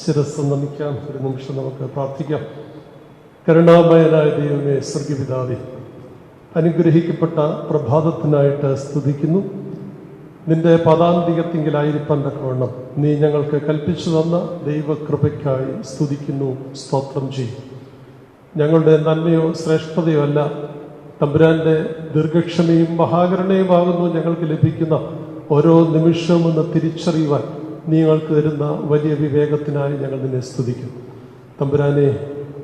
ശിരസ് നമിക്കാം. ഒരു നിമിഷം നമുക്ക് പ്രാർത്ഥിക്കാം. കരുണാമയനായ ദൈവമേ, സ്വർഗപിതാവേ, അനുഗ്രഹിക്കപ്പെട്ട പ്രഭാതത്തിനായിട്ട് സ്തുതിക്കുന്നു. നിന്റെ പദാന്തികത്തിങ്കിലായിരിക്കാൻ തക്കവണ്ണം നീ ഞങ്ങൾക്ക് കൽപ്പിച്ചു തന്ന ദൈവകൃപയ്ക്കായി സ്തുതിക്കുന്നു, സ്തോത്രം ചെയ്യും. ഞങ്ങളുടെ നന്മയോ ശ്രേഷ്ഠതയോ അല്ല, തമ്പുരാന്റെ ദീർഘക്ഷമയും മഹാകരുണയുമാകുന്നു ഞങ്ങൾക്ക് ലഭിക്കുന്ന ഓരോ നിമിഷവും എന്ന് തിരിച്ചറിയുവാൻ നീ ഞങ്ങൾക്ക് തരുന്ന വലിയ വിവേകത്തിനായി ഞങ്ങൾ നിന്നെ സ്തുതിക്കുന്നു. തമ്പുരാനെ,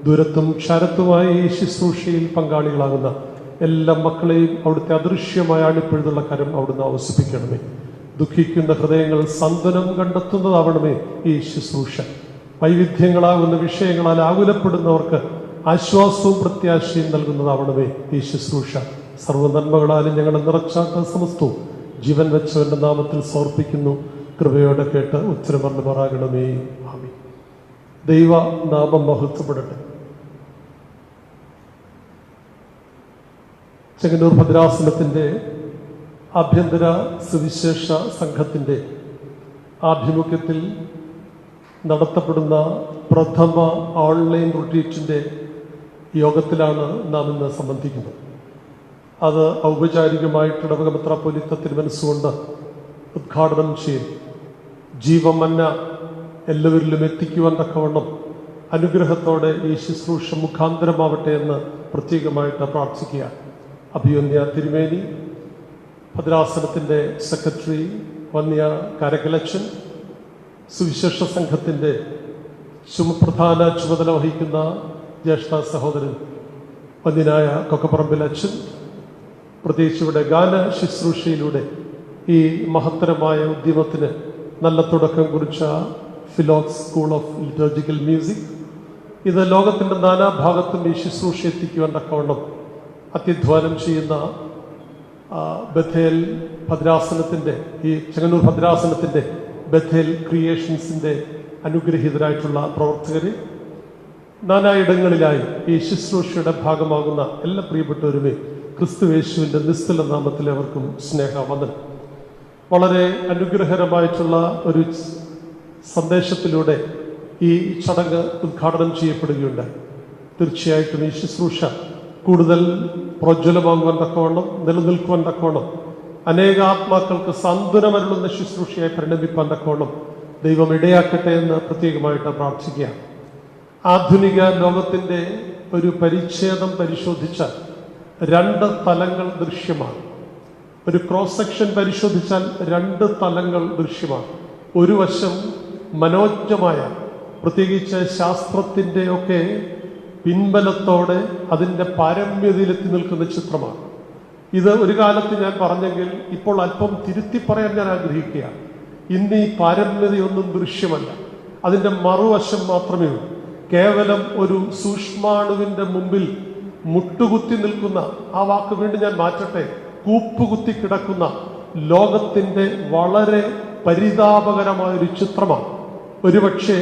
ദൂരത്തും ക്ഷാരത്തുമായ ഈ ശുശ്രൂഷയിൽ പങ്കാളികളാകുന്ന എല്ലാ മക്കളെയും അവിടുത്തെ അദൃശ്യമായ അണിപ്പിഴുതുള്ള കരം അവിടുന്ന് അവസിപ്പിക്കണമേ. ദുഃഖിക്കുന്ന ഹൃദയങ്ങൾ സാന്ത്വനം കണ്ടെത്തുന്നതാവണമേ ഈ ശുശ്രൂഷ. വൈവിധ്യങ്ങളാകുന്ന വിഷയങ്ങളാൽ ആകുലപ്പെടുന്നവർക്ക് ആശ്വാസവും പ്രത്യാശയും നൽകുന്നതാവണമേ ഈ ശുശ്രൂഷ. സർവ്വനന്മകളാലും ഞങ്ങളെ നിറച്ചാത്ത സമസ്തവും ജീവൻ വെച്ചവന്റെ നാമത്തിൽ സമർപ്പിക്കുന്നു. കൃപയോടെ കേട്ട് ഉത്തരമർണ്ണമാറാകണമേ. ആമീൻ. ദൈവ നാമം മഹത്വപ്പെടട്ടെ. ചെങ്ങന്നൂർ ഭദ്രാസനത്തിൻ്റെ ആഭ്യന്തര സുവിശേഷ സംഘത്തിൻ്റെ ആഭിമുഖ്യത്തിൽ നടത്തപ്പെടുന്ന പ്രഥമ ഓൺലൈൻ റിട്രീറ്റിൻ്റെ യോഗത്തിലാണ് നാം ഇന്ന് സംബന്ധിക്കുന്നത്. അത് ഔപചാരികമായിട്ട് ഇടവക മെത്രാപ്പൊലീത്ത തിരുമനസ്സുകൊണ്ട് ഉദ്ഘാടനം ചെയ്തു. ജീവമന്ന എല്ലാവരിലും എത്തിക്കുവാൻ തക്കവണ്ണം അനുഗ്രഹത്തോടെ ഈ ശുശ്രൂഷ മുഖാന്തരമാവട്ടെ എന്ന് പ്രത്യേകമായിട്ട് പ്രാർത്ഥിക്കുക. അഭിവന്യ തിരുമേനി, ഭദ്രാസനത്തിൻ്റെ സെക്രട്ടറി വന്യ കാരക്കലച്ചൻ, സുവിശേഷ സംഘത്തിൻ്റെ പ്രധാന ചുമതല വഹിക്കുന്ന ജ്യേഷ്ഠ സഹോദരൻ വന്യനായ കൊക്കപ്പറമ്പിൽ അച്ഛൻ, പ്രത്യേകിച്ച് ഇവിടെ ഗാന ശുശ്രൂഷയിലൂടെ ഈ മഹത്തരമായ ഉദ്യമത്തിന് നല്ല തുടക്കം കുറിച്ച ഫിലോക്സ് സ്കൂൾ ഓഫ് ലിറ്റർജിക്കൽ മ്യൂസിക്, ഇത് ലോകത്തിൻ്റെ നാനാഭാഗത്തും ഈ ശുശ്രൂഷ എത്തിക്കുവാൻ തക്കവണ്ണം അത്യധ്വാനം ചെയ്യുന്ന ബഥേൽ ഭദ്രാസനത്തിൻ്റെ, ഈ ചെങ്ങന്നൂർ ഭദ്രാസനത്തിൻ്റെ ബഥേൽ ക്രിയേഷൻസിൻ്റെ അനുഗ്രഹീതരായിട്ടുള്ള പ്രവർത്തകർ, നാനായിടങ്ങളിലായി ഈ ശുശ്രൂഷയുടെ ഭാഗമാകുന്ന എല്ലാ പ്രിയപ്പെട്ടവരുമേ, ക്രിസ്തുയേശുവിൻ്റെ നിസ്തുല നാമത്തിൽ അവർക്കും സ്നേഹവന്ദനം. വളരെ അനുഗ്രഹകരമായിട്ടുള്ള ഒരു സന്ദേശത്തിലൂടെ ഈ ചടങ്ങ് ഉദ്ഘാടനം ചെയ്യപ്പെടുകയുണ്ടായി. തീർച്ചയായിട്ടും ഈ ശുശ്രൂഷ കൂടുതൽ പ്രോജ്വലമാകുവാൻ തക്കവണ്ണം, നിലനിൽക്കുവാൻ തക്കവണ്ണം, അനേക ആത്മാക്കൾക്ക് സാന്ത്വനമരുളുന്ന ശുശ്രൂഷയായി പരിണമിപ്പാൻ തക്കവണ്ണം ദൈവം ഇടയാക്കട്ടെ എന്ന് പ്രത്യേകമായിട്ട് പ്രാർത്ഥിക്കുക. ആധുനിക ലോകത്തിൻ്റെ ഒരു പരിച്ഛേദം പരിശോധിച്ചാൽ രണ്ട് തലങ്ങൾ ദൃശ്യമാണ്. ഒരു ക്രോസ് സെക്ഷൻ പരിശോധിച്ചാൽ രണ്ട് തലങ്ങൾ ദൃശ്യമാണ്. ഒരു വശം മനോജ്ഞമായ, പ്രത്യേകിച്ച് ശാസ്ത്രത്തിൻ്റെയൊക്കെ പിൻബലത്തോടെ അതിൻ്റെ പാരമ്യതയിലെത്തി നിൽക്കുന്ന ചിത്രമാണ്. ഇത് ഒരു കാലത്ത് ഞാൻ പറഞ്ഞെങ്കിൽ ഇപ്പോൾ അല്പം തിരുത്തി പറയാൻ ഞാൻ ആഗ്രഹിക്കുകയാണ്. ഇന്ന് ഈ പാരമ്യതയൊന്നും ദൃശ്യമല്ല, അതിൻ്റെ മറുവശം മാത്രമേ ഉള്ളൂ. കേവലം ഒരു സൂക്ഷ്മാണുവിൻ്റെ മുമ്പിൽ മുട്ടുകുത്തി നിൽക്കുന്ന, ആ വാക്ക് വീണ്ടും ഞാൻ മാറ്റട്ടെ, കൂപ്പുകുത്തി കിടക്കുന്ന ലോകത്തിൻ്റെ വളരെ പരിതാപകരമായൊരു ചിത്രമാണ്. ഒരുപക്ഷെ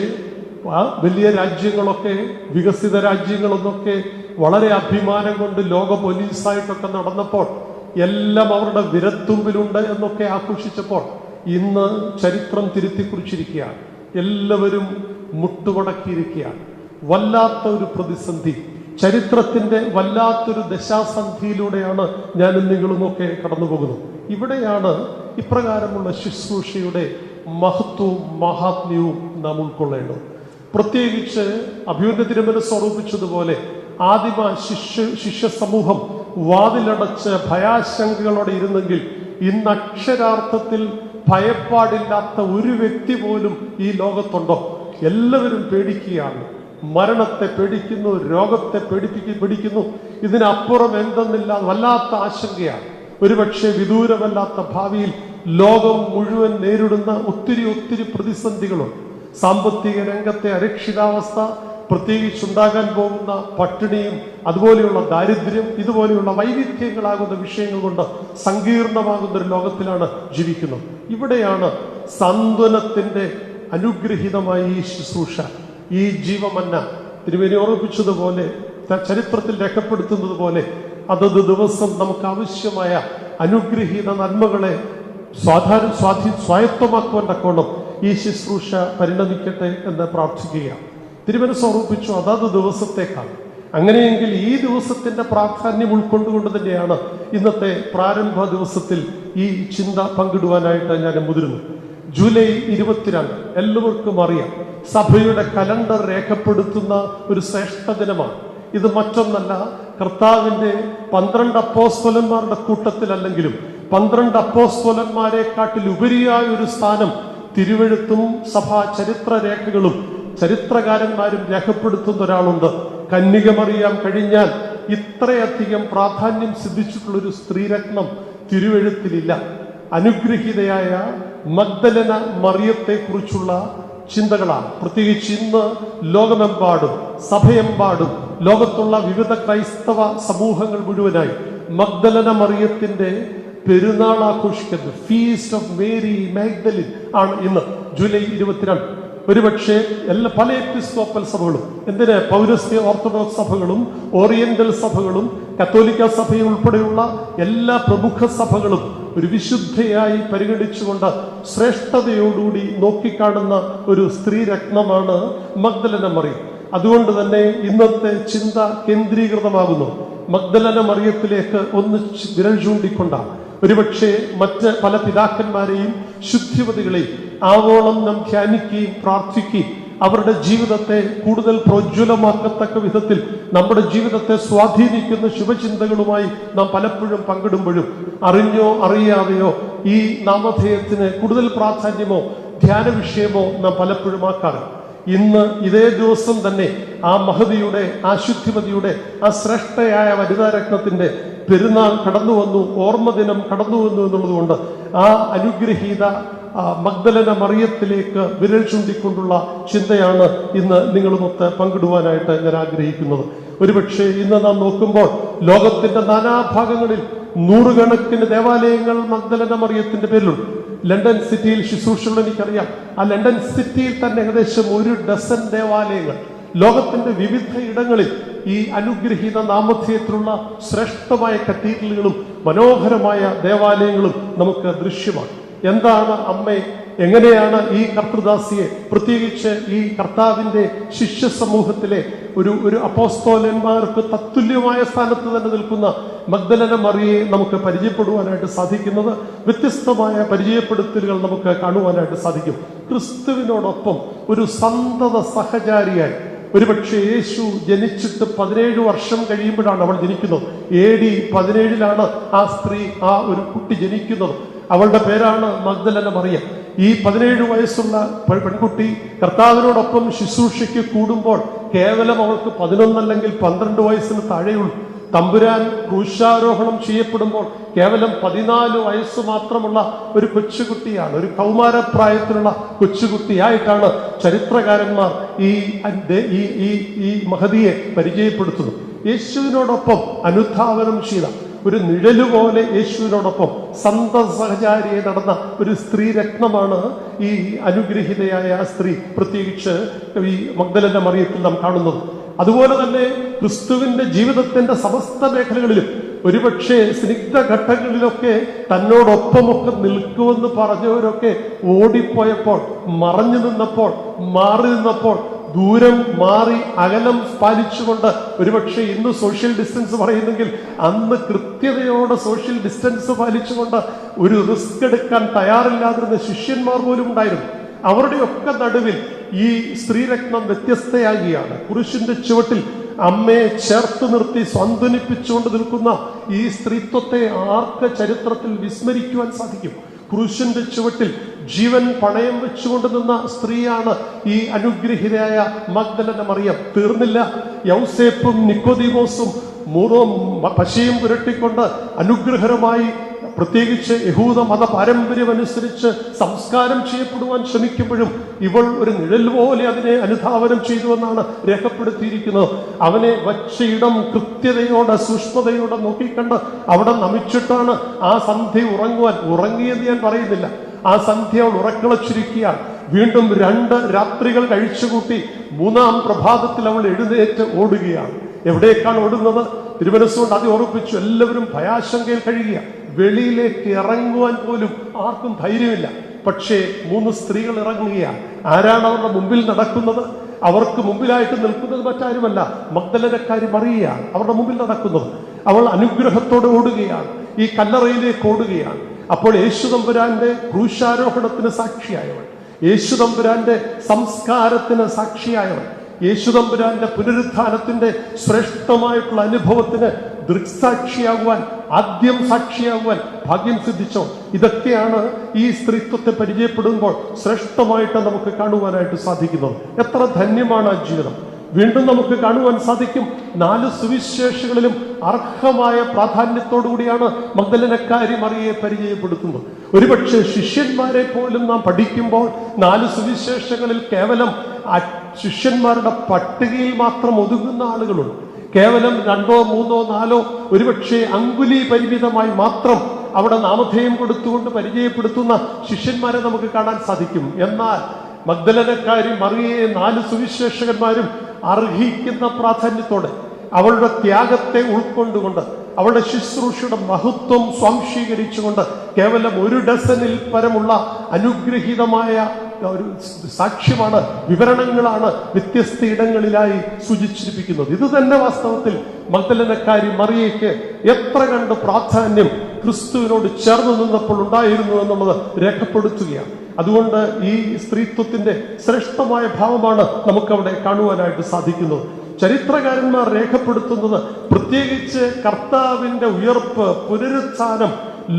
വലിയ രാജ്യങ്ങളൊക്കെ, വികസിത രാജ്യങ്ങളൊന്നൊക്കെ വളരെ അഭിമാനം കൊണ്ട് ലോക പോലീസായിട്ടൊക്കെ നടന്നപ്പോൾ, എല്ലാം അവരുടെ വിരത്തുമ്പിലുണ്ട് എന്നൊക്കെ ആഘോഷിച്ചപ്പോൾ, ഇന്ന് ചരിത്രം തിരുത്തി കുറിച്ചിരിക്കുകയാണ്. എല്ലാവരും മുട്ടുമടക്കിയിരിക്കുകയാണ്. വല്ലാത്ത ഒരു പ്രതിസന്ധി, ചരിത്രത്തിന്റെ വല്ലാത്തൊരു ദശാസന്ധിയിലൂടെയാണ് ഞാനും നിങ്ങളുമൊക്കെ കടന്നു പോകുന്നത്. ഇവിടെയാണ് ഇപ്രകാരമുള്ള ശുശ്രൂഷയുടെ മഹത്വവും മഹാത്മ്യവും നാം ഉൾക്കൊള്ളേണ്ടത്. പ്രത്യേകിച്ച് അഭിവന്യ തിരുമനസ് ഓർമ്മിപ്പിച്ചതുപോലെ ആദിമ ശിഷ്യ സമൂഹം വാതിലടച്ച് ഭയാശങ്കകളോടെ ഇരുന്നെങ്കിൽ ഇന്ന് അക്ഷരാർത്ഥത്തിൽ ഭയപ്പാടില്ലാത്ത ഒരു വ്യക്തി പോലും ഈ ലോകത്തുണ്ടോ? എല്ലാവരും പേടിക്കുകയാണ്. മരണത്തെ പേടിക്കുന്നു, രോഗത്തെ പേടിക്കുന്നു. ഇതിനപ്പുറം എന്തെന്നില്ല, വല്ലാത്ത ആശങ്കയാണ്. ഒരുപക്ഷെ വിദൂരമല്ലാത്ത ഭാവിയിൽ ലോകം മുഴുവൻ നേരിടുന്ന ഒത്തിരി പ്രതിസന്ധികളുണ്ട്. സാമ്പത്തിക രംഗത്തെ അരക്ഷിതാവസ്ഥ, പ്രത്യേകിച്ചുണ്ടാകാൻ പോകുന്ന പട്ടിണിയും അതുപോലെയുള്ള ദാരിദ്ര്യം, ഇതുപോലെയുള്ള വൈവിധ്യങ്ങളാകുന്ന വിഷയങ്ങൾ കൊണ്ട് സങ്കീർണമാകുന്ന ഒരു ലോകത്തിലാണ് ജീവിക്കുന്നത്. ഇവിടെയാണ് സാന്ത്വനത്തിന്റെ അനുഗ്രഹീതമായ ഈ ശുശ്രൂഷ, ഈ ജീവമന്ന തിരുമേനി ഓർമ്മിപ്പിച്ചതുപോലെ, ചരിത്രത്തിൽ രേഖപ്പെടുത്തുന്നത് പോലെ അതത് ദിവസം നമുക്ക് ആവശ്യമായ അനുഗ്രഹീത നന്മകളെ സ്വായത്തമാക്കുവാൻ തക്കോണം ഈ ശുശ്രൂഷ പരിണമിക്കട്ടെ എന്ന് പ്രാർത്ഥിക്കുക. തിരുമനസ് ഓർമ്മിപ്പിച്ചു അതാത് ദിവസത്തേക്കാണ്. അങ്ങനെയെങ്കിൽ ഈ ദിവസത്തിന്റെ പ്രാധാന്യം ഉൾക്കൊണ്ടുകൊണ്ട് തന്നെയാണ് ഇന്നത്തെ പ്രാരംഭ ദിവസത്തിൽ ഈ ചിന്ത പങ്കിടുവാനായിട്ട് ഞാൻ മുതിരുന്നു. ജൂലൈ 22 എല്ലാവർക്കും അറിയാം, സഭയുടെ കലണ്ടർ രേഖപ്പെടുത്തുന്ന ഒരു ശ്രേഷ്ഠ ദിനമാണ്. ഇത് മറ്റൊന്നല്ല, കർത്താവിന്റെ 12 അപ്പോസ്തലന്മാരുടെ കൂട്ടത്തിലല്ലെങ്കിലും 12 അപ്പോസ്തലന്മാരെക്കാട്ടിൽ ഉപരിയായ ഒരു സ്ഥാനം തിരുവെഴുത്തും സഭാ ചരിത്ര രേഖകളും ചരിത്രകാരന്മാരും രേഖപ്പെടുത്തുന്ന ഒരാളുണ്ട്. കന്യകമറിയാം കഴിഞ്ഞാൽ ഇത്രയധികം പ്രാധാന്യം സിദ്ധിച്ചിട്ടുള്ളൊരു സ്ത്രീരത്നം തിരുവെഴുത്തിലില്ല. അനുഗ്രഹീതയായ മഗ്ദലന മറിയത്തെ കുറിച്ചുള്ള ചിന്തകളാണ്. പ്രത്യേകിച്ച് ഇന്ന് ലോകമെമ്പാടും സഭയെമ്പാടും ലോകത്തുള്ള വിവിധ ക്രൈസ്തവ സമൂഹങ്ങൾ മുഴുവനായി മഗ്ദലന മറിയത്തിന്റെ പെരുന്നാൾ ആഘോഷിക്കുന്നത് ഫീസ്റ്റ് ഓഫ് മേരി മാഗ്ദലിൻ ആണ് ഇന്ന് ജൂലൈ 22. ഒരുപക്ഷെ പല എപ്പിസ്കോപ്പൽ സഭകളും, എന്തിന് പൗരസ്ത്യ ഓർത്തഡോക്സ് സഭകളും ഓറിയന്റൽ സഭകളും കത്തോലിക്ക സഭയും ഉൾപ്പെടെയുള്ള എല്ലാ പ്രമുഖ സഭകളും ഒരു വിശുദ്ധയായി പരിഗണിച്ചുകൊണ്ട് ശ്രേഷ്ഠതയോടുകൂടി നോക്കിക്കാണുന്ന ഒരു സ്ത്രീരത്നമാണ് മഗ്ദലന മറിയം. അതുകൊണ്ട് തന്നെ ഇന്നത്തെ ചിന്ത കേന്ദ്രീകൃതമാകുന്നു മഗ്ദലന മറിയത്തിലേക്ക് ഒന്ന് വിരൽ ചൂണ്ടിക്കൊണ്ടാണ്. ഒരുപക്ഷെ മറ്റ് പല പിതാക്കന്മാരെയും ശുദ്ധിവതികളെയും ആവോളം നാം ധ്യാനിക്കുകയും പ്രാർത്ഥിക്കുകയും അവരുടെ ജീവിതത്തെ കൂടുതൽ പ്രോജ്വലമാക്കത്തക്ക വിധത്തിൽ നമ്മുടെ ജീവിതത്തെ സ്വാധീനിക്കുന്ന ശുഭചിന്തകളുമായി നാം പലപ്പോഴും പങ്കിടുമ്പോഴും അറിഞ്ഞോ അറിയാതെയോ ഈ നാമധേയത്തിന് കൂടുതൽ പ്രാധാന്യമോ ധ്യാന വിഷയമോ നാം പലപ്പോഴും ആക്കാറ്. ഇന്ന് ഇതേ ദിവസം തന്നെ ആ മഹതിയുടെ, ആ ശുദ്ധിമതിയുടെ, ആ ശ്രേഷ്ഠയായ വനിതാരത്നത്തിന്റെ പെരുന്നാൾ കടന്നു വന്നു, ഓർമ്മദിനം കടന്നു വന്നു എന്നുള്ളത് കൊണ്ട് ആ അനുഗ്രഹീത മഗ്ദലന മറിയത്തിലേക്ക് വിരൽ ചൂണ്ടിക്കൊണ്ടുള്ള ചിന്തയാണ് ഇന്ന് നിങ്ങളുമൊത്ത് പങ്കിടുവാനായിട്ട് ഞാൻ ആഗ്രഹിക്കുന്നത്. ഒരുപക്ഷെ ഇന്ന് നാം നോക്കുമ്പോൾ ലോകത്തിന്റെ നാനാഭാഗങ്ങളിൽ നൂറുകണക്കിന് ദേവാലയങ്ങൾ മഗ്ദലന മറിയത്തിന്റെ പേരിലുണ്ട്. ലണ്ടൻ സിറ്റിയിൽ ശുശ്രൂഷകൾ എനിക്കറിയാം. ആ ലണ്ടൻ സിറ്റിയിൽ തന്നെ ഏകദേശം 1 ഡസൻ ദേവാലയങ്ങൾ ലോകത്തിന്റെ വിവിധ ഇടങ്ങളിൽ ഈ അനുഗ്രഹീത നാമധേയത്തിലുള്ള ശ്രേഷ്ഠമായ കത്തീഡ്രലുകളും മനോഹരമായ ദേവാലയങ്ങളും നമുക്ക് ദൃശ്യമാണ്. എന്താണ് അമ്മേ, എങ്ങനെയാണ് ഈ കർത്തൃദാസിയെ, പ്രത്യേകിച്ച് ഈ കർത്താവിന്റെ ശിഷ്യ സമൂഹത്തിലെ ഒരു അപ്പോസ്തലന്മാർക്ക് തത്തുല്യമായ സ്ഥാനത്ത് തന്നെ നിൽക്കുന്ന മഗ്ദലന മറിയെ നമുക്ക് പരിചയപ്പെടുവാനായിട്ട് സാധിക്കുന്നത്? വ്യത്യസ്തമായ പരിചയപ്പെടുത്തലുകൾ നമുക്ക് കാണുവാനായിട്ട് സാധിക്കും. ക്രിസ്തുവിനോടൊപ്പം ഒരു സന്തത സഹചാരിയായി, ഒരുപക്ഷെ യേശു ജനിച്ചിട്ട് 17 വർഷം കഴിയുമ്പോഴാണ് അവൾ ജനിക്കുന്നത്. AD 17 ആ സ്ത്രീ, ആ ഒരു കുട്ടി ജനിക്കുന്നത്. അവളുടെ പേരാണ് മഗ്ദലന മറിയം. ഈ 17 വയസ്സുള്ള പെൺകുട്ടി കർത്താവിനോടൊപ്പം ശുശ്രൂഷയ്ക്ക് കൂടുമ്പോൾ കേവലം അവൾക്ക് 11 അല്ലെങ്കിൽ 12 വയസ്സിന് താഴെയുള്ളൂ. തമ്പുരാൻ ക്രൂശാരോഹണം ചെയ്യപ്പെടുമ്പോൾ കേവലം 14 വയസ്സ് മാത്രമുള്ള ഒരു കൊച്ചുകുട്ടിയാണ്, ഒരു കൗമാരപ്രായത്തിലുള്ള കൊച്ചുകുട്ടിയായിട്ടാണ് ചരിത്രകാരന്മാർ ഈ മഹതിയെ പരിചയപ്പെടുത്തുന്നത്. യേശുവിനോടൊപ്പം അനുധാവനം ചെയ്ത ഒരു നിഴലുപോലെ യേശുവിനോടൊപ്പം സഹചാരിയെ നടന്ന ഒരു സ്ത്രീ രത്നമാണ് ഈ അനുഗ്രഹീതയായ സ്ത്രീ, പ്രത്യേകിച്ച് ഈ മഗ്ദലന മറിയത്തിൽ നാം കാണുന്നത്. അതുപോലെ തന്നെ ക്രിസ്തുവിന്റെ ജീവിതത്തിന്റെ സമസ്ത മേഖലകളിലും ഒരുപക്ഷെ സ്നിഗ്ധ ഘട്ടങ്ങളിലൊക്കെ തന്നോടൊപ്പമൊക്കെ നിൽക്കുമെന്ന് പറഞ്ഞവരൊക്കെ ഓടിപ്പോയപ്പോൾ, മറഞ്ഞു നിന്നപ്പോൾ, മാറി നിന്നപ്പോൾ, ദൂരം മാറി അകലം പാലിച്ചുകൊണ്ട്, ഒരുപക്ഷെ ഇന്ന് സോഷ്യൽ ഡിസ്റ്റൻസ് പറയുന്നെങ്കിൽ അന്ന് കൃത്യതയോടെ സോഷ്യൽ ഡിസ്റ്റൻസ് പാലിച്ചുകൊണ്ട് ഒരു റിസ്ക് എടുക്കാൻ തയ്യാറില്ലാതിരുന്ന ശിഷ്യന്മാർ പോലും ഉണ്ടായിരുന്നു. അവരുടെയൊക്കെ നടുവിൽ ഈ സ്ത്രീരത്നം വ്യത്യസ്തയാകിയാണ്. കുരിശിന്റെ ചുവട്ടിൽ അമ്മയെ ചേർത്ത് നിർത്തി സ്വാന്തനിപ്പിച്ചുകൊണ്ട് നിൽക്കുന്ന ഈ സ്ത്രീത്വത്തെ ആർക്ക് ചരിത്രത്തിൽ വിസ്മരിക്കുവാൻ സാധിക്കും? ക്രൂശിന്റെ ചുവട്ടിൽ ജീവൻ പണയം വെച്ചുകൊണ്ട് നിന്ന സ്ത്രീയാണ് ഈ അനുഗ്രഹീതയായ മഗ്ദലന മറിയം. തീർന്നില്ല, യൗസേപ്പും നിക്കോദീമോസും പശയും പുരട്ടിക്കൊണ്ട് അനുഗ്രഹരമായി, പ്രത്യേകിച്ച് യഹൂദ മത പാരമ്പര്യമനുസരിച്ച് സംസ്കാരം ചെയ്യപ്പെടുവാൻ ശ്രമിക്കുമ്പോഴും ഇവൾ ഒരു നിഴൽ പോലെ അതിനെ അനുധാവനം ചെയ്തുവെന്നാണ് രേഖപ്പെടുത്തിയിരിക്കുന്നത്. അവനെ വച്ച ഇടം കൃത്യതയോടെ സൂക്ഷ്മതയോടെ നോക്കിക്കണ്ട് അവിടെ നമിച്ചിട്ടാണ് ആ സന്ധ്യ ഉറങ്ങിയെന്ന് ഞാൻ പറയുന്നില്ല. ആ സന്ധ്യ അവൾ ഉറക്കളച്ചിരിക്കുകയാണ്. വീണ്ടും 2 രാത്രികൾ കഴിച്ചുകൂട്ടി 3-ാം പ്രഭാതത്തിൽ അവൾ എഴുന്നേറ്റ് ഓടുകയാണ്. എവിടേക്കാണ് ഓടുന്നത്? തിരുമനസ്സുകൊണ്ട് അത് ഓർപ്പിച്ചു. എല്ലാവരും ഭയാശങ്കയിൽ കഴിയുക. വെളിയിലേക്ക് ഇറങ്ങുവാൻ പോലും ആർക്കും ധൈര്യമില്ല. പക്ഷേ 3 സ്ത്രീകൾ ഇറങ്ങുകയാണ്. ആരാണ് അവരുടെ മുമ്പിൽ നടക്കുന്നത്? അവർക്ക് മുമ്പിലായിട്ട് നിൽക്കുന്നത് മറ്റാരുമല്ല, മഗ്ദലനക്കാരി മറിയയാണ് അവരുടെ മുമ്പിൽ നടക്കുന്നത്. അവൾ അനുഗ്രഹത്തോടെ ഓടുകയാണ്, ഈ കല്ലറയിലേക്ക് ഓടുകയാണ്. അപ്പോൾ യേശുതമ്പുരാന്റെ ക്രൂശാരോഹണത്തിന് സാക്ഷിയായവൾ, യേശുതമ്പുരാന്റെ സംസ്കാരത്തിന് സാക്ഷിയായവൾ, യേശുതമ്പുരാന്റെ പുനരുത്ഥാനത്തിന്റെ ശ്രേഷ്ഠമായിട്ടുള്ള അനുഭവത്തിന് ദൃക്സാക്ഷിയാകുവാൻ, ആദ്യം സാക്ഷിയാകുവാൻ ഭാഗ്യം സിദ്ധിച്ചോ. ഇതൊക്കെയാണ് ഈ സ്ത്രീത്വത്തെ പരിചയപ്പെടുമ്പോൾ ശ്രേഷ്ഠമായിട്ട് നമുക്ക് കാണുവാനായിട്ട് സാധിക്കുന്നത്. എത്ര ധന്യമാണ് ആ ജീവിതം. വീണ്ടും നമുക്ക് കാണുവാൻ സാധിക്കും, 4 സുവിശേഷങ്ങളിലും അർഹമായ പ്രാധാന്യത്തോടുകൂടിയാണ് മഗ്ദലനക്കാരി മറിയയെ പരിചയപ്പെടുത്തുന്നത്. ഒരുപക്ഷെ ശിഷ്യന്മാരെ പോലും നാം പഠിക്കുമ്പോൾ 4 സുവിശേഷങ്ങളിൽ കേവലം ശിഷ്യന്മാരുടെ പട്ടികയിൽ മാത്രം ഒതുങ്ങുന്ന ആളുകളുണ്ട്. കേവലം 2, 3, 4 ഒരുപക്ഷെ അങ്കുലി പരിമിതമായി മാത്രം അവിടെ നാമധേയം കൊടുത്തുകൊണ്ട് പരിചയപ്പെടുത്തുന്ന ശിഷ്യന്മാരെ നമുക്ക് കാണാൻ സാധിക്കും. എന്നാൽ മഗ്ദലനക്കാരി മറിയയെ 4 സുവിശേഷകന്മാരും അർഹിക്കുന്ന പ്രാധാന്യത്തോടെ അവളുടെ ത്യാഗത്തെ ഉൾക്കൊണ്ടുകൊണ്ട്, അവളുടെ ശുശ്രൂഷയുടെ മഹത്വം സ്വാംശീകരിച്ചുകൊണ്ട് കേവലം 1 ഡസനിൽ പരമുള്ള അനുഗ്രഹീതമായ ഒരു സാക്ഷ്യമാണ്, വിവരണങ്ങളാണ് വ്യത്യസ്ത ഇടങ്ങളിലായി സൂചിച്ചിരിക്കുന്നത്. ഇത് തന്നെ വാസ്തവത്തിൽ മഗ്ദലനക്കാരി മറിയയ്ക്ക് എത്ര കണ്ട് പ്രാധാന്യം ക്രിസ്തുവിനോട് ചേർന്ന് നിന്നപ്പോൾ ഉണ്ടായിരുന്നു എന്നുള്ളത് രേഖപ്പെടുത്തുകയാണ്. അതുകൊണ്ട് ഈ സ്ത്രീത്വത്തിന്റെ ശ്രേഷ്ഠമായ ഭാവമാണ് നമുക്കവിടെ കാണുവാനായിട്ട് സാധിക്കുന്നത്. ചരിത്രകാരന്മാർ രേഖപ്പെടുത്തുന്നത് പ്രത്യേകിച്ച് കർത്താവിന്റെ ഉയർപ്പ്, പുനരുത്ഥാനം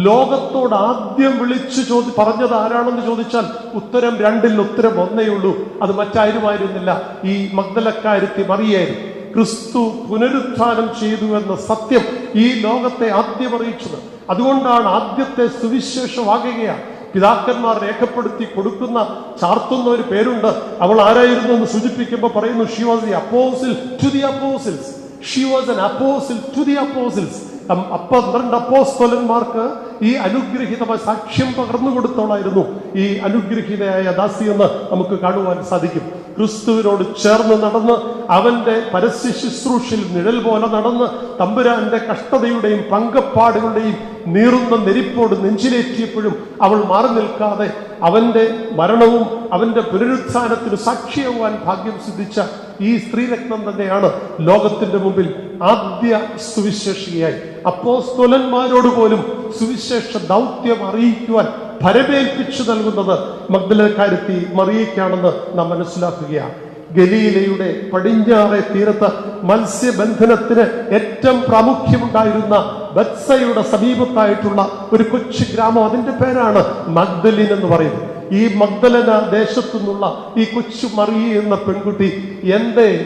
ലോകത്തോട് ആദ്യം വിളിച്ചു പറഞ്ഞത് ആരാണെന്ന് ചോദിച്ചാൽ ഉത്തരം 2ൽ ഉത്തരം 1 ഉള്ളൂ. അത് മറ്റാരുമായിരുന്നില്ല, ഈ മഗ്ദലക്കാരത്തി മറിയായിരുന്നു. ക്രിസ്തു പുനരുത്ഥാനം ചെയ്തു എന്ന സത്യം ഈ ലോകത്തെ ആദ്യം അറിയിച്ചത്. അതുകൊണ്ടാണ് ആദ്യത്തെ സുവിശേഷമാകുകയാണ്. പിതാക്കന്മാർ രേഖപ്പെടുത്തി കൊടുക്കുന്ന, ചാർത്തുന്ന ഒരു പേരുണ്ട്. അവൾ ആരായിരുന്നു എന്ന് സൂചിപ്പിക്കുമ്പോൾ പറയുന്നു, she was the apostle to the apostles. She was an apostle to the apostles. 12 അപ്പോസ്തലന്മാർക്ക് ഈ അനുഗ്രഹീതമായ സാക്ഷ്യം പകർന്നു കൊടുത്തോളായിരുന്നു ഈ അനുഗ്രഹീതയായ ദാസി എന്ന് നമുക്ക് കാണുവാൻ സാധിക്കും. ക്രിസ്തുവിനോട് ചേർന്ന് നടന്ന് അവന്റെ പരസ്യ ശുശ്രൂഷയിൽ നിഴൽ പോലെ നടന്ന് തമ്പുരാന്റെ കഷ്ടതയുടെയും പങ്കപ്പാടുകളുടെയും നീറുന്ന നെരിപ്പോട് നെഞ്ചിലേറ്റിയപ്പോഴും അവൾ മാറി നിൽക്കാതെ അവന്റെ മരണവും അവന്റെ പുനരുത്ഥാനത്തിന് സാക്ഷിയാകുവാൻ ഭാഗ്യം സിദ്ധിച്ച ഈ സ്ത്രീരത്നം തന്നെയാണ് ലോകത്തിന്റെ മുമ്പിൽ ആദ്യ സുവിശേഷിയായി അപ്പോസ്തലന്മാരോട് പോലും സുവിശേഷ ദൗത്യം അറിയിക്കുവാൻ ഭരമേൽപ്പിച്ചു നൽകുന്നത് മഗ്ദലക്കാരത്തി മറിയയ്ക്കാണെന്ന് നാം മനസ്സിലാക്കുകയാണ്. ഗലീലയുടെ പടിഞ്ഞാറെ തീരത്ത് മത്സ്യബന്ധനത്തിന് ഏറ്റവും പ്രാമുഖ്യമുണ്ടായിരുന്ന ബത്സയുടെ സമീപത്തായിട്ടുള്ള ഒരു കൊച്ചു ഗ്രാമം, അതിന്റെ പേരാണ് മഗ്ദലിൻ എന്ന് പറയുന്നത്. ഈ മഗ്ദലന ദേശത്തു നിന്നുള്ള ഈ കൊച്ചു മറിയ എന്ന പെൺകുട്ടി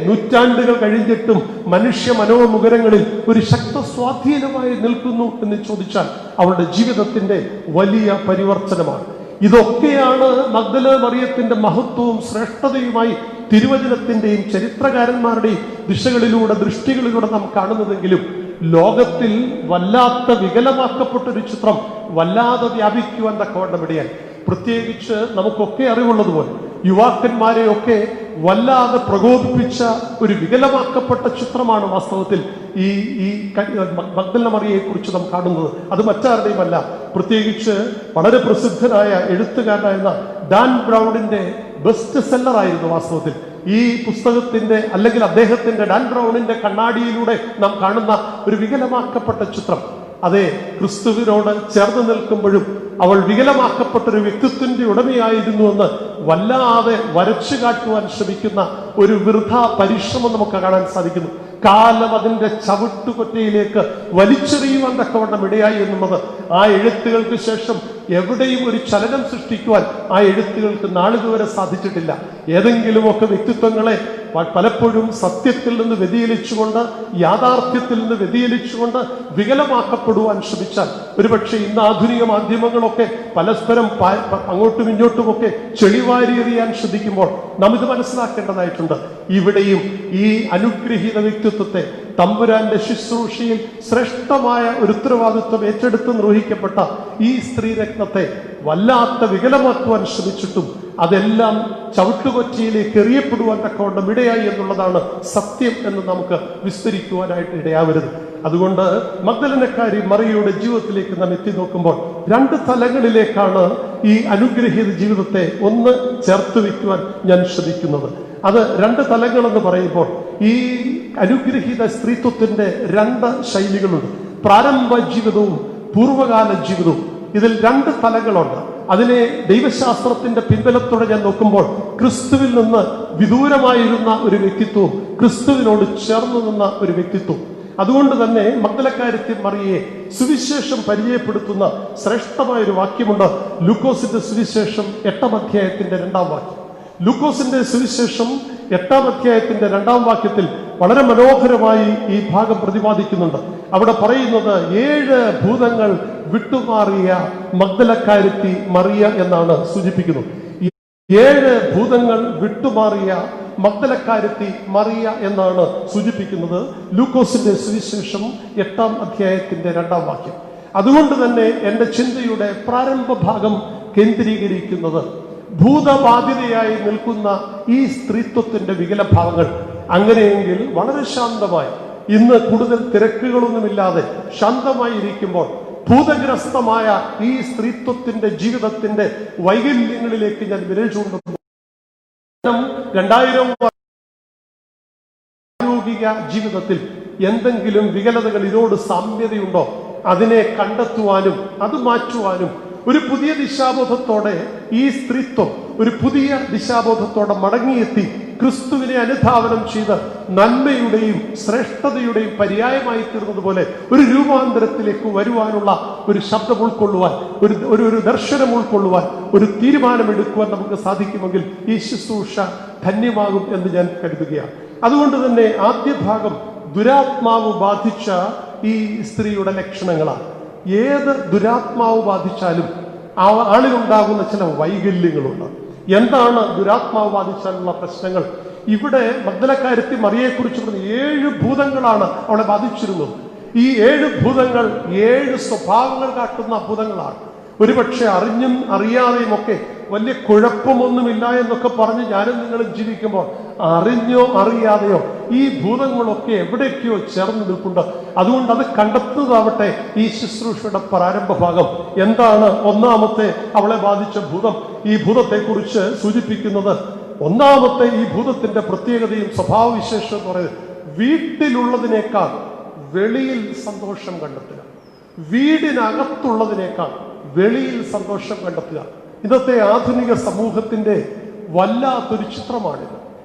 നൂറ്റാണ്ടുകൾ കഴിഞ്ഞിട്ടും മനുഷ്യ മനോമുഖരങ്ങളിൽ ഒരു ശക്തസ്വാധീനമായി നിൽക്കുന്നു എന്ന് ചോദിച്ചാൽ അവളുടെ ജീവിതത്തിന്റെ വലിയ പരിവർത്തനമാണ്. ഇതൊക്കെയാണ് മഗ്ദലന മറിയത്തിന്റെ മഹത്വവും ശ്രേഷ്ഠതയുമായി തിരുവചനത്തിന്റെയും ചരിത്രകാരന്മാരുടെയും ദൃഷ്ടികളിലൂടെ നാം കാണുന്നതെങ്കിലും ലോകത്തിൽ വല്ലാത്ത വികലമാക്കപ്പെട്ടൊരു ചിത്രം വല്ലാതെ വ്യാപിക്കുവാൻ തക്കവണ്ണം ഇടയായി. പ്രത്യേകിച്ച് നമുക്കൊക്കെ അറിവുള്ളതുപോലെ യുവാക്കന്മാരെയൊക്കെ വല്ലാതെ പ്രകോപിപ്പിച്ച ഒരു വികലമാക്കപ്പെട്ട ചിത്രമാണ് വാസ്തവത്തിൽ ഈ മഗ്ദലന മറിയയെ കുറിച്ച് നാം കാണുന്നത്. അത് മറ്റാരുടെയുമല്ല, പ്രത്യേകിച്ച് വളരെ പ്രസിദ്ധനായ എഴുത്തുകാരനായിരുന്ന ഡാൻ ബ്രൗണിന്റെ ബെസ്റ്റ് സെല്ലർ ആയിരുന്നു വാസ്തവത്തിൽ ഈ പുസ്തകത്തിന്റെ, അല്ലെങ്കിൽ അദ്ദേഹത്തിന്റെ ഡാൻ ബ്രൗണിന്റെ കണ്ണാടിയിലൂടെ നാം കാണുന്ന ഒരു വികലമാക്കപ്പെട്ട ചിത്രം. അതെ, ക്രിസ്തുവിനോട് ചേർന്ന് നിൽക്കുമ്പോഴും അവൾ വികലമാക്കപ്പെട്ടൊരു വ്യക്തിത്വത്തിന്റെ ഉടമയായിരുന്നുവെന്ന് വല്ലാതെ വരച്ചു കാട്ടുവാൻ ശ്രമിക്കുന്ന ഒരു വൃഥാ പരിശ്രമം നമുക്ക് കാണാൻ സാധിക്കുന്നു. കാലം അതിന്റെ ചവിട്ടുകൊറ്റയിലേക്ക് വലിച്ചെറിയുവാൻ തക്കവണ്ണം ഇടയായി എന്നുള്ളത് ആ എഴുത്തുകൾക്ക് ശേഷം എവിടെയും ഒരു ചലനം സൃഷ്ടിക്കുവാൻ ആ എഴുത്തുകൾക്ക് നാളിതുവരെ സാധിച്ചിട്ടില്ല. ഏതെങ്കിലുമൊക്കെ വ്യക്തിത്വങ്ങളെ പലപ്പോഴും സത്യത്തിൽ നിന്ന് വ്യതിചലിച്ചുകൊണ്ട്, യാഥാർത്ഥ്യത്തിൽ നിന്ന് വ്യതിചലിച്ചുകൊണ്ട് വികലമാക്കപ്പെടുവാൻ ശ്രമിച്ചാൽ ഒരുപക്ഷെ ഇന്ന് ആധുനിക മാധ്യമങ്ങളൊക്കെ പരസ്പരം അങ്ങോട്ടും ഇങ്ങോട്ടുമൊക്കെ ചെളിവാരിയെറിയാൻ ശ്രദ്ധിക്കുമ്പോൾ നാം ഇത് മനസ്സിലാക്കേണ്ടതായിട്ടുണ്ട്. ഇവിടെയും ഈ അനുഗ്രഹീത വ്യക്തിത്വത്തെ തമ്പുരാന്റെ ശുശ്രൂഷയിൽ ശ്രേഷ്ഠമായ ഒരു ഉത്തരവാദിത്വം ഏറ്റെടുത്ത് നിർവഹിക്കപ്പെട്ട ഈ സ്ത്രീരത്നത്തെ വല്ലാത്ത വികലമാക്കുവാൻ ശ്രമിച്ചിട്ടും അതെല്ലാം ചവിട്ടുകൊറ്റയിലേക്ക് എറിയപ്പെടുവാൻ തക്കവണ്ണം ഇടയായി എന്നുള്ളതാണ് സത്യം എന്ന് നമുക്ക് വിസ്തരിക്കുവാനായിട്ട് ഇടയാവരുത്. അതുകൊണ്ട് മഗ്ദലനക്കാരി മറിയയുടെ ജീവിതത്തിലേക്ക് നാം എത്തി നോക്കുമ്പോൾ 2 തലങ്ങളിലേക്കാണ് ഈ അനുഗ്രഹീത ജീവിതത്തെ ഒന്ന് ചേർത്ത് വയ്ക്കുവാൻ ഞാൻ ശ്രമിക്കുന്നത്. അത് രണ്ട് തലങ്ങളെന്ന് പറയുമ്പോൾ ഈ അനുഗ്രഹീത സ്ത്രീത്വത്തിന്റെ രണ്ട് ശൈലികളുണ്ട്. പ്രാരംഭ ജീവിതവും പൂർവ്വകാല ജീവിതവും. ഇതിൽ രണ്ട് തലങ്ങളുണ്ട്. അതിനെ ദൈവശാസ്ത്രത്തിന്റെ പിൻബലത്തോടെ ഞാൻ നോക്കുമ്പോൾ ക്രിസ്തുവിൽ നിന്ന് വിദൂരമായിരുന്ന ഒരു വ്യക്തിത്വവും ക്രിസ്തുവിനോട് ചേർന്ന് നിന്ന ഒരു വ്യക്തിത്വം. അതുകൊണ്ട് തന്നെ മഗ്ദലക്കാരത്തി മറിയയെ സുവിശേഷം പരിചയപ്പെടുത്തുന്ന ശ്രേഷ്ഠമായ ഒരു വാക്യമുണ്ട്. ലൂക്കോസിന്റെ സുവിശേഷം 8-ാം അധ്യായത്തിന്റെ 2-ാം വാക്യം. ലൂക്കോസിന്റെ സുവിശേഷം 8-ാം അധ്യായത്തിന്റെ 2-ാം വാക്യത്തിൽ വളരെ മനോഹരമായി ഈ ഭാഗം പ്രതിപാദിക്കുന്നുണ്ട്. അവിടെ പറയുന്നത് 7 ഭൂതങ്ങൾ വിട്ടുമാറിയ മഗ്ദലക്കാരത്തി മറിയ എന്നാണ് സൂചിപ്പിക്കുന്നത്. 7 ഭൂതങ്ങൾ വിട്ടുമാറിയ മഗ്ദലക്കാരത്തി മറിയ എന്നാണ് സൂചിപ്പിക്കുന്നത് ലൂക്കോസിന്റെ സുവിശേഷം 8-ാം അധ്യായത്തിന്റെ 2-ാം വാക്യം. അതുകൊണ്ട് തന്നെ എന്റെ ചിന്തയുടെ പ്രാരംഭ ഭാഗം കേന്ദ്രീകരിക്കുന്നത് ഭൂതബാധിതയായി നിൽക്കുന്ന ഈ സ്ത്രീത്വത്തിന്റെ വികലഭാവങ്ങൾ. അങ്ങനെയെങ്കിൽ വളരെ ശാന്തമായി, ഇന്ന് കൂടുതൽ തിരക്കുകളൊന്നുമില്ലാതെ ശാന്തമായി ഇരിക്കുമ്പോൾ ഭൂതഗ്രസ്തമായ ഈ സ്ത്രീത്വത്തിന്റെ ജീവിതത്തിന്റെ വൈകല്യങ്ങളിലേക്ക് ഞാൻ വിരൽ ചൂണ്ടുന്നു. 2000 പ്രായോഗിക ജീവിതത്തിൽ എന്തെങ്കിലും വികലതകൾ ഇതിനോട് സാമ്യതയുണ്ടോ? അതിനെ കണ്ടെത്തുവാനും അത് മാറ്റുവാനും ഒരു പുതിയ ദിശാബോധത്തോടെ ഈ സ്ത്രീത്വം ഒരു പുതിയ ദിശാബോധത്തോടെ മടങ്ങിയെത്തി ക്രിസ്തുവിനെ അനുധാവനം ചെയ്ത് നന്മയുടെയും ശ്രേഷ്ഠതയുടെയും പര്യായമായി തീർന്നതുപോലെ ഒരു രൂപാന്തരത്തിലേക്ക് വരുവാനുള്ള ഒരു ശബ്ദം ഉൾക്കൊള്ളുവാൻ, ഒരു ദർശനം ഉൾക്കൊള്ളുവാൻ, ഒരു തീരുമാനമെടുക്കുവാൻ നമുക്ക് സാധിക്കുമെങ്കിൽ ഈ ശുശ്രൂഷ ധന്യമാകും എന്ന് ഞാൻ കരുതുകയാണ്. അതുകൊണ്ട് തന്നെ ആദ്യ ഭാഗം ദുരാത്മാവ് ബാധിച്ച ഈ സ്ത്രീയുടെ ലക്ഷണങ്ങളാണ്. ഏത് ദുരാത്മാവ് ബാധിച്ചാലും ആ ആളിലുണ്ടാകുന്ന ചില വൈകല്യങ്ങളുണ്ട്. എന്താണ് ദുരാത്മാവ് ബാധിച്ചാലുള്ള പ്രശ്നങ്ങൾ? ഇവിടെ മഗ്ദലക്കാരത്തി മറിയെക്കുറിച്ച് പറഞ്ഞ 7 ഭൂതങ്ങളാണ് അവളെ ബാധിച്ചിരുന്നത്. ഈ 7 ഭൂതങ്ങൾ 7 സ്വഭാവങ്ങൾ കാട്ടുന്ന ഭൂതങ്ങളാണ്. ഒരുപക്ഷെ അറിഞ്ഞും അറിയാതെയും ഒക്കെ വലിയ കുഴപ്പമൊന്നുമില്ല എന്നൊക്കെ പറഞ്ഞ് ഞാനും നിങ്ങളും ജീവിക്കുമ്പോൾ അറിഞ്ഞോ അറിയാതെയോ ഈ ഭൂതങ്ങളൊക്കെ എവിടേക്കോ ചേർന്ന് നിൽപ്പുണ്ട്. അതുകൊണ്ട് അത് കണ്ടെത്തുന്നതാവട്ടെ ഈ ശുശ്രൂഷയുടെ പ്രാരംഭ ഭാഗം. എന്താണ് ഒന്നാമത്തെ അവളെ ബാധിച്ച ഭൂതം? ഈ ഭൂതത്തെക്കുറിച്ച് സൂചിപ്പിക്കുന്നത് ഒന്നാമത്തെ ഈ ഭൂതത്തിന്റെ പ്രത്യേകതയും സ്വഭാവവിശേഷം എന്ന് പറയുന്നത് വീട്ടിലുള്ളതിനേക്കാൾ വെളിയിൽ സന്തോഷം കണ്ടെത്തുക. വീടിനകത്തുള്ളതിനേക്കാൾ വെളിയിൽ സന്തോഷം കണ്ടെത്തുക. ഇന്നത്തെ ആധുനിക സമൂഹത്തിന്റെ വല്ലാത്തൊരു ചിത്രമാണിത്.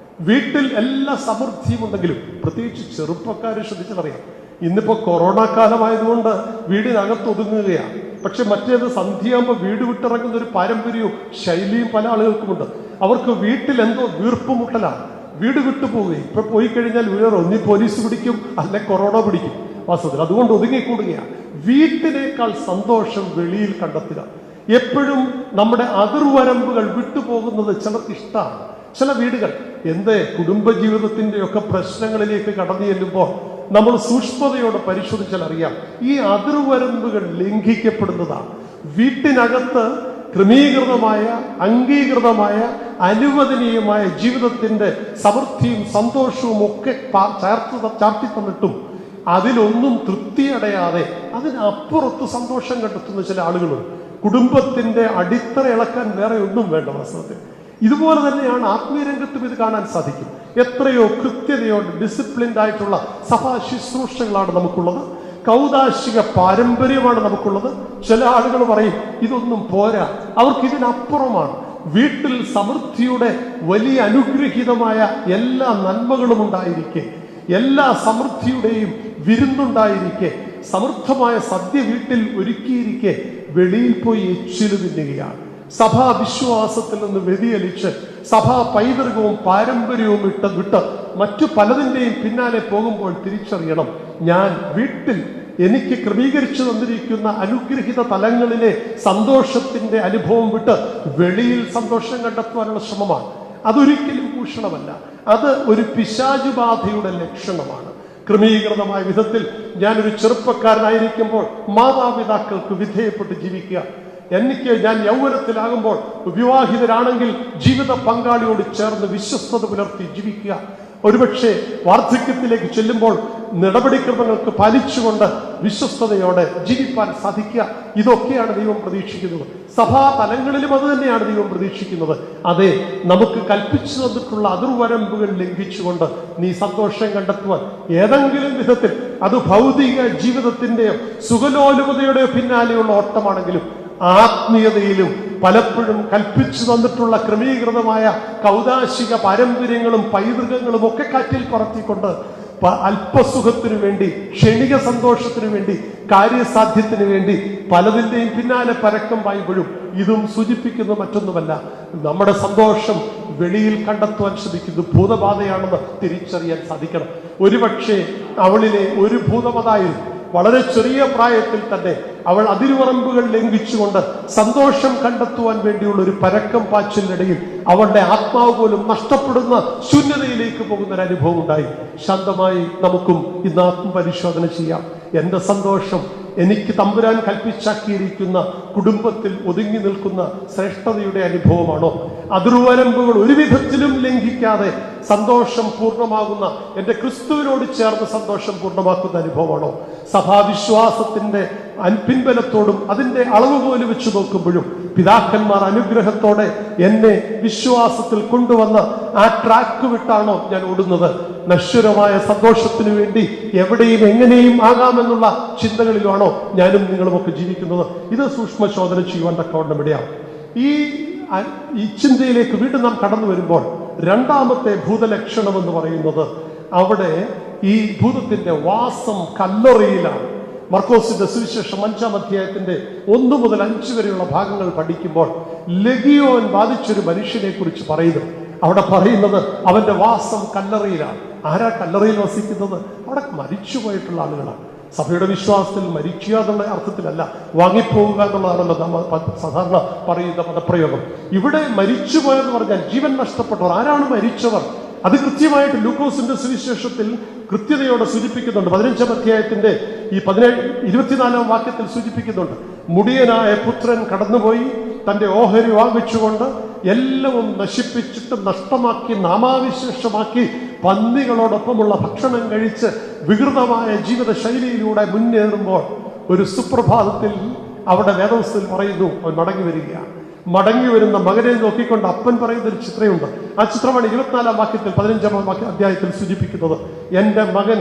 വീട്ടിൽ എല്ലാ സമൃദ്ധിയും ഉണ്ടെങ്കിലും പ്രത്യേകിച്ച് ചെറുപ്പക്കാരെ ശ്രദ്ധിച്ചറിയാം. ഇന്നിപ്പോ കൊറോണ കാലമായതുകൊണ്ട് വീടിനകത്ത് ഒതുങ്ങുകയാണ്. പക്ഷെ മറ്റേത് സന്ധ്യയാകുമ്പോൾ വീട് വിട്ടിറങ്ങുന്ന ഒരു പാരമ്പര്യവും ശൈലിയും പല ആളുകൾക്കുമുണ്ട്. അവർക്ക് വീട്ടിൽ എന്തോ വീർപ്പുമുട്ടലാണ്. വീട് വിട്ടുപോവുകയും ഇപ്പൊ പോയി കഴിഞ്ഞാൽ വേറെ ഒന്നി പോലീസ് പിടിക്കും, അല്ലെ കൊറോണ പിടിക്കും വാസ്തവത്തിൽ. അതുകൊണ്ട് ഒതുങ്ങിക്കൂടുകയാണ്. വീട്ടിനേക്കാൾ സന്തോഷം വെളിയിൽ കണ്ടെത്തുക. എപ്പോഴും നമ്മുടെ അതിർവരമ്പുകൾ വിട്ടുപോകുന്നത് ചിലർക്ക് ഇഷ്ടമാണ്. ചില വീടുകൾ കുടുംബജീവിതത്തിന്റെ ഒക്കെ പ്രശ്നങ്ങളിലേക്ക് കടന്നു ചെല്ലുമ്പോൾ നമ്മൾ സൂക്ഷ്മതയോടെ പരിശോധിച്ചാൽ അറിയാം ഈ അതിർവരമ്പുകൾ ലംഘിക്കപ്പെടുന്നതാണ്. വീട്ടിനകത്ത് ക്രമീകൃതമായ, അംഗീകൃതമായ, അനുവദനീയമായ ജീവിതത്തിന്റെ സമൃദ്ധിയും സന്തോഷവും ഒക്കെ ചാർത്തി തന്നിട്ടും അതിലൊന്നും തൃപ്തിയടയാതെ അതിനപ്പുറത്ത് സന്തോഷം കണ്ടെത്തുന്ന ചില ആളുകളുണ്ട്. കുടുംബത്തിന്റെ അടിത്തറ ഇളക്കാൻ വേറെ ഒന്നും വേണ്ട വാസ്തവത്തിൽ. ഇതുപോലെ തന്നെയാണ് ആത്മീയ രംഗത്തും ഇത് കാണാൻ സാധിക്കും. എത്രയോ കൃത്യതയോട് ഡിസിപ്ലിൻഡ് ആയിട്ടുള്ള സഭാ ശുശ്രൂഷകളാണ് നമുക്കുള്ളത്. കൗദാശിക പാരമ്പര്യമാണ് നമുക്കുള്ളത്. ചില ആളുകൾ പറയും ഇതൊന്നും പോരാ, അവർക്ക് ഇതിനപ്പുറമാണ്. വീട്ടിൽ സമൃദ്ധിയുടെ വലിയ അനുഗ്രഹീതമായ എല്ലാ നന്മകളും ഉണ്ടായിരിക്കെ, എല്ലാ സമൃദ്ധിയുടെയും വിരുന്നുണ്ടായിരിക്കെ, സമൃദ്ധമായ സദ്യ വീട്ടിൽ ഒരുക്കിയിരിക്കെ വെളിയിൽ പോയി എച്ചില് തിന്നുകയാണ്. സഭാ വിശ്വാസത്തിൽ നിന്ന് വ്യതിചലിച്ച് സഭാ പൈതൃകവും പാരമ്പര്യവും വിട്ട് മറ്റു പലതിൻ്റെയും പിന്നാലെ പോകുമ്പോൾ തിരിച്ചറിയണം, ഞാൻ വീട്ടിൽ എനിക്ക് ക്രമീകരിച്ചു തന്നിരിക്കുന്ന അനുഗ്രഹിത തലങ്ങളിലെ സന്തോഷത്തിന്റെ അനുഭവം വിട്ട് വെളിയിൽ സന്തോഷം കണ്ടെത്തുവാനുള്ള ശ്രമമാണ്. അതൊരിക്കലും ഭൂഷണമല്ല, അത് ഒരു പിശാചുബാധയുടെ ലക്ഷണമാണ്. ക്രമീകൃതമായ വിധത്തിൽ ഞാനൊരു ചെറുപ്പക്കാരനായിരിക്കുമ്പോൾ മാതാപിതാക്കൾക്ക് വിധേയപ്പെട്ട് ജീവിക്കുക. ഞാൻ യൗവനത്തിലാകുമ്പോൾ വിവാഹിതരാണെങ്കിൽ ജീവിത പങ്കാളിയോട് ചേർന്ന് വിശ്വസ്തത പുലർത്തി ജീവിക്കുക. ഒരുപക്ഷെ വാർദ്ധക്യത്തിലേക്ക് ചെല്ലുമ്പോൾ നടപടിക്രമങ്ങൾക്ക് പാലിച്ചുകൊണ്ട് വിശ്വസ്തയോടെ ജീവിപ്പാൻ സാധിക്കുക. ഇതൊക്കെയാണ് ദൈവം പ്രതീക്ഷിക്കുന്നത്. സഭാ തലങ്ങളിലും അത് തന്നെയാണ് ദൈവം പ്രതീക്ഷിക്കുന്നത്. അതെ, നമുക്ക് കൽപ്പിച്ചു തന്നിട്ടുള്ള അതിർവരമ്പുകൾ ലംഘിച്ചുകൊണ്ട് നീ സന്തോഷം കണ്ടെത്തുവാൻ ഏതെങ്കിലും വിധത്തിൽ, അത് ഭൗതിക ജീവിതത്തിന്റെയോ സുഖലോലുപതയുടെയോ പിന്നാലെയുള്ള ഓട്ടമാണെങ്കിലും ആത്മീയതയിലും പലപ്പോഴും കൽപ്പിച്ചു തന്നിട്ടുള്ള ക്രമീകൃതമായ കൗതാശിക പാരമ്പര്യങ്ങളും പൈതൃകങ്ങളും ഒക്കെ കാറ്റിൽ പറത്തിക്കൊണ്ട് അല്പസുഖത്തിനു വേണ്ടി, ക്ഷണിക സന്തോഷത്തിനു വേണ്ടി, കാര്യസാധ്യത്തിന് വേണ്ടി പലതിൻ്റെയും പിന്നാലെ പരക്കം പായുമ്പോഴും ഇതും സൂചിപ്പിക്കുന്നത് മറ്റൊന്നുമല്ല, നമ്മുടെ സന്തോഷം വെളിയിൽ കണ്ടെത്തുവാൻ ശ്രമിക്കുന്നത് ഭൂതബാധയാണെന്ന് തിരിച്ചറിയാൻ സാധിക്കണം. ഒരുപക്ഷെ അവളിലെ ഒരു ഭൂതബാധയായിരുന്നു. വളരെ ചെറിയ പ്രായത്തിൽ തന്നെ അവൾ അതിരുവറമ്പുകൾ ലംഘിച്ചുകൊണ്ട് സന്തോഷം കണ്ടെത്തുവാൻ വേണ്ടിയുള്ള ഒരു പരക്കം പാച്ചിലിനിടയിൽ അവളുടെ ആത്മാവ് പോലും നഷ്ടപ്പെടുന്ന ശൂന്യതയിലേക്ക് പോകുന്ന ഒരു അനുഭവം ഉണ്ടായി. ശാന്തമായി നമുക്കും ഇന്ന് ആത്മപരിശോധന ചെയ്യാം. എന്റെ സന്തോഷം എനിക്ക് തമ്പുരാൻ കൽപ്പിച്ചാക്കിയിരിക്കുന്ന കുടുംബത്തിൽ ഒതുങ്ങി നിൽക്കുന്ന ശ്രേഷ്ഠതയുടെ അനുഭവമാണോ? അതിർവരമ്പുകൾ ഒരു വിധത്തിലും ലംഘിക്കാതെ സന്തോഷം പൂർണ്ണമാകുന്ന, എന്റെ ക്രിസ്തുവിനോട് ചേർന്ന് സന്തോഷം പൂർണ്ണമാക്കുന്ന അനുഭവമാണോ? സഭാവിശ്വാസത്തിന്റെ പിൻബലത്തോടും അതിന്റെ അളവ് പോലെ വെച്ച് നോക്കുമ്പോഴും പിതാക്കന്മാർ അനുഗ്രഹത്തോടെ എന്നെ വിശ്വാസത്തിൽ കൊണ്ടുവന്ന ആ ട്രാക്ക് വിട്ടാണോ ഞാൻ ഓടുന്നത്? നശ്വരമായ സന്തോഷത്തിനു വേണ്ടി എവിടെയും എങ്ങനെയും ആകാമെന്നുള്ള ചിന്തകളിലാണോ ഞാനും നിങ്ങളുമൊക്കെ ജീവിക്കുന്നത്? ഇത് സൂക്ഷ്മശോധന ചെയ്യുവാൻ തക്കവണ്ണം ഇടയാണ്. ഈ ചിന്തയിലേക്ക് വീണ്ടും നാം കടന്നു വരുമ്പോൾ രണ്ടാമത്തെ ഭൂതലക്ഷണം എന്ന് പറയുന്നത്, അവിടെ ഈ ഭൂതത്തിന്റെ വാസം കല്ലറയിലാണ്. മർക്കോസിന്റെ സുവിശേഷം 5-ാം അധ്യായത്തിന്റെ 1 മുതൽ 5 വരെയുള്ള ഭാഗങ്ങൾ പഠിക്കുമ്പോൾ ലഗിയോൻ ബാധിച്ചൊരു മനുഷ്യനെ കുറിച്ച് പറയുന്നു. അവിടെ പറയുന്നത് അവന്റെ വാസം കല്ലറയിലാണ്. ആരാ കല്ലറയിൽ വസിക്കുന്നത്? അവിടെ മരിച്ചുപോയിട്ടുള്ള ആളുകളാണ്. സഭയുടെ വിശ്വാസത്തിൽ മരിക്കുക എന്നുള്ള അർത്ഥത്തിലല്ല, വാങ്ങിപ്പോവുക എന്നുള്ളതാണല്ലോ നമ്മൾ സാധാരണ പറയുന്ന പദപ്രയോഗം. ഇവിടെ മരിച്ചുപോയെന്ന് പറഞ്ഞാൽ ജീവൻ നഷ്ടപ്പെട്ടവർ. ആരാണ് മരിച്ചവർ? അത് കൃത്യമായിട്ട് ലൂക്കോസിന്റെ സുവിശേഷത്തിൽ കൃത്യതയോടെ സൂചിപ്പിക്കുന്നുണ്ട്. 15-ാം അധ്യായത്തിന്റെ ഈ 24-ാം വാക്യത്തിൽ സൂചിപ്പിക്കുന്നുണ്ട്. മുടിയനായ പുത്രൻ കടന്നുപോയി തന്റെ ഓഹരി വാങ്ങിച്ചുകൊണ്ട് എല്ലാവും നശിപ്പിച്ചിട്ട് നഷ്ടമാക്കി നാമാവിശേഷമാക്കി പന്നികളോടൊപ്പമുള്ള ഭക്ഷണം കഴിച്ച് വികൃതമായ ജീവിത ശൈലിയിലൂടെ മുന്നേറുമ്പോൾ ഒരു സുപ്രഭാതത്തിൽ അവിടെ വേദവസ്തുവിൽ പറയുന്നു, അവൻ മടങ്ങി വരികയാണ്. മടങ്ങി വരുന്ന മകനെ നോക്കിക്കൊണ്ട് അപ്പൻ പറയുന്ന ഒരു ചിത്രമുണ്ട്. ആ ചിത്രമാണ് 24-ാം വാക്യത്തിൽ 15-ാം അധ്യായത്തിൽ സൂചിപ്പിക്കുന്നത്. എന്റെ മകൻ,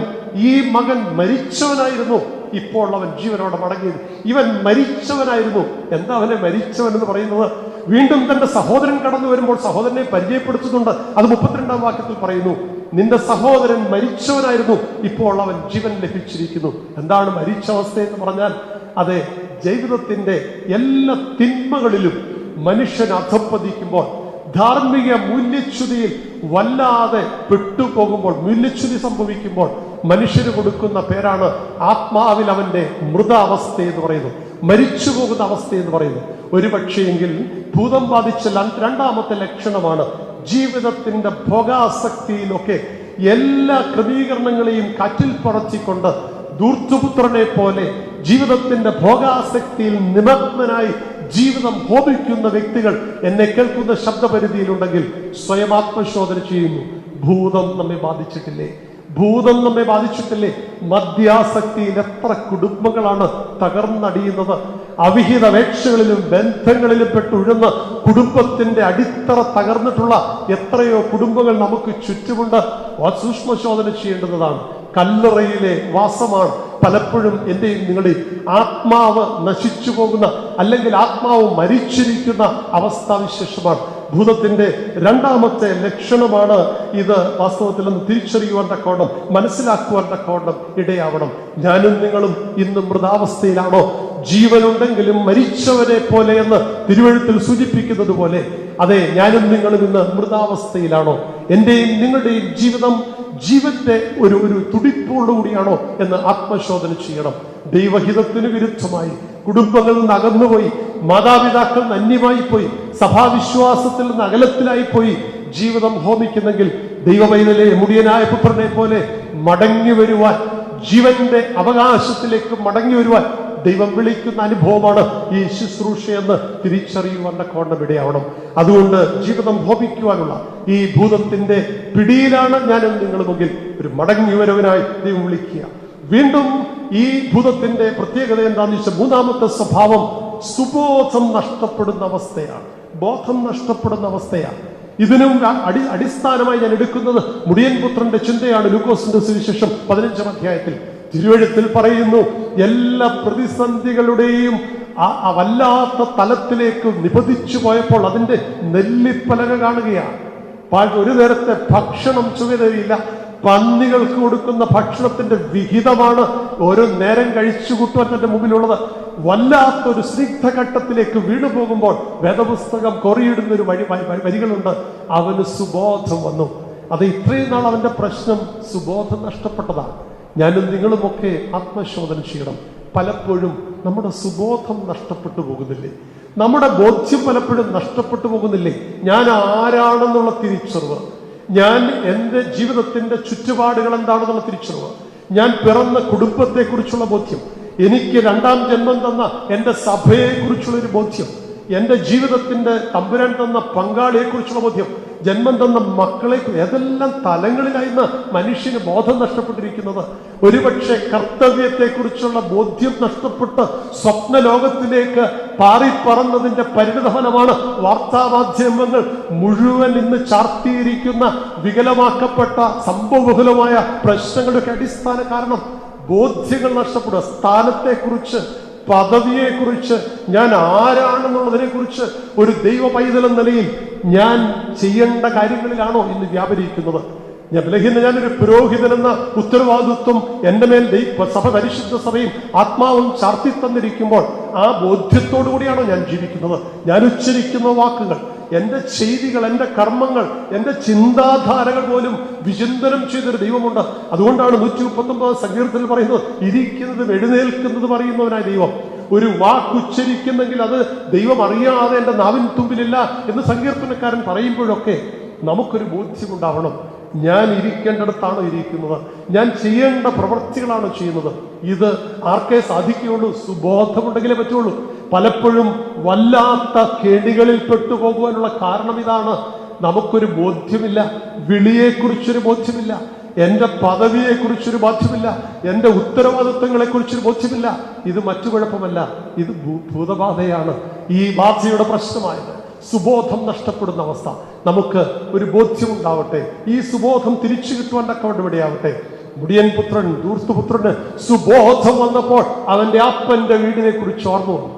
ഈ മകൻ മരിച്ചവനായിരുന്നു, ഇപ്പോൾ അവൻ ജീവനോടെ മടങ്ങിയത്. ഇവൻ മരിച്ചവനായിരുന്നു. എന്താ അവനെ മരിച്ചവൻ എന്ന് പറയുന്നത്? വീണ്ടും തന്റെ സഹോദരൻ കടന്നു വരുമ്പോൾ സഹോദരനെ പരിചയപ്പെടുത്തുന്നുണ്ട്. അത് 32-ാം വാക്യത്തിൽ പറയുന്നു, നിന്റെ സഹോദരൻ മരിച്ചവനായിരുന്നു, ഇപ്പോൾ അവൻ ജീവൻ ലഭിച്ചിരിക്കുന്നു. എന്താണ് മരിച്ച അവസ്ഥ എന്ന് പറഞ്ഞാൽ? അതെ, ജീവിതത്തിന്റെ എല്ലാ തിന്മകളിലും മനുഷ്യൻ അധപ്പതിക്കുമ്പോൾ, ധാർമ്മിക മൂല്യച്യുതിയിൽ വല്ലാതെ പെട്ടുപോകുമ്പോൾ, മൂല്യച്യുതി സംഭവിക്കുമ്പോൾ മനുഷ്യന് കൊടുക്കുന്ന പേരാണ് ആത്മാവിൽ അവന്റെ മൃതാവസ്ഥ എന്ന് പറയുന്നത്, മരിച്ചു പോകുന്ന അവസ്ഥ എന്ന് പറയുന്നത്. ഒരു പക്ഷേയെങ്കിൽ ഭൂതം ബാധിച്ച രണ്ടാമത്തെ ലക്ഷണമാണ് ജീവിതത്തിന്റെ ഭോഗാസക്തിയിലൊക്കെ എല്ലാ ക്രമീകരണങ്ങളെയും കാറ്റിൽ പറത്തിക്കൊണ്ട് ധൂർത്തുപുത്രനെ പോലെ ജീവിതത്തിന്റെ ഭോഗാസക്തിയിൽ നിമഗ്നനായി ജീവിതം ഹോമിക്കുന്ന വ്യക്തികൾ എന്നെ കേൾക്കുന്ന ശബ്ദപരിധിയിലുണ്ടെങ്കിൽ സ്വയം ആത്മശോധന ചെയ്യുന്നു. ഭൂതം നമ്മെ ബാധിച്ചിട്ടില്ലേ? ഭൂതം നമ്മെ ബാധിച്ചിട്ടില്ലേ? മദ്യാസക്തിയിൽ എത്ര കുടുംബങ്ങളാണ് തകർന്നടിയുന്നത്? അവിഹിത വേക്ഷകളിലും ബന്ധങ്ങളിലും പെട്ടുഴുന്ന കുടുംബത്തിന്റെ അടിത്തറ തകർന്നിട്ടുള്ള എത്രയോ കുടുംബങ്ങൾ നമുക്ക് ചുറ്റുമുണ്ട്. സൂക്ഷ്മശോധന ചെയ്യേണ്ടതാണ്. കല്ലറയിലെ വാസമാണ് പലപ്പോഴും എന്റെയും നിങ്ങളുടെയും ആത്മാവ് നശിച്ചു പോകുന്ന, അല്ലെങ്കിൽ ആത്മാവ് മരിച്ചിരിക്കുന്ന അവസ്ഥാവിശേഷമാണ്. ഭൂതത്തിന്റെ രണ്ടാമത്തെ ലക്ഷണമാണ് ഇത്. വാസ്തവത്തിൽ ഒന്ന് തിരിച്ചറിയുവാൻ തക്കോണം, മനസ്സിലാക്കുവാൻ തക്കോണം ഇടയാവണം. ഞാനും നിങ്ങളും ഇന്ന് മൃതാവസ്ഥയിലാണോ? ജീവനുണ്ടെങ്കിലും മരിച്ചവരെ പോലെ എന്ന് തിരുവെഴുത്തിൽ സൂചിപ്പിക്കുന്നത് പോലെ, അതെ, ഞാനും നിങ്ങളും ഇന്ന് മൃതാവസ്ഥയിലാണോ? എന്റെയും നിങ്ങളുടെയും ജീവിതം ജീവന്റെ ഒരു തുടിപ്പോടുകൂടിയാണോ എന്ന് ആത്മശോധന ചെയ്യണം. ദൈവഹിതത്തിന് വിരുദ്ധമായി കുടുംബങ്ങളിൽ നിന്ന് അകന്നുപോയി, മാതാപിതാക്കൾ അന്യമായി പോയി, സഭാവിശ്വാസത്തിൽ നിന്ന് അകലത്തിലായി പോയി ജീവിതം ഹോമിക്കുന്നെങ്കിൽ ദൈവപൈതലെ മുടിയനായ പുത്രനെ പോലെ മടങ്ങി വരുവാൻ, ജീവന്റെ അവകാശത്തിലേക്ക് മടങ്ങി വരുവാൻ ദൈവം വിളിക്കുന്ന അനുഭവമാണ് ഈ ശുശ്രൂഷയെന്ന് തിരിച്ചറിയുവാൻ കോണം ഇടയാവണം. അതുകൊണ്ട് ജീവിതം ഹോമിക്കുവാനുള്ള ഈ ഭൂതത്തിന്റെ പിടിയിലാണ് ഞാനും നിങ്ങളുമെങ്കിൽ ഒരു മടങ്ങി വരവനായി ദൈവം വിളിക്കുക. വീണ്ടും ഈ ഭൂതത്തിന്റെ പ്രത്യേകത എന്താണെന്ന് വെച്ചാൽ മൂന്നാമത്തെ സ്വഭാവം സുബോധം നഷ്ടപ്പെടുന്ന അവസ്ഥയാണ്. ബോധം നഷ്ടപ്പെടുന്ന അവസ്ഥയാണ്. ഇതിനും അടിസ്ഥാനമായി ഞാൻ എടുക്കുന്നത് മുടിയൻ പുത്രന്റെ ചിന്തയാണ്. ലൂക്കോസിന്റെ സുവിശേഷം 15-ാം അധ്യായത്തിൽ തിരുവെഴുത്തിൽ പറയുന്നു, എല്ലാ പ്രതിസന്ധികളുടെയും ആ വല്ലാത്ത തലത്തിലേക്ക് നിപതിച്ചു പോയപ്പോൾ അതിന്റെ നെല്ലിപ്പലക കാണുകയാണ്. ഒരു നേരത്തെ ഭക്ഷണം ചുവതയില്ല, പന്നികൾക്ക് കൊടുക്കുന്ന ഭക്ഷണത്തിന്റെ വിഹിതമാണ് ഓരോ നേരം കഴിച്ചു കൂട്ടുവാൻ തന്റെ മുമ്പിലുള്ളത്. വല്ലാത്തൊരു സ്നിഗ്ധഘട്ടത്തിലേക്ക് വീണു പോകുമ്പോൾ വേദപുസ്തകം കൊറിയിടുന്ന ഒരു വരികളുണ്ട്, അവന് സുബോധം വന്നു. അത് ഇത്രയും നാൾ അവന്റെ പ്രശ്നം സുബോധം നഷ്ടപ്പെട്ടതാണ്. ഞാനും നിങ്ങളുമൊക്കെ ആത്മശോധന ചെയ്യണം. പലപ്പോഴും നമ്മുടെ സുബോധം നഷ്ടപ്പെട്ടു പോകുന്നില്ലേ? നമ്മുടെ ബോധ്യം പലപ്പോഴും നഷ്ടപ്പെട്ടു പോകുന്നില്ലേ? ഞാൻ ആരാണെന്നുള്ള തിരിച്ചറിവ്, ഞാൻ എൻ്റെ ജീവിതത്തിന്റെ ചുറ്റുപാടുകൾ എന്താണെന്നുള്ള തിരിച്ചറിവ്, ഞാൻ പിറന്ന കുടുംബത്തെക്കുറിച്ചുള്ള ബോധ്യം, എനിക്ക് രണ്ടാം ജന്മം തന്ന എൻ്റെ സഭയെ കുറിച്ചുള്ളൊരു ബോധ്യം, എൻ്റെ ജീവിതത്തിന്റെ തമ്പുരാൻ തന്ന പങ്കാളിയെ കുറിച്ചുള്ള ബോധ്യം, ജന്മം തന്ന മക്കളെ, ഏതെല്ലാം തലങ്ങളിലായിരുന്നു മനുഷ്യന് ബോധം നഷ്ടപ്പെട്ടിരിക്കുന്നത്. ഒരുപക്ഷെ കർത്തവ്യത്തെക്കുറിച്ചുള്ള ബോധ്യം നഷ്ടപ്പെട്ട് സ്വപ്ന ലോകത്തിലേക്ക് പാറിപ്പറന്നതിന്റെ പരിണിതഫലമാണ് വാർത്താമാധ്യമങ്ങൾ മുഴുവൻ ഇന്ന് ചാർത്തിയിരിക്കുന്ന വികലമാക്കപ്പെട്ട സംഭവബഹുലമായ പ്രശ്നങ്ങളുടെ അടിസ്ഥാന കാരണം. ബോധ്യങ്ങൾ നഷ്ടപ്പെടുക. സ്ഥാനത്തെക്കുറിച്ച്, പദവിയെക്കുറിച്ച്, ഞാൻ ആരാണെന്നുള്ളതിനെ കുറിച്ച് ഒരു ദൈവ പൈതൽ എന്ന നിലയിൽ ഞാൻ ചെയ്യേണ്ട കാര്യങ്ങളിലാണോ ഇന്ന് വ്യാപരിക്കുന്നത്? ഞാനൊരു പുരോഹിതൻ എന്ന ഉത്തരവാദിത്വം എൻ്റെ മേൽ സഭ, പരിശുദ്ധ സഭയും ആത്മാവും ചാർത്തി തന്നിരിക്കുമ്പോൾ ആ ബോധ്യത്തോടു കൂടിയാണോ ഞാൻ ജീവിക്കുന്നത്? ഞാൻ ഉച്ചരിക്കുന്ന വാക്കുകൾ, എൻ്റെ ചെയ്തികൾ, എൻ്റെ കർമ്മങ്ങൾ, എൻ്റെ ചിന്താധാരകൾ പോലും വിചിന്തനം ചെയ്തൊരു ദൈവമുണ്ട്. അതുകൊണ്ടാണ് 139 സങ്കീർത്തനത്തിൽ പറയുന്നത്, ഇരിക്കുന്നതും എഴുന്നേൽക്കുന്നതും അറിയുന്നവനായ ദൈവം. ഒരു വാക്കുച്ചരിക്കുന്നെങ്കിൽ അത് ദൈവം അറിയാതെ എൻ്റെ നാവിൻ തുമ്പിലില്ല എന്ന് സങ്കീർത്തനക്കാരൻ പറയുമ്പോഴൊക്കെ നമുക്കൊരു ബോധ്യമുണ്ടാവണം. ഞാൻ ഇരിക്കേണ്ടിടത്താണോ ഇരിക്കുന്നത്? ഞാൻ ചെയ്യേണ്ട പ്രവൃത്തികളാണോ ചെയ്യുന്നത്? ഇത് ആർക്കേ സാധിക്കുകയുള്ളൂ? സുബോധമുണ്ടെങ്കിലേ പറ്റുള്ളൂ. പലപ്പോഴും വല്ലാത്ത കെണികളിൽ പെട്ടുപോകുവാനുള്ള കാരണം ഇതാണ്. നമുക്കൊരു ബോധ്യമില്ല, വിളിയെക്കുറിച്ചൊരു ബോധ്യമില്ല, എൻ്റെ പദവിയെക്കുറിച്ചൊരു ബോധ്യമില്ല, എൻ്റെ ഉത്തരവാദിത്വങ്ങളെ കുറിച്ചൊരു ബോധ്യമില്ല. ഇത് മറ്റു കുഴപ്പമല്ല, ഇത് ഭൂതബാധയാണ്. ഈ ബാധയുടെ പ്രശ്നമായത് സുബോധം നഷ്ടപ്പെടുന്ന അവസ്ഥ. നമുക്ക് ഒരു ബോധ്യമുണ്ടാവട്ടെ. ഈ സുബോധം തിരിച്ചു കിട്ടുവാൻ തക്കവണ്ണം ഇവിടെയാവട്ടെ. മുടിയൻ പുത്രൻ, ധൂർത്തുപുത്രന് സുബോധം വന്നപ്പോൾ അവന്റെ അപ്പന്റെ വീടിനെ കുറിച്ച് ഓർമ്മ വന്നു.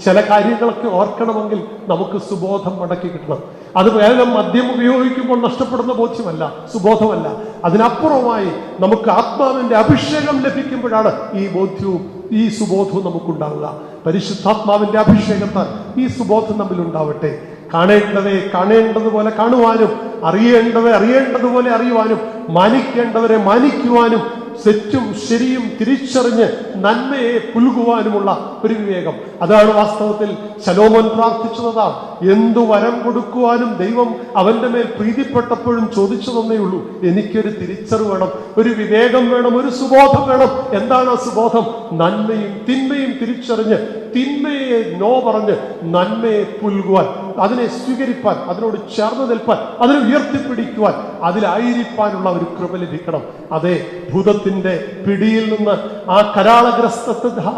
ചില കാര്യങ്ങളൊക്കെ ഓർക്കണമെങ്കിൽ നമുക്ക് സുബോധം മടക്കി കിട്ടണം. അത് വേഗം മദ്യം ഉപയോഗിക്കുമ്പോൾ നഷ്ടപ്പെടുന്ന ബോധ്യമല്ല, സുബോധമല്ല. അതിനപ്പുറമായി നമുക്ക് ആത്മാവിന്റെ അഭിഷേകം ലഭിക്കുമ്പോഴാണ് ഈ ബോധ്യവും ഈ സുബോധവും നമുക്കുണ്ടാവുക. പരിശുദ്ധാത്മാവിന്റെ അഭിഷേകത്താൽ ഈ സുബോധം നമ്മിൽ ഉണ്ടാവട്ടെ. കാണേണ്ടവരെ കാണേണ്ടതുപോലെ കാണുവാനും, അറിയേണ്ടവരെ അറിയേണ്ടതുപോലെ അറിയുവാനും, മാനിക്കേണ്ടവരെ മാനിക്കുവാനും, തെറ്റും ശരിയും തിരിച്ചറിഞ്ഞ് നന്മയെ പുൽകുവാനുമുള്ള ഒരു വിവേകം. അതാണ് വാസ്തവത്തിൽ ശലോമോൻ പ്രാർത്ഥിച്ചതാണ്. എന്തു വരം കൊടുക്കുവാനും ദൈവം അവന്റെ മേൽ പ്രീതിപ്പെട്ടപ്പോഴും ചോദിച്ചതെന്നേ ഉള്ളൂ, എനിക്കൊരു തിരിച്ചറിവ് വേണം, ഒരു വിവേകം വേണം, ഒരു സുബോധം വേണം. എന്താണ് ആ സുബോധം? നന്മയും തിന്മയും തിരിച്ചറിഞ്ഞ് തിന്മയെ നോ പറഞ്ഞ് നന്മയെ പുൽകുവാൻ, അതിനെ സ്വീകരിപ്പാൻ, അതിനോട് ചേർന്ന് നിൽപ്പാൻ, അതിനെ ഉയർത്തിപ്പിടിക്കുവാൻ, അതിലായിരിക്കാനുള്ള ഒരു കൃപ ലഭിക്കണം. അതേ, ഭൂതത്തിന്റെ പിടിയിൽ നിന്ന്, ആ കരാളഗ്രസ്ത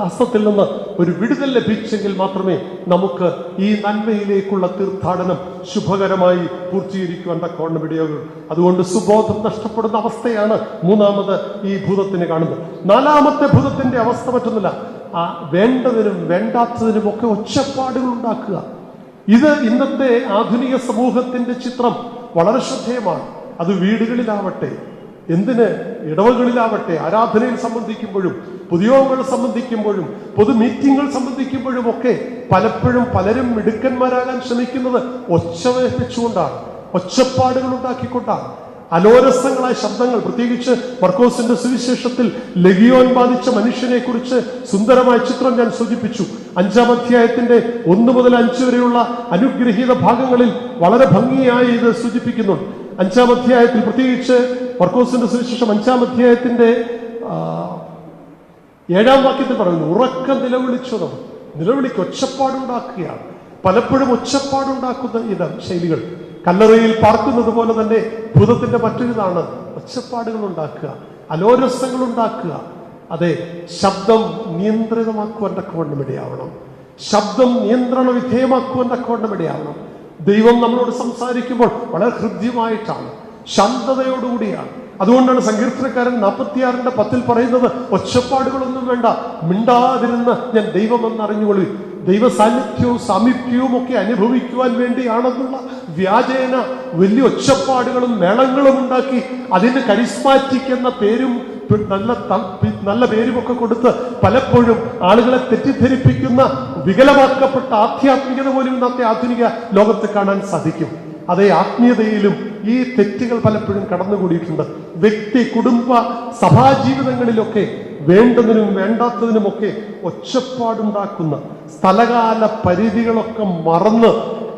ഹസ്തത്തിൽ നിന്ന് ഒരു വിടുതൽ ലഭിച്ചെങ്കിൽ മാത്രമേ നമുക്ക് ഈ നന്മയിലേക്കുള്ള തീർത്ഥാടനം ശുഭകരമായി പൂർത്തീകരിക്കുവാൻ തക്കവണ്ണം ഇടയാകും. അതുകൊണ്ട് സുബോധം നഷ്ടപ്പെടുന്ന അവസ്ഥയാണ് മൂന്നാമത് ഈ ഭൂതത്തിന് കാണുന്നത്. നാലാമത്തെ ഭൂതത്തിന്റെ അവസ്ഥ പറ്റുന്നില്ല, വേണ്ടതിനും വേണ്ടാത്തതിനും ഒക്കെ ഒച്ചപ്പാടുകൾ ഉണ്ടാക്കുക. ഇത് ഇന്നത്തെ ആധുനിക സമൂഹത്തിന്റെ ചിത്രം വളരെ ശ്രദ്ധേയമാണ്. അത് വീടുകളിലാവട്ടെ, എന്തിന് ഇടവകളിലാവട്ടെ, ആരാധനയിൽ സംബന്ധിക്കുമ്പോഴും, പൊതുയോഗങ്ങൾ സംബന്ധിക്കുമ്പോഴും, പൊതു മീറ്റിങ്ങുകൾ സംബന്ധിക്കുമ്പോഴും ഒക്കെ പലപ്പോഴും പലരും മിടുക്കന്മാരാകാൻ ശ്രമിക്കുന്നത് ഒച്ച വെച്ചുകൊണ്ടാണ്, ഒച്ചപ്പാടുകൾ ഉണ്ടാക്കിക്കൊണ്ടാണ്. അലോരസങ്ങളായ ശബ്ദങ്ങൾ, പ്രത്യേകിച്ച് മർക്കോസിന്റെ സുവിശേഷത്തിൽ ലഗിയോൻ ബാധിച്ച മനുഷ്യനെ കുറിച്ച് സുന്ദരമായ ചിത്രം ഞാൻ സൂചിപ്പിച്ചു. 5-ാം അധ്യായത്തിന്റെ 1 മുതൽ 5 വരെയുള്ള അനുഗ്രഹീത ഭാഗങ്ങളിൽ വളരെ ഭംഗിയായി ഇത് സൂചിപ്പിക്കുന്നുണ്ട്. 5-ാം അധ്യായത്തിൽ, പ്രത്യേകിച്ച് മർക്കോസിന്റെ സുവിശേഷം 5-ാം അധ്യായത്തിന്റെ 7-ാം വാക്യത്തിൽ പറയുന്നു, ഉറക്കം നിലവിളിച്ചതും, നിലവിളിക്ക് ഒച്ചപ്പാടുണ്ടാക്കുകയാണ്. പലപ്പോഴും ഒച്ചപ്പാടുണ്ടാക്കുന്ന ശൈലികൾ കല്ലറയിൽ പാർക്കുന്നത് പോലെ തന്നെ ഭൂതത്തിന്റെ മറ്റൊരിതാണ് ഒച്ചപ്പാടുകൾ ഉണ്ടാക്കുക, അലോരസങ്ങൾ ഉണ്ടാക്കുക. അതെ, ശബ്ദം നിയന്ത്രിതമാക്കുവാൻ തക്കവണ്ണം ഇടയാവണം. ശബ്ദം നിയന്ത്രണ വിധേയമാക്കുവാൻ തക്കവണ്ണം ഇടയാവണം. ദൈവം നമ്മളോട് സംസാരിക്കുമ്പോൾ വളരെ ഹൃദ്യമായിട്ടാണ്, ശാന്തതയോടുകൂടിയാണ്. അതുകൊണ്ടാണ് സങ്കീർത്തനക്കാരൻ 46:10 പറയുന്നത്, ഒച്ചപ്പാടുകളൊന്നും വേണ്ട, മിണ്ടാതിരുന്ന് ഞാൻ ദൈവമെന്ന് അറിഞ്ഞുകൊള്ളു. ദൈവ സാന്നിധ്യവും സാമീപ്യവും ഒക്കെ അനുഭവിക്കുവാൻ വേണ്ടിയാണെന്നുള്ള വ്യാജേന വലിയ ഒച്ചപ്പാടുകളും മേളങ്ങളും ഉണ്ടാക്കി അതിന് കരിസ്മാറ്റിക് എന്ന പേരും നല്ല പേരുമൊക്കെ കൊടുത്ത് പലപ്പോഴും ആളുകളെ തെറ്റിദ്ധരിപ്പിക്കുന്ന വികലമാക്കപ്പെട്ട ആധ്യാത്മികത പോലും ഇന്നത്തെ ആധുനിക ലോകത്ത് കാണാൻ സാധിക്കും. അതേ, ആത്മീയതയിലും ഈ തെറ്റുകൾ പലപ്പോഴും കടന്നുകൂടിയിട്ടുണ്ട്. വ്യക്തി, കുടുംബ, സഭാജീവിതങ്ങളിലൊക്കെ വേണ്ടതിനും വേണ്ടാത്തതിനുമൊക്കെ ഒച്ചപ്പാടുണ്ടാക്കുന്ന, സ്ഥലകാല പരിധികളൊക്കെ മറന്ന്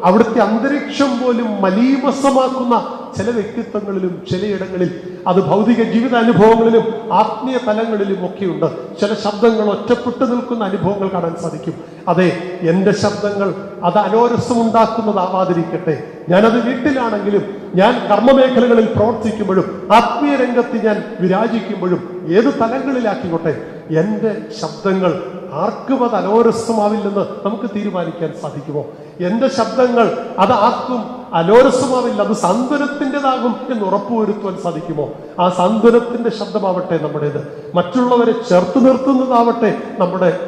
അവിടുത്തെ അന്തരീക്ഷം പോലും മലീമസമാക്കുന്ന ചില വ്യക്തിത്വങ്ങളിലും ചിലയിടങ്ങളിൽ, അത് ഭൗതിക ജീവിതാനുഭവങ്ങളിലും ആത്മീയ തലങ്ങളിലും ഒക്കെയുണ്ട്. ചില ശബ്ദങ്ങൾ ഒറ്റപ്പെട്ടു നിൽക്കുന്ന അനുഭവങ്ങൾ കാണാൻ സാധിക്കും. അതെ, എൻ്റെ ശബ്ദങ്ങൾ അത് അനോരസമുണ്ടാക്കുന്നതാവാതിരിക്കട്ടെ. ഞാനത് വീട്ടിലാണെങ്കിലും, ഞാൻ കർമ്മമേഖലകളിൽ പ്രവർത്തിക്കുമ്പോഴും, ആത്മീയ രംഗത്ത് ഞാൻ വിരാജിക്കുമ്പോഴും, ഏത് തലങ്ങളിലാക്കിക്കോട്ടെ, എൻ്റെ ശബ്ദങ്ങൾ ആർക്കും അത് അനോരസമാവില്ലെന്ന് നമുക്ക് തീരുമാനിക്കാൻ സാധിക്കുമോ? എൻ്റെ ശബ്ദങ്ങൾ അത് ആർക്കും അനോരസമാവില്ല, അത് സാന്ത്വനത്തിൻ്റെതാകും എന്ന് ഉറപ്പുവരുത്തുവാൻ സാധിക്കുമോ? ആ സാന്ത്വനത്തിന്റെ ശബ്ദമാവട്ടെ നമ്മുടേത്. മറ്റുള്ളവരെ ചേർത്ത് നിർത്തുന്നതാവട്ടെ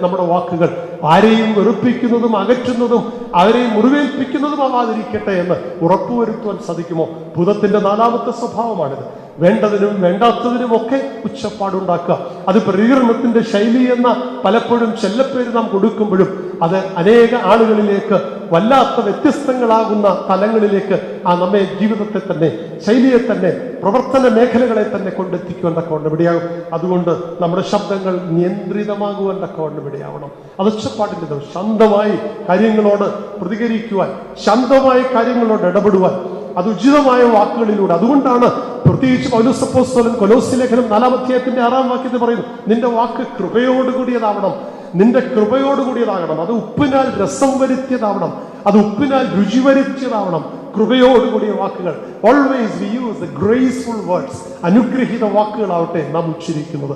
നമ്മുടെ വാക്കുകൾ. ആരെയും വെറുപ്പിക്കുന്നതും അകറ്റുന്നതും അവരെയും മുറിവേൽപ്പിക്കുന്നതും ആവാതിരിക്കട്ടെ എന്ന് ഉറപ്പുവരുത്തുവാൻ സാധിക്കുമോ? ഭൂതത്തിന്റെ 4ാമത്തെ സ്വഭാവമാണിത്. വേണ്ടതിനും വേണ്ടാത്തതിനുമൊക്കെ ഉച്ചപ്പാടുണ്ടാക്കുക. അത് പ്രതികരണത്തിന്റെ ശൈലി എന്ന പലപ്പോഴും ചെല്ലപ്പേര് നാം കൊടുക്കുമ്പോഴും അത് അനേക ആളുകളിലേക്ക് വല്ലാത്ത വ്യത്യസ്തങ്ങളാകുന്ന തലങ്ങളിലേക്ക് ആ നമ്മെ ജീവിതത്തെ തന്നെ, ശൈലിയെ തന്നെ, പ്രവർത്തന മേഖലകളെ തന്നെ കൊണ്ടെത്തിക്കുവാൻ തക്കവണ്ണം ഇടയാകും. അതുകൊണ്ട് നമ്മുടെ ശബ്ദങ്ങൾ നിയന്ത്രിതമാകുവാൻ തക്കവണ്ണം ഇടയാവണം. അത് ഒച്ചപ്പാടിൻ്റെ ശാന്തമായി കാര്യങ്ങളോട് പ്രതികരിക്കുവാൻ, ശാന്തമായി കാര്യങ്ങളോട് ഇടപെടുവാൻ, അത് ഉചിതമായ വാക്കുകളിലൂടെ. അതുകൊണ്ടാണ് പ്രത്യേകിച്ച് പൗലോസ് അപ്പോസ്തലൻ കൊലോസ്യ ലേഖനം 4-ാം അധ്യായത്തിന്റെ 6-ാം വാക്യത്തിൽ പറയുന്നു, നിന്റെ വാക്ക് കൃപയോടുകൂടിയതാവണം, നിന്റെ കൃപയോടുകൂടിയതാകണം. അത് ഉപ്പിനാൽ രസം വരുത്തിയതാവണം, അത് ഉപ്പിനാൽ രുചി വരുത്തിയതാവണം. കൃപയോടുകൂടിയ വാക്കുകൾ. Always we use the graceful words. അനുഗ്രഹീത വാക്കുകളാവട്ടെ നാം ഉച്ചരിക്കുന്നത്.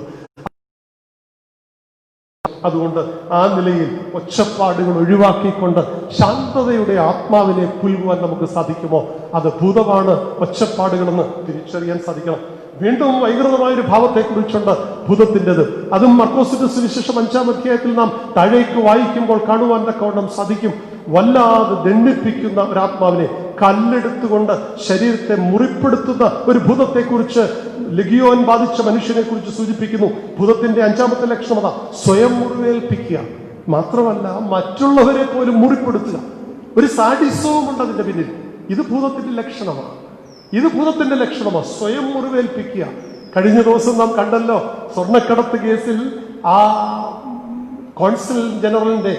അതുകൊണ്ട് ആ നിലയിൽ ഒച്ചപ്പാടുകൾ ഒഴിവാക്കിക്കൊണ്ട് ശാന്തതയുടെ ആത്മാവിനെ പുൽകുവാൻ നമുക്ക് സാധിക്കുമോ? അത് ഭൂതമാണ് ഒച്ചപ്പാടുകളെന്ന് തിരിച്ചറിയാൻ സാധിക്കണം. വീണ്ടും വൈകൃതമായൊരു ഭാവത്തെ കുറിച്ചുണ്ട് ഭൂതത്തിൻ്റെത്. അതും മർക്കോസിന്റെ സുവിശേഷം 5-ാം അധ്യായത്തിൽ നാം താഴേക്ക് വായിക്കുമ്പോൾ കാണുവാൻ തക്കവണ്ണം സാധിക്കും. വല്ലാതെ ദണ്ഡിപ്പിക്കുന്ന ഒരാത്മാവിനെ, കല്ലെടുത്തുകൊണ്ട് ശരീരത്തെ മുറിപ്പെടുത്തുന്ന ഒരു ഭൂതത്തെ കുറിച്ച്, ലഗിയോൻ ബാധിച്ച മനുഷ്യനെ കുറിച്ച് സൂചിപ്പിക്കുന്നു. ഭൂതത്തിന്റെ 5-ാമത്തെ ലക്ഷണം അതാ, സ്വയം മുറിവേൽപ്പിക്കുക. മാത്രമല്ല മറ്റുള്ളവരെ പോലും മുറിപ്പെടുത്തുക. ഒരു സാഡിസവും ഉണ്ട് അതിന്റെ പിന്നിൽ. ഇത് ഭൂതത്തിന്റെ ലക്ഷണമാണ്. സ്വയം മുറിവേൽപ്പിക്കുക. കഴിഞ്ഞ ദിവസം നാം കണ്ടല്ലോ, സ്വർണ്ണക്കടത്ത് കേസിൽ ആ കോൺസുൽ ജനറലിന്റെ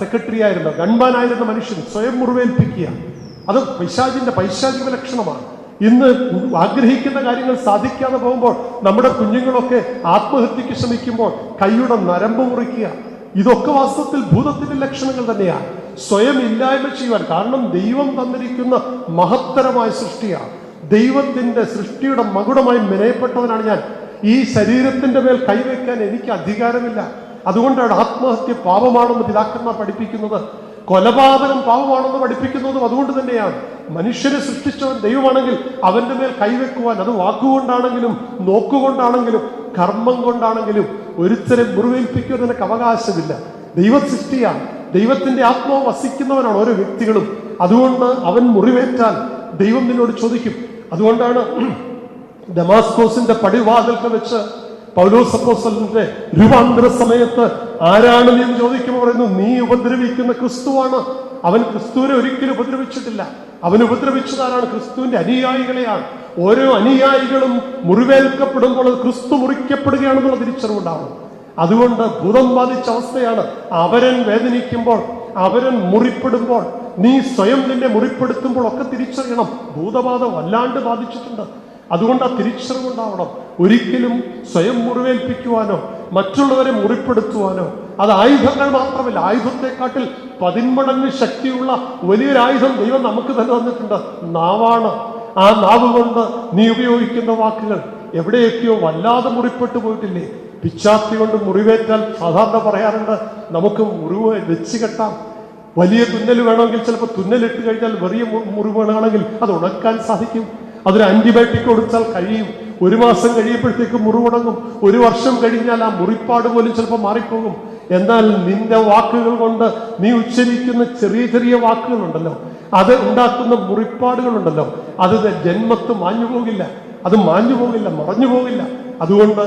സെക്രട്ടറി ആയിരുന്ന, ഗൺമാനായിരുന്ന മനുഷ്യൻ സ്വയം മുറിവേൽപ്പിക്കുക. അത് പൈശാചിക ലക്ഷണമാണ്. ഇന്ന് ആഗ്രഹിക്കുന്ന കാര്യങ്ങൾ സാധിക്കാതെ പോകുമ്പോൾ നമ്മുടെ കുഞ്ഞുങ്ങളൊക്കെ ആത്മഹത്യക്ക് ശ്രമിക്കുമ്പോൾ കൈയുടെ നരമ്പ് മുറിക്കുക. ഇതൊക്കെ വാസ്തവത്തിൽ ഭൂതത്തിന്റെ ലക്ഷണങ്ങൾ തന്നെയാണ്. സ്വയം ഇല്ലായ്മ ചെയ്യുവാൻ. കാരണം ദൈവം തന്നിരിക്കുന്ന മഹത്തരമായ സൃഷ്ടിയാണ്. ദൈവത്തിന്റെ സൃഷ്ടിയുടെ മകുടമായി മെനയപ്പെട്ടവനാണ് ഞാൻ. ഈ ശരീരത്തിന്റെ മേൽ കൈവയ്ക്കാൻ എനിക്ക് അധികാരമില്ല. അതുകൊണ്ടാണ് ആത്മഹത്യ പാപമാണെന്ന് പിതാക്കന്മാർ പഠിപ്പിക്കുന്നത്, കൊലപാതകം പാപമാണെന്ന് പഠിപ്പിക്കുന്നതും അതുകൊണ്ട് തന്നെയാണ്. മനുഷ്യനെ സൃഷ്ടിച്ചവൻ ദൈവമാണെങ്കിൽ അവന്റെ മേൽ കൈവെക്കുവാൻ, അത് വാക്കുകൊണ്ടാണെങ്കിലും നോക്കുകൊണ്ടാണെങ്കിലും കർമ്മം കൊണ്ടാണെങ്കിലും ഒരുത്തരെ മുറിവേൽപ്പിക്കുവാൻ നിനക്ക് അവകാശമില്ല. ദൈവ സൃഷ്ടിയാണ്, ദൈവത്തിന്റെ ആത്മാവ് വസിക്കുന്നവനാണ് ഓരോ വ്യക്തികളും. അതുകൊണ്ട് അവൻ മുറിവേറ്റാൽ ദൈവം നിന്നോട് ചോദിക്കും. അതുകൊണ്ടാണ് ദമാസ്കോസിന്റെ പടിവാതിൽക്ക് വെച്ച് പൗലോസ് അപ്പോസ്തലന്റെ രൂപാന്തര സമയത്ത് ആരാണ് നീ എന്ന് ചോദിക്കുമ്പോൾ പറയുന്നു, നീ ഉപദ്രവിക്കുന്ന ക്രിസ്തുവാണ്. അവൻ ക്രിസ്തുവിനെ ഒരിക്കലും ഉപദ്രവിച്ചിട്ടില്ല. അവൻ ഉപദ്രവിച്ചതാരാണ്? ക്രിസ്തുവിന്റെ അനുയായികളെയാണ്. ഓരോ അനുയായികളും മുറിവേൽക്കപ്പെടുമ്പോൾ ക്രിസ്തു മുറിക്കപ്പെടുകയാണെന്നുള്ള തിരിച്ചറിവുണ്ടാവണം. അതുകൊണ്ട് ഭൂതം ബാധിച്ച അവസ്ഥയാണ്. അവരൻ വേദനിക്കുമ്പോൾ, അവരൻ മുറിപ്പെടുമ്പോൾ, നീ സ്വയം നിന്നെ മുറിപ്പെടുത്തുമ്പോൾ ഒക്കെ തിരിച്ചറിയണം, ഭൂതബാധ വല്ലാണ്ട് ബാധിച്ചിട്ടുണ്ട്. അതുകൊണ്ട് ആ തിരിച്ചറിവുണ്ടാവണം. ഒരിക്കലും സ്വയം മുറിവേൽപ്പിക്കുവാനോ മറ്റുള്ളവരെ മുറിപ്പെടുത്തുവാനോ, അത് ആയുധങ്ങൾ മാത്രമല്ല, ആയുധത്തെക്കാട്ടിൽ 10 മടങ്ങ് ശക്തിയുള്ള വലിയൊരായുധം ദൈവം നമുക്ക് തന്നെ തന്നിട്ടുണ്ട്. നാവാണ്. ആ നാവ് കൊണ്ട് നീ ഉപയോഗിക്കുന്ന വാക്കുകൾ എവിടെയൊക്കെയോ വല്ലാതെ മുറിപ്പെട്ടു പോയിട്ടില്ലേ? പിച്ചാത്തി കൊണ്ട് മുറിവേറ്റാൽ സാധാരണ പറയാറുണ്ട് നമുക്ക് മുറിവ് വെച്ച് കെട്ടാം. വലിയ തുന്നൽ വേണമെങ്കിൽ ചിലപ്പോൾ തുന്നലിട്ട് കഴിഞ്ഞാൽ വലിയ മുറിവുകളാണെങ്കിൽ അത് ഉണക്കാൻ സാധിക്കും. അതൊരു ആന്റിബയോട്ടിക് കൊടുത്താൽ കഴിയും. 1 മാസം കഴിയുമ്പോഴത്തേക്ക് മുറിവുണങ്ങും. 1 വർഷം കഴിഞ്ഞാൽ ആ മുറിപ്പാട് പോലും ചിലപ്പോൾ മാറിപ്പോകും. എന്നാൽ നിന്റെ വാക്കുകൾ കൊണ്ട് നീ ഉച്ചരിക്കുന്ന ചെറിയ ചെറിയ വാക്കുകളുണ്ടല്ലോ, അത് ഉണ്ടാക്കുന്ന മുറിപ്പാടുകളുണ്ടല്ലോ, അത് ജന്മത്ത് മാഞ്ഞു പോകില്ല. അത് മാഞ്ഞു പോകില്ല, മറഞ്ഞു പോകില്ല. അതുകൊണ്ട്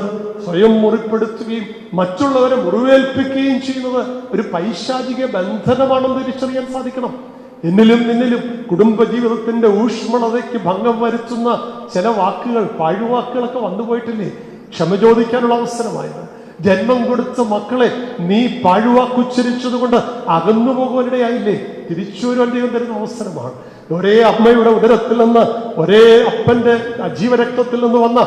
സ്വയം മുറിപ്പെടുത്തുകയും മറ്റുള്ളവരെ മുറിവേൽപ്പിക്കുകയും ചെയ്യുന്നത് ഒരു പൈശാചിക ബന്ധനമാണെന്ന് തിരിച്ചറിയാൻ സാധിക്കണം. എന്നിലും നിന്നിലും കുടുംബജീവിതത്തിന്റെ ഊഷ്മളതയ്ക്ക് ഭംഗം വരുത്തുന്ന ചില വാക്കുകൾ, പാഴ്വാക്കുകളൊക്കെ വന്നുപോയിട്ടില്ലേ? ക്ഷമ ചോദിക്കാനുള്ള അവസരമായത്. ജന്മം കൊടുത്ത മക്കളെ നീ പാഴ്വാക്കുച്ചരിച്ചത് കൊണ്ട് അകന്നു പോകുവാനിടയായില്ലേ? തിരിച്ചു വരുവാൻ ദൈവം തരുന്ന അവസരമാണ്. ഒരേ അമ്മയുടെ ഉദരത്തിൽ നിന്ന്, ഒരേ അപ്പന്റെ ജീവരക്തത്തിൽ നിന്ന് വന്ന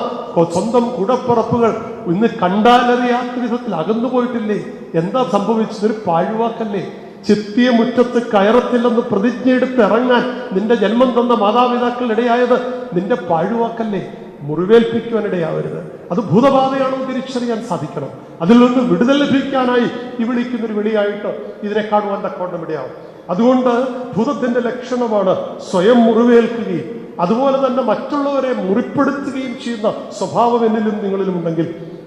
സ്വന്തം കൂടപ്പിറപ്പുകൾ ഇന്ന് കണ്ടാലറിയാത്ത വിധത്തിൽ അകന്നു പോയിട്ടില്ലേ? എന്താ സംഭവിച്ചത്? ഒരു പാഴ്വാക്കല്ലേ? ചെത്തിയ മുറ്റത്ത് കയറത്തില്ലെന്ന് പ്രതിജ്ഞയെടുത്ത് ഇറങ്ങാൻ നിന്റെ ജന്മം തന്ന മാതാപിതാക്കൾ ഇടയായത് നിന്റെ പാഴ്വാക്കല്ലേ? മുറിവേൽപ്പിക്കുവാനിടയാവരുത്. അത് ഭൂതബാധയാണെന്ന് തിരിച്ചറിയാൻ സാധിക്കണം. അതിൽ നിന്ന് വിടുതൽ ലഭിക്കാനായി ഈ വിളിക്കുന്നൊരു വിളിയായിട്ട് ഇതിനെ കാണുവാൻ തക്കവണ്ണം ഇടയാവും. അതുകൊണ്ട് ഭൂതത്തിന്റെ ലക്ഷണമാണ് സ്വയം മുറിവേൽക്കുകയും അതുപോലെ തന്നെ മറ്റുള്ളവരെ മുറിപ്പെടുത്തുകയും ചെയ്യുന്ന സ്വഭാവം എന്നിലും നിങ്ങളിലും ഉണ്ടെങ്കിൽ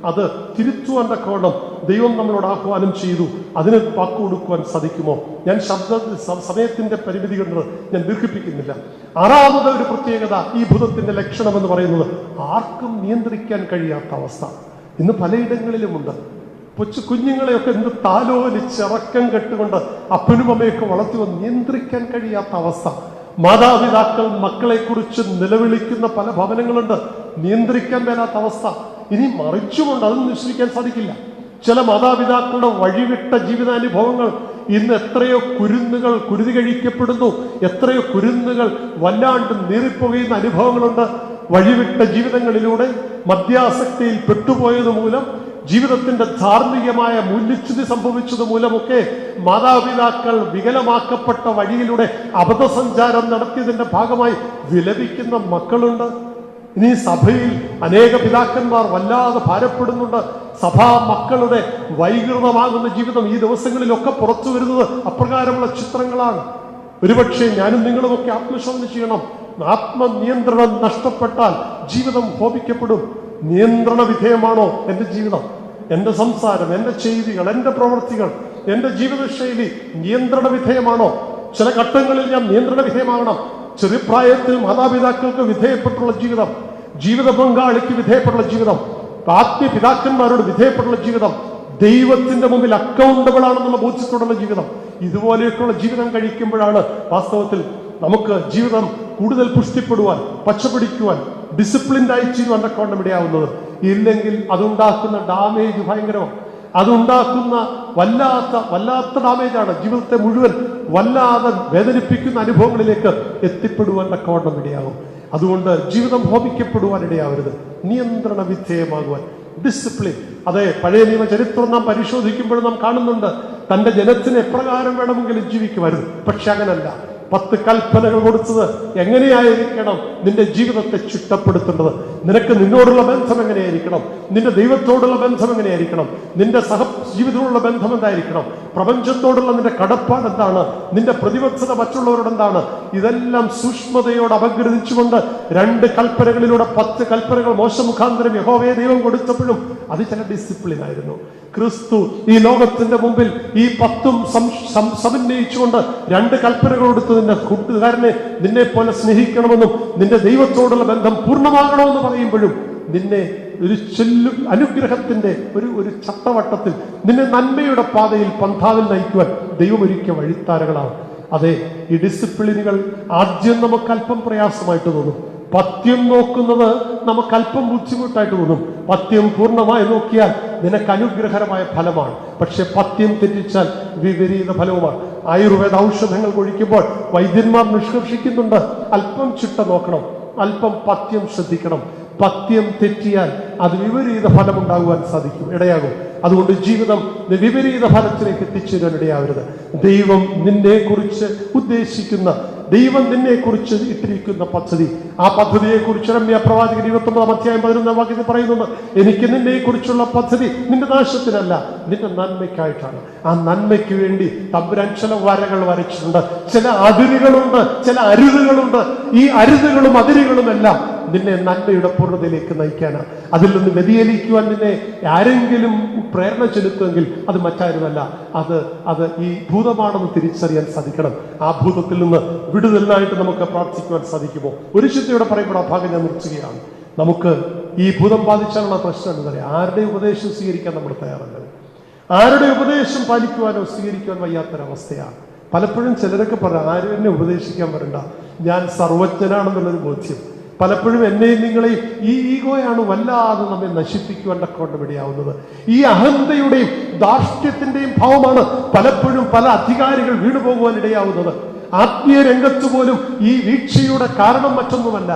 അത് തിരുത്തുവാൻ തക്കവണ്ണം ദൈവം നമ്മളോട് ആഹ്വാനം ചെയ്തു. അതിന് വാക്ക് കൊടുക്കുവാൻ സാധിക്കുമോ? ഞാൻ സമയത്തിന്റെ പരിമിതി കൊണ്ട് ഞാൻ ദീർഘിപ്പിക്കുന്നില്ല. 6ാമത് ഒരു പ്രത്യേകത ഈ ഭൂതത്തിന്റെ ലക്ഷണം എന്ന് പറയുന്നത് ആർക്കും നിയന്ത്രിക്കാൻ കഴിയാത്ത അവസ്ഥ. ഇന്ന് പലയിടങ്ങളിലുമുണ്ട്. കൊച്ചു കുഞ്ഞുങ്ങളെയൊക്കെ എന്ത് താലോലിച്ചിറക്കം കെട്ടുകൊണ്ട് അപ്പനും അമ്മയൊക്കെ വളർത്തി നിയന്ത്രിക്കാൻ കഴിയാത്ത അവസ്ഥ. മാതാപിതാക്കൾ മക്കളെ കുറിച്ച് നിലവിളിക്കുന്ന പല ഭവനങ്ങളുണ്ട്. നിയന്ത്രിക്കാൻ മേലാത്ത അവസ്ഥ. ഇനി മറിച്ചുകൊണ്ട് അതൊന്നും നിശ്ചയിക്കാൻ സാധിക്കില്ല. ചില മാതാപിതാക്കളുടെ വഴിവിട്ട ജീവിതാനുഭവങ്ങൾ ഇന്ന് എത്രയോ കുരുന്നുകൾ കുരുതി കഴിക്കപ്പെടുന്നു. എത്രയോ കുരുന്നുകൾ വല്ലാണ്ട് നീറിപ്പോകുന്ന അനുഭവങ്ങളുണ്ട്. വഴിവിട്ട ജീവിതങ്ങളിലൂടെ മദ്യാസക്തിയിൽ പെട്ടുപോയത് മൂലം, ജീവിതത്തിന്റെ ധാർമ്മികമായ മൂല്യച്യുതി സംഭവിച്ചത് മൂലമൊക്കെ മാതാപിതാക്കൾ വികലമാക്കപ്പെട്ട വഴിയിലൂടെ അബദ്ധസഞ്ചാരം നടത്തിയതിന്റെ ഭാഗമായി വിലപിക്കുന്ന മക്കളുണ്ട്. ഇനി സഭയിൽ അനേക പിതാക്കന്മാർ വല്ലാതെ ഭാരപ്പെടുന്നുണ്ട്. സഭാ മക്കളുടെ വൈകൃതമാകുന്ന ജീവിതം ഈ ദിവസങ്ങളിലൊക്കെ പുറത്തു വരുന്നത് അപ്രകാരമുള്ള ചിത്രങ്ങളാണ്. ഒരുപക്ഷെ ഞാനും നിങ്ങളുമൊക്കെ ആത്മശോധന ചെയ്യണം. ആത്മനിയന്ത്രണം നഷ്ടപ്പെട്ടാൽ ജീവിതം ഹോപിക്കപ്പെടും. നിയന്ത്രണ വിധേയമാണോ എൻ്റെ ജീവിതം? എൻ്റെ സംസാരം, എൻ്റെ ചെയ്തികൾ, എൻ്റെ പ്രവൃത്തികൾ, എൻ്റെ ജീവിതശൈലി നിയന്ത്രണ വിധേയമാണോ? ചില ഘട്ടങ്ങളിൽ ഞാൻ നിയന്ത്രണ വിധേയമാകണം. ചെറിയ പ്രായത്തിൽ മാതാപിതാക്കൾക്ക് വിധേയപ്പെട്ടുള്ള ജീവിതം, ജീവിത പങ്കാളിക്ക് വിധേയപ്പെട്ടുള്ള ജീവിതം, ആത്മീയ പിതാക്കന്മാരോട് വിധേയപ്പെട്ടുള്ള ജീവിതം, ദൈവത്തിന്റെ മുമ്പിൽ അക്കൗണ്ടബിൾ ആണെന്നുള്ള ബോധ്യത്തോടുള്ള ജീവിതം, ഇതുപോലെയൊക്കെയുള്ള ജീവിതം കഴിക്കുമ്പോഴാണ് വാസ്തവത്തിൽ നമുക്ക് ജീവിതം കൂടുതൽ പുഷ്ടിപ്പെടുവാൻ, പച്ചപിടിക്കുവാൻ, ഡിസിപ്ലിൻഡായി ചെയ്യുവാൻ തക്കവണ്ണം ഇടയാവുന്നത്. ഇല്ലെങ്കിൽ അതുണ്ടാക്കുന്ന ഡാമേജ് ഭയങ്കരമാണ്. അതുണ്ടാക്കുന്ന വല്ലാത്ത ഡാമേജാണ്. ജീവിതത്തെ മുഴുവൻ വല്ലാതെ വേദനിപ്പിക്കുന്ന അനുഭവങ്ങളിലേക്ക് എത്തിപ്പെടുവാൻ തക്കവണ്ണം ഇടയാകും. അതുകൊണ്ട് ജീവിതം ഹോമിക്കപ്പെടുവാൻ ഇടയാവരുത്. നിയന്ത്രണ വിധേയമാകുവാൻ, ഡിസിപ്ലിൻ. അതെ, പഴയ നിയമ ചരിത്രം നാം പരിശോധിക്കുമ്പോൾ നാം കാണുന്നുണ്ട്, തന്റെ ജനത്തിന് എപ്രകാരം വേണമെങ്കിലും ജീവിക്കുമായിരുന്നു. പക്ഷെ അങ്ങനല്ല. 10 കൽപ്പനകൾ കൊടുത്തത് എങ്ങനെയായിരിക്കണം നിന്റെ ജീവിതത്തെ ചിട്ടപ്പെടുത്തേണ്ടത്, നിനക്ക് നിന്നോടുള്ള ബന്ധം എങ്ങനെയായിരിക്കണം, നിന്റെ ദൈവത്തോടുള്ള ബന്ധം എങ്ങനെയായിരിക്കണം, നിന്റെ സഹജീവിതത്തോടുള്ള ബന്ധം എന്തായിരിക്കണം, പ്രപഞ്ചത്തോടുള്ള നിന്റെ കടപ്പാട് എന്താണ്, നിന്റെ പ്രതിബദ്ധത മറ്റുള്ളവരോട് എന്താണ്, ഇതെല്ലാം സൂക്ഷ്മതയോട് അപഗ്രഥിച്ചുകൊണ്ട് 2 കൽപ്പനകളിലൂടെ 10 കൽപ്പനകൾ മോശ മുഖാന്തരം യഹോവയെ ദൈവം കൊടുത്തപ്പോഴും അത് ചില ഡിസിപ്ലിൻ ആയിരുന്നു. ക്രിസ്തു ഈ ലോകത്തിന്റെ മുമ്പിൽ ഈ 10ഉം സമന്വയിച്ചുകൊണ്ട് 2 കൽപ്പനകൾ കൊടുത്ത് നിന്റെ കൂട്ടുകാരനെ നിന്നെ പോലെ സ്നേഹിക്കണമെന്നും നിന്റെ ദൈവത്തോടുള്ള ബന്ധം പൂർണ്ണമാകണമെന്ന് പറയുമ്പോഴും നിന്നെ ഒരു അനുഗ്രഹത്തിന്റെ ഒരു ചട്ടവട്ടത്തിൽ, നിന്നെ നന്മയുടെ പാതയിൽ പന്ഥാവിൽ നയിക്കുവാൻ ദൈവം ഒരുക്കിയ വഴിത്താരകളാണ്. അതെ, ഈ ഡിസിപ്ലിനുകൾ ആദ്യം നമുക്ക് അല്പം പ്രയാസമായിട്ട് തോന്നും. പഥ്യം നോക്കുന്നത് നമുക്ക് അല്പം ബുദ്ധിമുട്ടായിട്ട് തോന്നും. പഥ്യം പൂർണ്ണമായി നോക്കിയാൽ നിനക്ക് അനുഗ്രഹകരമായ ഫലമാണ്. പക്ഷെ പഥ്യം തെറ്റിച്ചാൽ വിപരീത ഫലവുമാണ്. ആയുർവേദ ഔഷധങ്ങൾ ഒഴിക്കുമ്പോൾ വൈദ്യന്മാർ നിഷ്കർഷിക്കുന്നുണ്ട്, അല്പം ചിട്ട നോക്കണം, അല്പം പഥ്യം ശ്രദ്ധിക്കണം. പഥ്യം തെറ്റിയാൽ അത് വിപരീത ഫലമുണ്ടാകുവാൻ ഇടയാകും. അതുകൊണ്ട് ജീവിതം വിപരീത ഫലത്തിലേക്ക് എത്തിച്ചേരാനിടയാവരുത്. ദൈവം നിന്നെ കുറിച്ച് ഉദ്ദേശിക്കുന്ന, ദൈവം നിന്നെ കുറിച്ച് ഇട്ടിരിക്കുന്ന പദ്ധതി, ആ പദ്ധതിയെ കുറിച്ച് രമ്യ പ്രവാചകൻ 29-11 പറയുന്നുണ്ട്. എനിക്ക് നിന്നെ കുറിച്ചുള്ള പദ്ധതി നിന്റെ നാശത്തിനല്ല, നിന്റെ നന്മയ്ക്കായിട്ടാണ്. ആ നന്മയ്ക്ക് വേണ്ടി തമ്പുരാൻ ചില വരകൾ വരച്ചിട്ടുണ്ട്, ചില അതിരുകളുണ്ട്, ചില അരുതുകളുണ്ട്. ഈ അരുതുകളും അതിരുകളും എല്ലാം നിന്നെ നന്മയുടെ പൂർണ്ണതയിലേക്ക് നയിക്കാനാണ്. അതിൽ നിന്ന് വ്യതിചലിക്കുവാൻ നിന്നെ ആരെങ്കിലും പ്രേരണ ചെലുത്തുമെങ്കിൽ അത് മറ്റാരുമല്ല, അത് ഈ ഭൂതമാണെന്ന് തിരിച്ചറിയാൻ സാധിക്കണം. ആ ഭൂതത്തിൽ നിന്ന് വിടുതലിനായിട്ട് നമുക്ക് പ്രാർത്ഥിക്കുവാൻ സാധിക്കുമോ? ഒരു ചിന്തയോടെ പറയുമ്പോൾ ആ ഭാഗം ഞാൻ നിർത്തുകയാണ്. നമുക്ക് ഈ ഭൂതം ബാധിച്ചാലുള്ള പ്രശ്നം എന്താ പറയുക? ആരുടെ ഉപദേശം സ്വീകരിക്കാൻ നമ്മൾ തയ്യാറല്ല. ആരുടെ ഉപദേശം പാലിക്കുവാനോ സ്വീകരിക്കുവാൻ വയ്യാത്തൊരവസ്ഥയാണ്. പലപ്പോഴും ചിലരൊക്കെ പറയാം, ആരും എന്നെ ഉപദേശിക്കാൻ വരണ്ട, ഞാൻ സർവജ്ഞനാണെന്നുള്ളൊരു ബോധ്യം. പലപ്പോഴും എന്നെയും നിങ്ങളെയും ഈ ഈഗോയാണ് വല്ലാതെ നമ്മെ നശിപ്പിക്കുവാൻ ഇടയാവുന്നത്. ഈ അഹന്തയുടെയും ധാർഷ്ട്യത്തിന്റെയും ഭാവമാണ് പലപ്പോഴും പല അധികാരികൾ വീണുപോകുവാൻ ഇടയാവുന്നത്. ആത്മീയ രംഗത്ത് പോലും ഈ വീഴ്ചയുടെ കാരണം മറ്റൊന്നുമല്ല,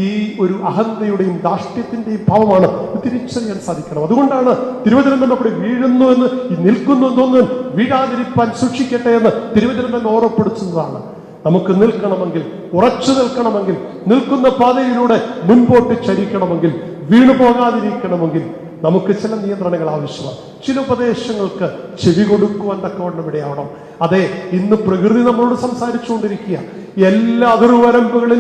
ഈ ഒരു അഹന്തയുടെയും ധാർഷ്ട്യത്തിന്റെയും ഭാവമാണ്. തിരിച്ചറിയാൻ സാധിക്കണം. അതുകൊണ്ടാണ് തിരുവചനം തന്നെ കൂടി വീഴുന്നു എന്ന്, നിൽക്കുന്നു എന്നൊന്നും വീഴാതിരിപ്പാൻ സൂക്ഷിക്കട്ടെ എന്ന് തിരുവചനം തന്നെ ഓർമ്മപ്പെടുത്തുന്നതാണ്. നമുക്ക് നിൽക്കണമെങ്കിൽ, ഉറച്ചു നിൽക്കണമെങ്കിൽ, നിൽക്കുന്ന പാതയിലൂടെ മുൻപോട്ട് ചരിക്കണമെങ്കിൽ, വീണു പോകാതിരിക്കണമെങ്കിൽ നമുക്ക് ചില നിയന്ത്രണങ്ങൾ ആവശ്യമാണ്. ചില ഉപദേശങ്ങൾക്ക് ചെവി കൊടുക്കുവാൻ തക്കവണ്ണം ഇടയാവണം. അതെ, ഇന്ന് പ്രകൃതി നമ്മളോട് സംസാരിച്ചുകൊണ്ടിരിക്കുക. എല്ലാ അതിർവരമ്പുകളും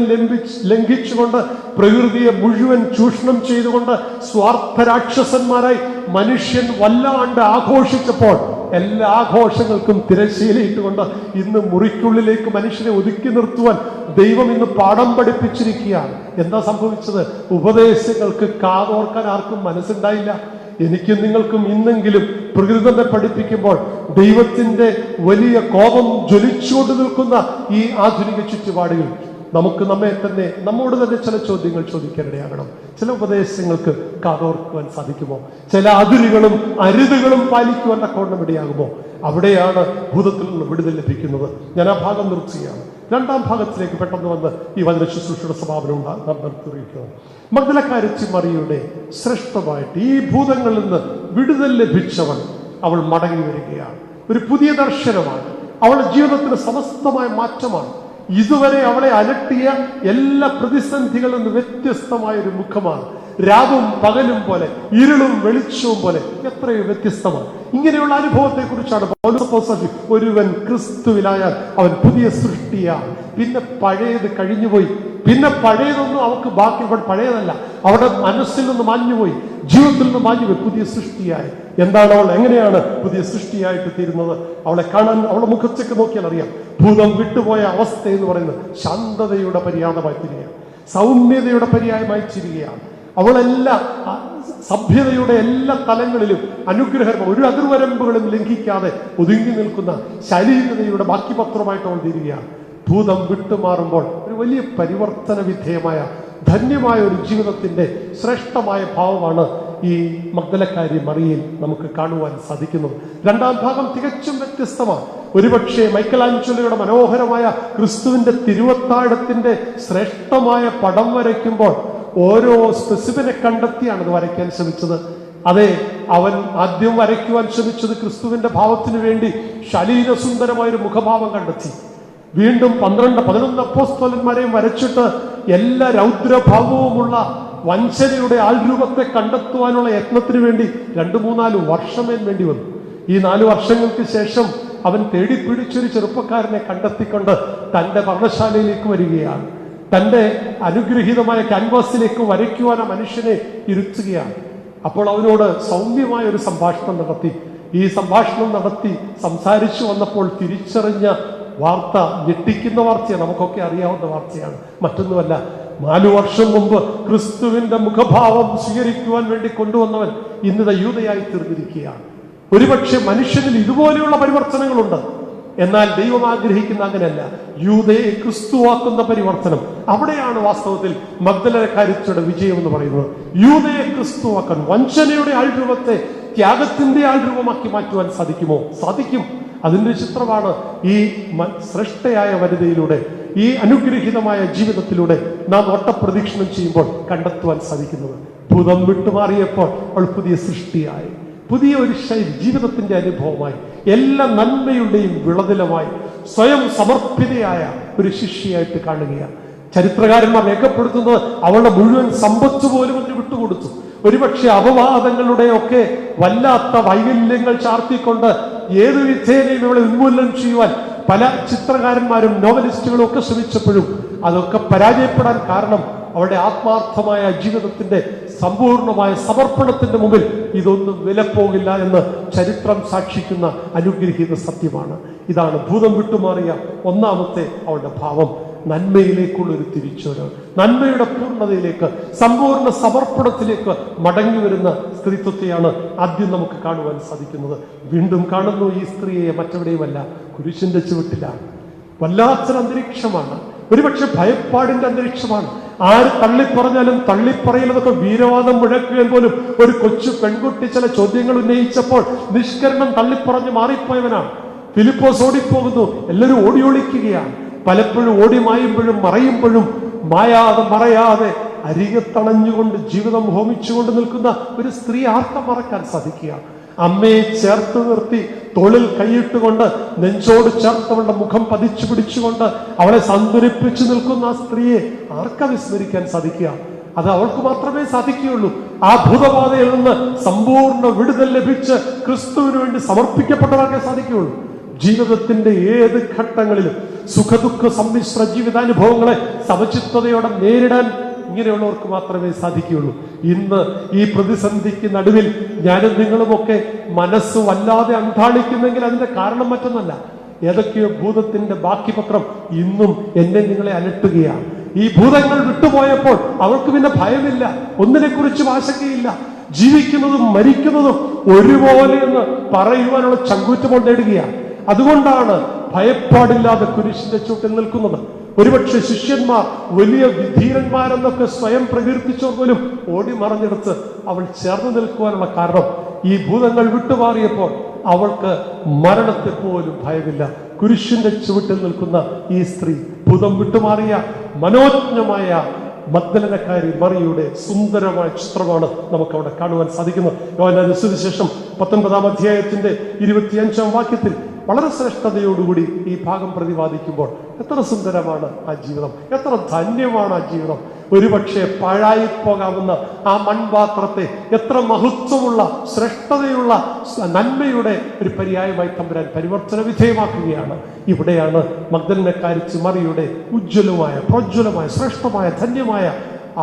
ലംഘിച്ചുകൊണ്ട്, പ്രകൃതിയെ മുഴുവൻ ചൂഷണം ചെയ്തുകൊണ്ട് സ്വാർത്ഥ രാക്ഷസന്മാരായി മനുഷ്യൻ വല്ലാണ്ട് ആഘോഷിച്ചപ്പോൾ, എല്ലാ ആഘോഷങ്ങൾക്കും തിരശ്ശീലയിട്ടുകൊണ്ട് ഇന്ന് മുറിക്കുള്ളിലേക്ക് മനുഷ്യനെ ഒതുക്കി നിർത്തുവാൻ ദൈവം ഇന്ന് പാഠം പഠിപ്പിച്ചിരിക്കുകയാണ്. എന്താ സംഭവിച്ചത്? ഉപദേശങ്ങൾക്ക് കാതോർക്കാൻ ആർക്കും മനസ്സുണ്ടായില്ല. എനിക്കും നിങ്ങൾക്കും ഇന്നെങ്കിലും പ്രകൃതി തന്നെ പഠിപ്പിക്കുമ്പോൾ ദൈവത്തിന്റെ വലിയ കോപം ജ്വലിച്ചുകൊണ്ട് നിൽക്കുന്ന ഈ ആധുനിക ചുറ്റുപാടുകൾ നമുക്ക് നമ്മോട് തന്നെ ചില ചോദ്യങ്ങൾ ചോദിക്കാനിടയാകണം. ചില ഉപദേശങ്ങൾക്ക് കാതോർക്കുവാൻ സാധിക്കുമോ? ചില അതിരുകളും അരുതുകളും പാലിക്കുവാൻ തക്കവണ്ണം ഇടയാകുമോ? അവിടെയാണ് ഭൂതത്തിൽ നിന്ന് വിടുതൽ ലഭിക്കുന്നത്. ഞാൻ ആ ഭാഗം നിർത്തുകയാണ്. രണ്ടാം ഭാഗത്തിലേക്ക് പെട്ടെന്ന് വന്ന് ഈ വചന ശുശ്രൂഷയുടെ സമാപനം നിർത്തിയിരിക്കുന്നത്. മഗ്ദലക്കാരത്തി മറിയയുടെ ശ്രേഷ്ഠമായിട്ട് ഈ ഭൂതങ്ങളിൽ നിന്ന് വിടുതൽ ലഭിച്ചവൾ അവൾ മടങ്ങി വരികയാണ്. ഒരു പുതിയ ദർശനമാണ്. അവളുടെ ജീവിതത്തിന് സമസ്തമായ മാറ്റമാണ്. ഇതുവരെ അവളെ അലട്ടിയ എല്ലാ പ്രതിസന്ധികളിൽ നിന്ന് വ്യത്യസ്തമായ ഒരു മുഖമാണ്. രാവും പകലും പോലെ, ഇരുളും വെളിച്ചവും പോലെ എത്രയോ വ്യത്യസ്തമാണ്. ഇങ്ങനെയുള്ള അനുഭവത്തെ കുറിച്ചാണ് പൗലോസ്, ഒരുവൻ ക്രിസ്തുവിലായാൽ അവൻ പുതിയ സൃഷ്ടിയാണ്, പിന്നെ പഴയത് കഴിഞ്ഞുപോയി, പിന്നെ പഴയതൊന്നും അവൾക്ക് ബാക്കി, ഇവിടെ പഴയതല്ല, അവിടെ മനസ്സിൽ നിന്ന് മാഞ്ഞുപോയി, ജീവിതത്തിൽ നിന്ന് മാഞ്ഞുപോയി, പുതിയ സൃഷ്ടിയായി. എന്താണ് അവൾ? എങ്ങനെയാണ് പുതിയ സൃഷ്ടിയായിട്ട് തീരുന്നത്? അവളെ കാണാൻ, അവളുടെ മുഖത്തേക്ക് നോക്കിയാൽ അറിയാം. ഭൂതം വിട്ടുപോയ അവസ്ഥ എന്ന് പറയുന്നത് ശാന്തതയുടെ പര്യായമായി തീരുകയാണ്, സൗമ്യതയുടെ പര്യായമായി തീരുകയാണ്. അവളെല്ലാ സഭ്യതയുടെ എല്ലാ തലങ്ങളിലും അനുഗ്രഹം, ഒരു അതിർവരമ്പുകളും ലംഘിക്കാതെ ഒതുങ്ങി നിൽക്കുന്ന ശാരീരികതയുടെ ബാക്കി പത്രമായിട്ട് അവൾ തീരുകയാണ്. ഭൂതം വിട്ടുമാറുമ്പോൾ ഒരു വലിയ പരിവർത്തന വിധേയമായ ധന്യമായ ഒരു ജീവിതത്തിന്റെ ശ്രേഷ്ഠമായ ഭാവമാണ് ഈ മഗ്ദലക്കാരി മറിയയിൽ നമുക്ക് കാണുവാൻ സാധിക്കുന്നത്. രണ്ടാം ഭാഗം തികച്ചും വ്യത്യസ്തമാണ്. ഒരുപക്ഷെ മൈക്കലാഞ്ചലോയുടെ മനോഹരമായ ക്രിസ്തുവിന്റെ തിരുവത്താഴത്തിന്റെ ശ്രേഷ്ഠമായ പടം വരയ്ക്കുമ്പോൾ ഓരോ സ്പെസിഫിനെ കണ്ടെത്തിയാണ് അത് വരയ്ക്കാൻ ശ്രമിച്ചത്. അതെ, അവൻ ആദ്യം വരയ്ക്കുവാൻ ശ്രമിച്ചത് ക്രിസ്തുവിന്റെ ഭാവത്തിനു വേണ്ടി ശരീരസുന്ദരമായൊരു മുഖഭാവം കണ്ടെത്തി. വീണ്ടും 12-11 അപ്പോസ്തലന്മാരെയും വരച്ചിട്ട് എല്ലാ രൗദ്രഭാവവുമുള്ള വഞ്ചനയുടെ ആൾരൂപത്തെ കണ്ടെത്തുവാനുള്ള യത്നത്തിന് വേണ്ടി 2-3-4 വർഷമേ വേണ്ടി വന്നു. ഈ 4 വർഷങ്ങൾക്ക് ശേഷം അവൻ തേടിപ്പിടിച്ചൊരു ചെറുപ്പക്കാരനെ കണ്ടെത്തിക്കൊണ്ട് തൻ്റെ പർണശാലയിലേക്ക് വരികയാണ്. തൻ്റെ അനുഗ്രഹീതമായ ക്യാൻവാസിലേക്ക് വരയ്ക്കുവാൻ ആ മനുഷ്യനെ ഇരുത്തുകയാണ്. അപ്പോൾ അവനോട് സൗമ്യമായ ഒരു സംഭാഷണം നടത്തി. ഈ സംഭാഷണം നടത്തി സംസാരിച്ചു വന്നപ്പോൾ തിരിച്ചറിഞ്ഞ വാർത്ത ഞെട്ടിക്കുന്ന വാർത്തയാണ്, നമുക്കൊക്കെ അറിയാവുന്ന വാർത്തയാണ്. മറ്റൊന്നുമല്ല, 4 വർഷം മുമ്പ് ക്രിസ്തുവിന്റെ മുഖഭാവം സ്വീകരിക്കുവാൻ വേണ്ടി കൊണ്ടുവന്നവൻ ഇന്നത് യൂതയായി തീർന്നിരിക്കുകയാണ്. ഒരുപക്ഷെ മനുഷ്യനിൽ ഇതുപോലെയുള്ള പരിവർത്തനങ്ങളുണ്ട്. എന്നാൽ ദൈവം ആഗ്രഹിക്കുന്ന അങ്ങനെയല്ല, യൂതയെ ക്രിസ്തുവാക്കുന്ന പരിവർത്തനം. അവിടെയാണ് വാസ്തവത്തിൽ മഗ്ദലക്കാരിയുടെ വിജയം എന്ന് പറയുന്നത്. യൂതയെ ക്രിസ്തുവാക്കാൻ, വഞ്ചനയുടെ ആൾരൂപത്തെ ത്യാഗത്തിന്റെ ആൾരൂപമാക്കി മാറ്റുവാൻ സാധിക്കുമോ? സാധിക്കും. അതിന്റെ ചിത്രമാണ് ഈ ശ്രേഷ്ഠയായ വനിതയിലൂടെ, ഈ അനുഗ്രഹീതമായ ജീവിതത്തിലൂടെ നാം ഒട്ടപ്രദക്ഷിണം ചെയ്യുമ്പോൾ കണ്ടെത്തുവാൻ സാധിക്കുന്നത്. ഭൂതം വിട്ടുമാറിയപ്പോൾ അവൾ പുതിയ സൃഷ്ടിയായി. പുതിയ ഒരു ശൈലി, ജീവിതത്തിന്റെ അനുഭവമായി, എല്ലാ നന്മയുടെയും വിളനിലമായി സ്വയം സമർപ്പിതയായ ഒരു ശിഷ്യയായിട്ട് കാണുകയാണ്. ചരിത്രകാരന്മാർ രേഖപ്പെടുത്തുന്നത് അവളുടെ മുഴുവൻ സമ്പത്ത് പോലും അതിന് വിട്ടുകൊടുത്തു. ഒരുപക്ഷെ അപവാദങ്ങളുടെ ഒക്കെ വല്ലാത്ത വൈകല്യങ്ങൾ ചാർത്തിക്കൊണ്ട് ഏതു വിധേനയും ഇവളെ ഉന്മൂലനം ചെയ്യുവാൻ പല ചിത്രകാരന്മാരും നോവലിസ്റ്റുകളും ഒക്കെ ശ്രമിച്ചപ്പോഴും അതൊക്കെ പരാജയപ്പെടാൻ കാരണം അവളുടെ ആത്മാർത്ഥമായ ജീവിതത്തിന്റെ സമ്പൂർണമായ സമർപ്പണത്തിന്റെ മുമ്പിൽ ഇതൊന്നും വിലപ്പോകില്ല എന്ന് ചരിത്രം സാക്ഷിക്കുന്ന അനുഗ്രഹീത സത്യമാണ്. ഇതാണ് ഭൂതം വിട്ടുമാറിയ ഒന്നാമത്തെ അവളുടെ ഭാവം. നന്മയിലേക്കുള്ള ഒരു തിരിച്ചുവരവ്, നന്മയുടെ പൂർണ്ണതയിലേക്ക്, സമ്പൂർണ്ണ സമർപ്പണത്തിലേക്ക് മടങ്ങി വരുന്ന സ്ത്രീത്വത്തെയാണ് ആദ്യം നമുക്ക് കാണുവാൻ സാധിക്കുന്നത്. വീണ്ടും കാണുന്നു ഈ സ്ത്രീയെ മറ്റെവിടെയുമല്ല, കുരിശിന്റെ ചുവട്ടിലാണ്. വല്ലാത്തൊരു അന്തരീക്ഷമാണ്, ഒരുപക്ഷെ ഭയപ്പാടിന്റെ അന്തരീക്ഷമാണ്. ആര് തള്ളിപ്പറഞ്ഞാലും തള്ളിപ്പറയിലതൊക്കെ വീരവാദം മുഴക്കുകയും പോലും ഒരു കൊച്ചു പെൺകുട്ടി ചില ചോദ്യങ്ങൾ ഉന്നയിച്ചപ്പോൾ നിഷ്കരണം തള്ളിപ്പറഞ്ഞ് മാറിപ്പോയവനാണ്. ഫിലിപ്പോസ് ഓടിപ്പോകുന്നു, എല്ലാവരും ഓടിയൊളിക്കുകയാണ്. പലപ്പോഴും ഓടി മായുമ്പോഴും മറയുമ്പോഴും മായാതെ മറയാതെ അരികത്തണഞ്ഞുകൊണ്ട് ജീവിതം ഹോമിച്ചുകൊണ്ട് നിൽക്കുന്ന ഒരു സ്ത്രീ ആർക്കും മറക്കാൻ സാധിക്കുക? അമ്മയെ ചേർത്ത് നിർത്തി തോളിൽ കൈയിട്ടുകൊണ്ട് നെഞ്ചോട് ചേർത്തവളുടെ മുഖം പതിച്ചു പിടിച്ചുകൊണ്ട് അവളെ സന്തുലിപ്പിച്ചു നിൽക്കുന്ന ആ സ്ത്രീയെ ആർക്കാ വിസ്മരിക്കാൻ സാധിക്കുക? അത് അവൾക്ക് മാത്രമേ സാധിക്കുകയുള്ളൂ. ആ ഭൂതബാധയിൽ നിന്ന് സമ്പൂർണ്ണ വിടുതൽ ലഭിച്ച് ക്രിസ്തുവിന് വേണ്ടി സമർപ്പിക്കപ്പെട്ടവർക്കേ സാധിക്കുകയുള്ളൂ. ജീവിതത്തിന്റെ ഏത് ഘട്ടങ്ങളിലും സുഖദുഃഖ സമ്മിശ്ര ജീവിതാനുഭവങ്ങളെ സമചിത്തതയോടെ നേരിടാൻ ഇങ്ങനെയുള്ളവർക്ക് മാത്രമേ സാധിക്കുകയുള്ളൂ. ഇന്ന് ഈ പ്രതിസന്ധിക്ക് നടുവിൽ ഞാനും നിങ്ങളുമൊക്കെ മനസ്സ് വല്ലാതെ അന്താളിക്കുന്നെങ്കിൽ അതിന്റെ കാരണം മറ്റൊന്നല്ല, ഏതൊക്കെയോ ഭൂതത്തിന്റെ ബാക്കി പത്രം ഇന്നും എന്നെ നിങ്ങളെ അലട്ടുകയാണ്. ഈ ഭൂതങ്ങൾ വിട്ടുപോയപ്പോൾ അവൾക്ക് പിന്നെ ഭയമില്ല, ഒന്നിനെക്കുറിച്ചും ആശങ്കയില്ല. ജീവിക്കുന്നതും മരിക്കുന്നതും ഒരുപോലെ എന്ന് പറയുവാനുള്ള ചങ്കൂറ്റം നേടുകയാണ്. അതുകൊണ്ടാണ് ഭയപ്പാടില്ലാതെ കുരിശിന്റെ ചുവട്ടിൽ നിൽക്കുന്നത്. ഒരുപക്ഷെ ശിഷ്യന്മാർ വലിയ ധീരന്മാരെന്നൊക്കെ സ്വയം പ്രകീർത്തിച്ചവർ പോലും ഓടി മറഞ്ഞെടുത്ത് അവൾ ചേർന്ന് നിൽക്കുവാനുള്ള കാരണം ഈ ഭൂതങ്ങൾ വിട്ടുമാറിയപ്പോൾ അവൾക്ക് മരണത്തെ പോലും ഭയമില്ല. കുരിശിന്റെ ചുവട്ടിൽ നിൽക്കുന്ന ഈ സ്ത്രീ ഭൂതം വിട്ടുമാറിയ മനോജ്ഞമായ മഗ്ദലനക്കാരി മറിയയുടെ സുന്ദരമായ ചിത്രമാണ് നമുക്ക് അവിടെ കാണുവാൻ സാധിക്കുന്നത്. യോഹന്നാന്റെ സുവിശേഷം 19-ാം അധ്യായത്തിന്റെ 25-ാം വാക്യത്തിൽ വളരെ ശ്രേഷ്ഠതയോടുകൂടി ഈ ഭാഗം പ്രതിപാദിക്കുമ്പോൾ എത്ര സുന്ദരമാണ് ആ ജീവിതം, എത്ര ധന്യമാണ് ആ ജീവിതം. ഒരുപക്ഷെ പാഴായി പോകാവുന്ന ആ മൺപാത്രത്തെ എത്ര മഹത്വമുള്ള ശ്രേഷ്ഠതയുള്ള നന്മയുടെ ഒരു പര്യായമായി തമ്പുരാൻ പരിവർത്തന വിധേയമാക്കുകയാണ്. ഇവിടെയാണ് മഗ്ദലനക്കാരി മറിയയുടെ ഉജ്ജ്വലമായ പ്രോജ്വലമായ ശ്രേഷ്ഠമായ ധന്യമായ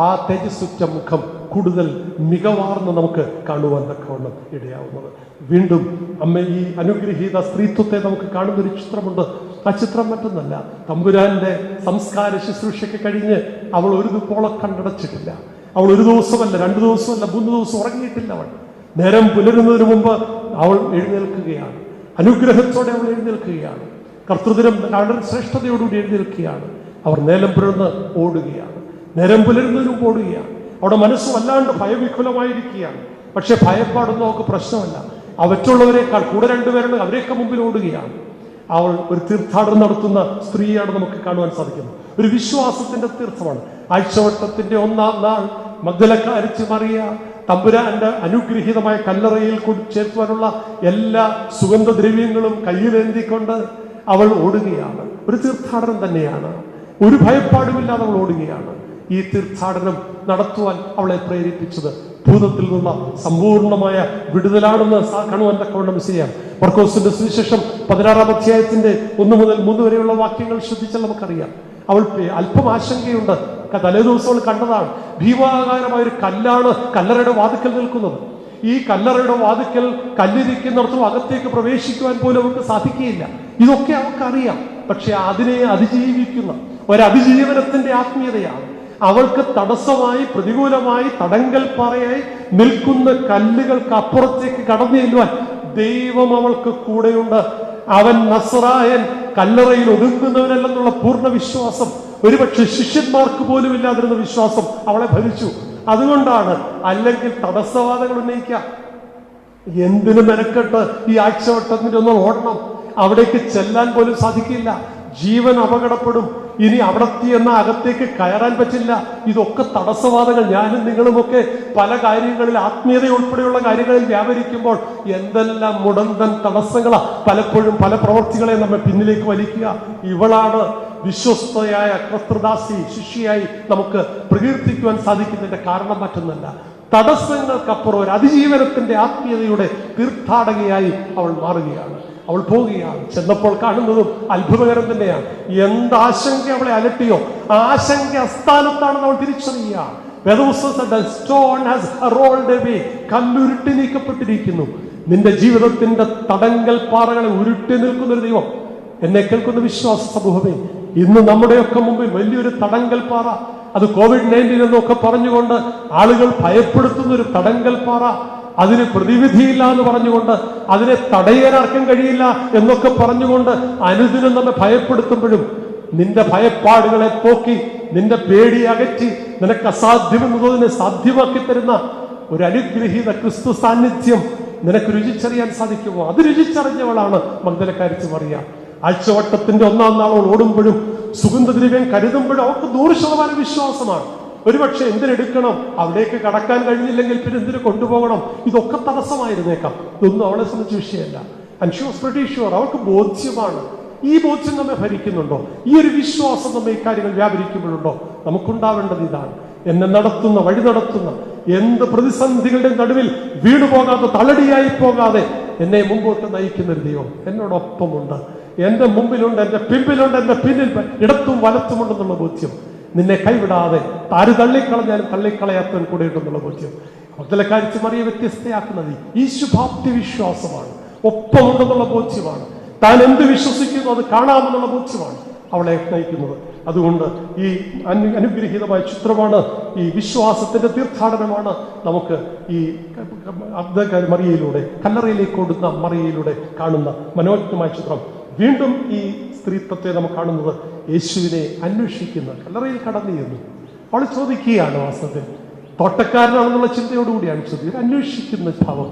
ആ തേജസ്സുറ്റ മുഖം കൂടുതൽ മികവാർന്ന് നമുക്ക് കാണുവാൻ തക്കവണ്ണം ഇടയാവുന്നത്. വീണ്ടും അമ്മ ഈ അനുഗ്രഹീത സ്ത്രീത്വത്തെ നമുക്ക് കാണുന്നൊരു ചിത്രമുണ്ട്. ആ ചിത്രം മറ്റൊന്നല്ല, തമ്പുരാന്റെ സംസ്കാര ശുശ്രൂഷയ്ക്ക് കഴിഞ്ഞ് അവൾ ഒരു ദുപ്പോളം കണ്ടടച്ചിട്ടില്ല. അവൾ ഒരു ദിവസമല്ല, 2 ദിവസമല്ല, 3 ദിവസം ഉറങ്ങിയിട്ടില്ല. അവൾ നേരം പുലരുന്നതിന് മുമ്പ് അവൾ എഴുന്നേൽക്കുകയാണ്. അനുഗ്രഹത്തോടെ അവൾ എഴുന്നേൽക്കുകയാണ്. കർത്തൃദിനം വളരെ ശ്രേഷ്ഠതയോടുകൂടി എഴുന്നേൽക്കുകയാണ്. അവർ നേരം പുലർന്ന് ഓടുകയാണ്, നേരം പുലരുന്നതിനും ഓടുകയാണ്. അവിടെ മനസ്സ് വല്ലാണ്ട് ഭയവിഹുലമായിരിക്കുകയാണ്. പക്ഷെ ഭയപ്പാടൊന്നും അവർക്ക് പ്രശ്നമല്ല. ആ മറ്റുള്ളവരെക്കാൾ കൂടെ 2 പേരുണ്ട്, അവരെയൊക്കെ മുമ്പിൽ ഓടുകയാണ്. അവൾ ഒരു തീർത്ഥാടനം നടത്തുന്ന സ്ത്രീയാണ് നമുക്ക് കാണുവാൻ സാധിക്കുന്നത്. ഒരു വിശ്വാസത്തിന്റെ തീർത്ഥമാണ്. ആഴ്ചവട്ടത്തിന്റെ 1-ാം നാൾ മഗ്ദലക്കാരി മറിയ തമ്പുരാന്റെ അനുഗ്രഹീതമായ കല്ലറയിൽ ചേർത്തുവാനുള്ള എല്ലാ സുഗന്ധദ്രവ്യങ്ങളും കയ്യിലേന്തിക്കൊണ്ട് അവൾ ഓടുകയാണ്. ഒരു തീർത്ഥാടനം തന്നെയാണ്. ഒരു ഭയപ്പാടുമില്ലാതെ അവൾ ഓടുകയാണ്. ഈ തീർത്ഥാടനം നടത്തുവാൻ അവളെ പ്രേരിപ്പിച്ചത് ഭൂതത്തിൽ നിന്നുള്ള സമ്പൂർണമായ വിടുതലാണെന്ന് കാണുവാൻ തക്കവണ്ണം ശരിയാണ്. മർക്കോസിന്റെ സുവിശേഷം 16-ാം അധ്യായത്തിന്റെ 1 മുതൽ 3 വരെയുള്ള വാക്യങ്ങൾ ശ്രദ്ധിച്ചാൽ നമുക്കറിയാം. അവൾ അല്പം ആശങ്കയുണ്ട്. തലേദിവസം അവൾ കണ്ടതാണ്, ഭീമാകാരമായ ഒരു കല്ലാണ് കല്ലറയുടെ വാതിക്കൽ നിൽക്കുന്നത്. ഈ കല്ലറയുടെ വാതിക്കൽ കല്ലിരിക്കുന്നിടത്തും അകത്തേക്ക് പ്രവേശിക്കുവാൻ പോലും അവൾക്ക് സാധിക്കുകയില്ല. ഇതൊക്കെ അവൾക്കറിയാം. പക്ഷെ അതിനെ അതിജീവിക്കുന്ന ഒരതിജീവനത്തിന്റെ ആത്മീയതയാണ്. അവൾക്ക് തടസ്സമായി, പ്രതികൂലമായി, തടങ്കൽ പാറയായി നിൽക്കുന്ന കല്ലുകൾക്ക് അപ്പുറത്തേക്ക് കടന്നു ചെല്ലുവാൻ ദൈവം അവൾക്ക് കൂടെയുണ്ട്. അവൻ നസ്രായൻ, കല്ലറയിൽ ഒതുങ്ങുന്നവനല്ലെന്നുള്ള പൂർണ്ണ വിശ്വാസം, ഒരുപക്ഷെ ശിഷ്യന്മാർക്ക് പോലും ഇല്ലാതിരുന്ന വിശ്വാസം അവളെ ഭരിച്ചു. അതുകൊണ്ടാണ്, അല്ലെങ്കിൽ തടസ്സവാദങ്ങൾ ഉന്നയിക്കാം. എന്തിനു മെനക്കെട്ട് ഈ ആഴ്ചവട്ടത്തിന്റെ ഒന്ന് ഓടണം? അവിടേക്ക് ചെല്ലാൻ പോലും സാധിക്കില്ല. ജീവൻ അപകടപ്പെടും. ഇനി അവിടെ എന്ന അകത്തേക്ക് കയറാൻ പറ്റില്ല. ഇതൊക്കെ തടസ്സവാദങ്ങൾ. ഞാനും നിങ്ങളുമൊക്കെ പല കാര്യങ്ങളിൽ, ആത്മീയത ഉൾപ്പെടെയുള്ള കാര്യങ്ങളിൽ വ്യാപരിക്കുമ്പോൾ എന്തെല്ലാം മുടന്തൻ തടസ്സങ്ങളാ പലപ്പോഴും പല പ്രവർത്തികളെ നമ്മെ പിന്നിലേക്ക് വലിക്കുക. ഇവളാണ് വിശ്വസ്തയായ കർത്തൃദാസി, ശിഷ്യയായി നമുക്ക് പ്രകീർത്തിക്കുവാൻ സാധിക്കുന്നതിന്റെ കാരണം മറ്റൊന്നല്ല, തടസ്സങ്ങൾക്കപ്പുറം ഒരു അതിജീവനത്തിന്റെ ആത്മീയതയുടെ തീർത്ഥാടകയായി അവൾ മാറുകയാണ്. അവൾ പോവുകയാണ്. ചെന്നപ്പോൾ കാണുന്നതും അത്ഭുതകരം തന്നെയാണ്. എന്താശങ്ക അവളെ അലട്ടിയോ ആ ആശങ്ക അസ്ഥാനത്താണെന്ന് അവൾ തിരിച്ചറിയുകയാണ്. കല്ലുരുട്ടി നീക്കപ്പെട്ടിരിക്കുന്നു. നിന്റെ ജീവിതത്തിന്റെ തടങ്കൽ പാറകളെ ഉരുട്ടി നിൽക്കുന്ന ഒരു ദൈവം. എന്നെ കേൾക്കുന്ന വിശ്വാസ സമൂഹമേ, ഇന്ന് നമ്മുടെയൊക്കെ മുമ്പിൽ വലിയൊരു തടങ്കൽ പാറ, അത് COVID-19 എന്നൊക്കെ പറഞ്ഞുകൊണ്ട് ആളുകൾ ഭയപ്പെടുത്തുന്ന ഒരു തടങ്കൽ പാറ, അതിന് പ്രതിവിധിയില്ല എന്ന് പറഞ്ഞുകൊണ്ട്, അതിനെ തടയാൻ ആർക്കും കഴിയില്ല എന്നൊക്കെ പറഞ്ഞുകൊണ്ട് അനുദിനം നമ്മെ ഭയപ്പെടുത്തുമ്പോഴും നിന്റെ ഭയപ്പാടുകളെ പോക്കി, നിന്റെ പേടി അകറ്റി, നിനക്ക് അസാധ്യമെന്നതിനെ സാധ്യമാക്കി തരുന്ന ഒരു അനുഗ്രഹീത ക്രിസ്തു സാന്നിധ്യം നിനക്ക് രുചിച്ചറിയാൻ സാധിക്കുമോ? അത് രുചിച്ചറിഞ്ഞവളാണ് മഗ്ദലക്കാരി മറിയ. ആഴ്ചവട്ടത്തിന്റെ 1-ാം നാൾ അവൾ ഓടുമ്പോഴും സുഗന്ധദ്രവ്യം കരുതുമ്പോഴും അവർക്ക് 100% വിശ്വാസമാണ്. ഒരുപക്ഷെ എന്തിനെടുക്കണം, അവിടേക്ക് കടക്കാൻ കഴിഞ്ഞില്ലെങ്കിൽ പിന്നെ എന്തിനു കൊണ്ടുപോകണം, ഇതൊക്കെ തടസ്സമായിരുന്നേക്കാം. ഇതൊന്നും അവളെ സംബന്ധിച്ച് വിഷയമല്ല. And she was pretty sure. അവർക്ക് ബോധ്യമാണ്. ഈ ബോധ്യം നമ്മെ ഭരിക്കുന്നുണ്ടോ? ഈ ഒരു വിശ്വാസം നമ്മെ ഈ കാര്യങ്ങൾ വ്യാപരിക്കുമ്പോഴുണ്ടോ? നമുക്കുണ്ടാവേണ്ടത് ഇതാണ്. എന്നെ നടത്തുന്ന, വഴി നടത്തുന്ന, എന്ത് പ്രതിസന്ധികളുടെ നടുവിൽ വീണുപോകാതെ, തളടിയായി പോകാതെ എന്നെ മുമ്പോട്ട് നയിക്കുന്ന ഒരു ദൈവം എന്നോടൊപ്പമുണ്ട്. എന്റെ മുമ്പിലുണ്ട്, എന്റെ പിമ്പിലുണ്ട്, എന്റെ പിന്നിൽ ഇടത്തും വലത്തുമുണ്ടെന്നുള്ള ബോധ്യം. നിന്നെ കൈവിടാതെ, ആര് തള്ളിക്കളഞ്ഞാലും തള്ളിക്കളയാത്തവൻ കൂടെ ഉണ്ടെന്നുള്ള ബോധ്യം. മഗ്ദലക്കാരി മറിയ വ്യത്യസ്തയാക്കുന്നത് ഈ ശുഭാപ്തി വിശ്വാസമാണ്. ഒപ്പമുണ്ടെന്നുള്ള ബോധ്യമാണ്. താൻ എന്ത് വിശ്വസിക്കുന്നു അത് കാണാമെന്നുള്ള ബോധ്യമാണ് അവളെ നയിക്കുന്നത്. അതുകൊണ്ട് ഈ അനുഗ്രഹീതമായ ചിത്രമാണ്, ഈ വിശ്വാസത്തിന്റെ തീർത്ഥാടനമാണ് നമുക്ക് ഈ മറിയയിലൂടെ, കല്ലറയിലേക്ക് ഓടുന്ന മറിയയിലൂടെ കാണുന്ന മനോജ്ഞമായ ചിത്രം. വീണ്ടും ഈ സ്ത്രീത്വത്തെ നമുക്ക് കാണുന്നത് യേശുവിനെ അന്വേഷിക്കുന്ന, കല്ലറയിൽ കടന്നു ചെന്നു അവൾ ചോദിക്കുകയാണ്. വാസ്തവത്തിൽ തോട്ടക്കാരനാണെന്നുള്ള ചിന്തയോടുകൂടിയാണ് ചോദ്യം. ഒരു അന്വേഷിക്കുന്ന ഭാവം,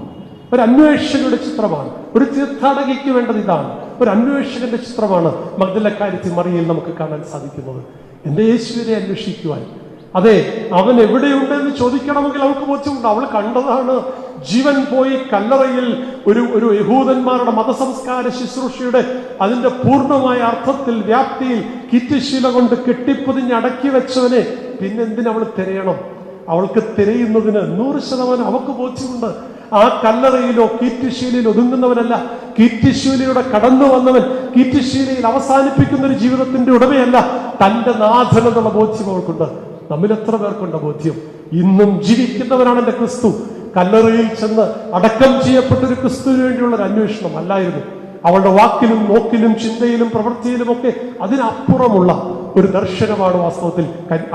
ഒരു അന്വേഷകയുടെ ചിത്രമാണ്. ഒരു തീർത്ഥാടകയ്ക്ക് വേണ്ടത് ഇതാണ്. ഒരു അന്വേഷകന്റെ ചിത്രമാണ് മഗ്ദലക്കാരി മറിയയിൽ നമുക്ക് കാണാൻ സാധിക്കുന്നത്. എന്റെ യേശുവിനെ അന്വേഷിക്കുവാൻ, അതെ, അവൻ എവിടെയുണ്ടെന്ന് ചോദിക്കണമെങ്കിൽ അവൾക്ക് ബോധ്യമുണ്ട്. അവൾ കണ്ടതാണ്. ജീവൻ പോയി കല്ലറയിൽ ഒരു യഹൂദന്മാരുടെ മതസംസ്കാര ശുശ്രൂഷയുടെ അതിന്റെ പൂർണ്ണമായ അർത്ഥത്തിൽ, വ്യാപ്തിയിൽ കിറ്റുശീല കൊണ്ട് കെട്ടിപ്പൊതിഞ്ഞ് അടക്കി വെച്ചവനെ പിന്നെന്തിനവൾ തിരയണം? അവൾക്ക് തിരയുന്നതിന് 100% അവൾക്ക് ബോധ്യമുണ്ട്. ആ കല്ലറയിലോ കീറ്റുശീലയിൽ ഒതുങ്ങുന്നവനല്ല. കീറ്റുശീലയുടെ കടന്നു വന്നവൻ കീറ്റുശീലയിൽ അവസാനിപ്പിക്കുന്ന ഒരു ജീവിതത്തിന്റെ ഉടമയല്ല. തന്റെ നാഥൻ എന്നുള്ള ബോധ്യം അവൾക്കുണ്ട്. നമ്മിൽ എത്ര പേർക്കുണ്ട് ബോധ്യം? ഇന്നും ജീവിക്കുന്നവനാണ് എന്റെ ക്രിസ്തു. കല്ലറയിൽ ചെന്ന് അടക്കം ചെയ്യപ്പെട്ടൊരു ക്രിസ്തുവിന് വേണ്ടിയുള്ള ഒരു അന്വേഷണം അല്ലായിരുന്നു. അവളുടെ വാക്കിലും നോക്കിലും ചിന്തയിലും പ്രവൃത്തിയിലും ഒക്കെ അതിനപ്പുറമുള്ള ഒരു ദർശനമാണ് വാസ്തവത്തിൽ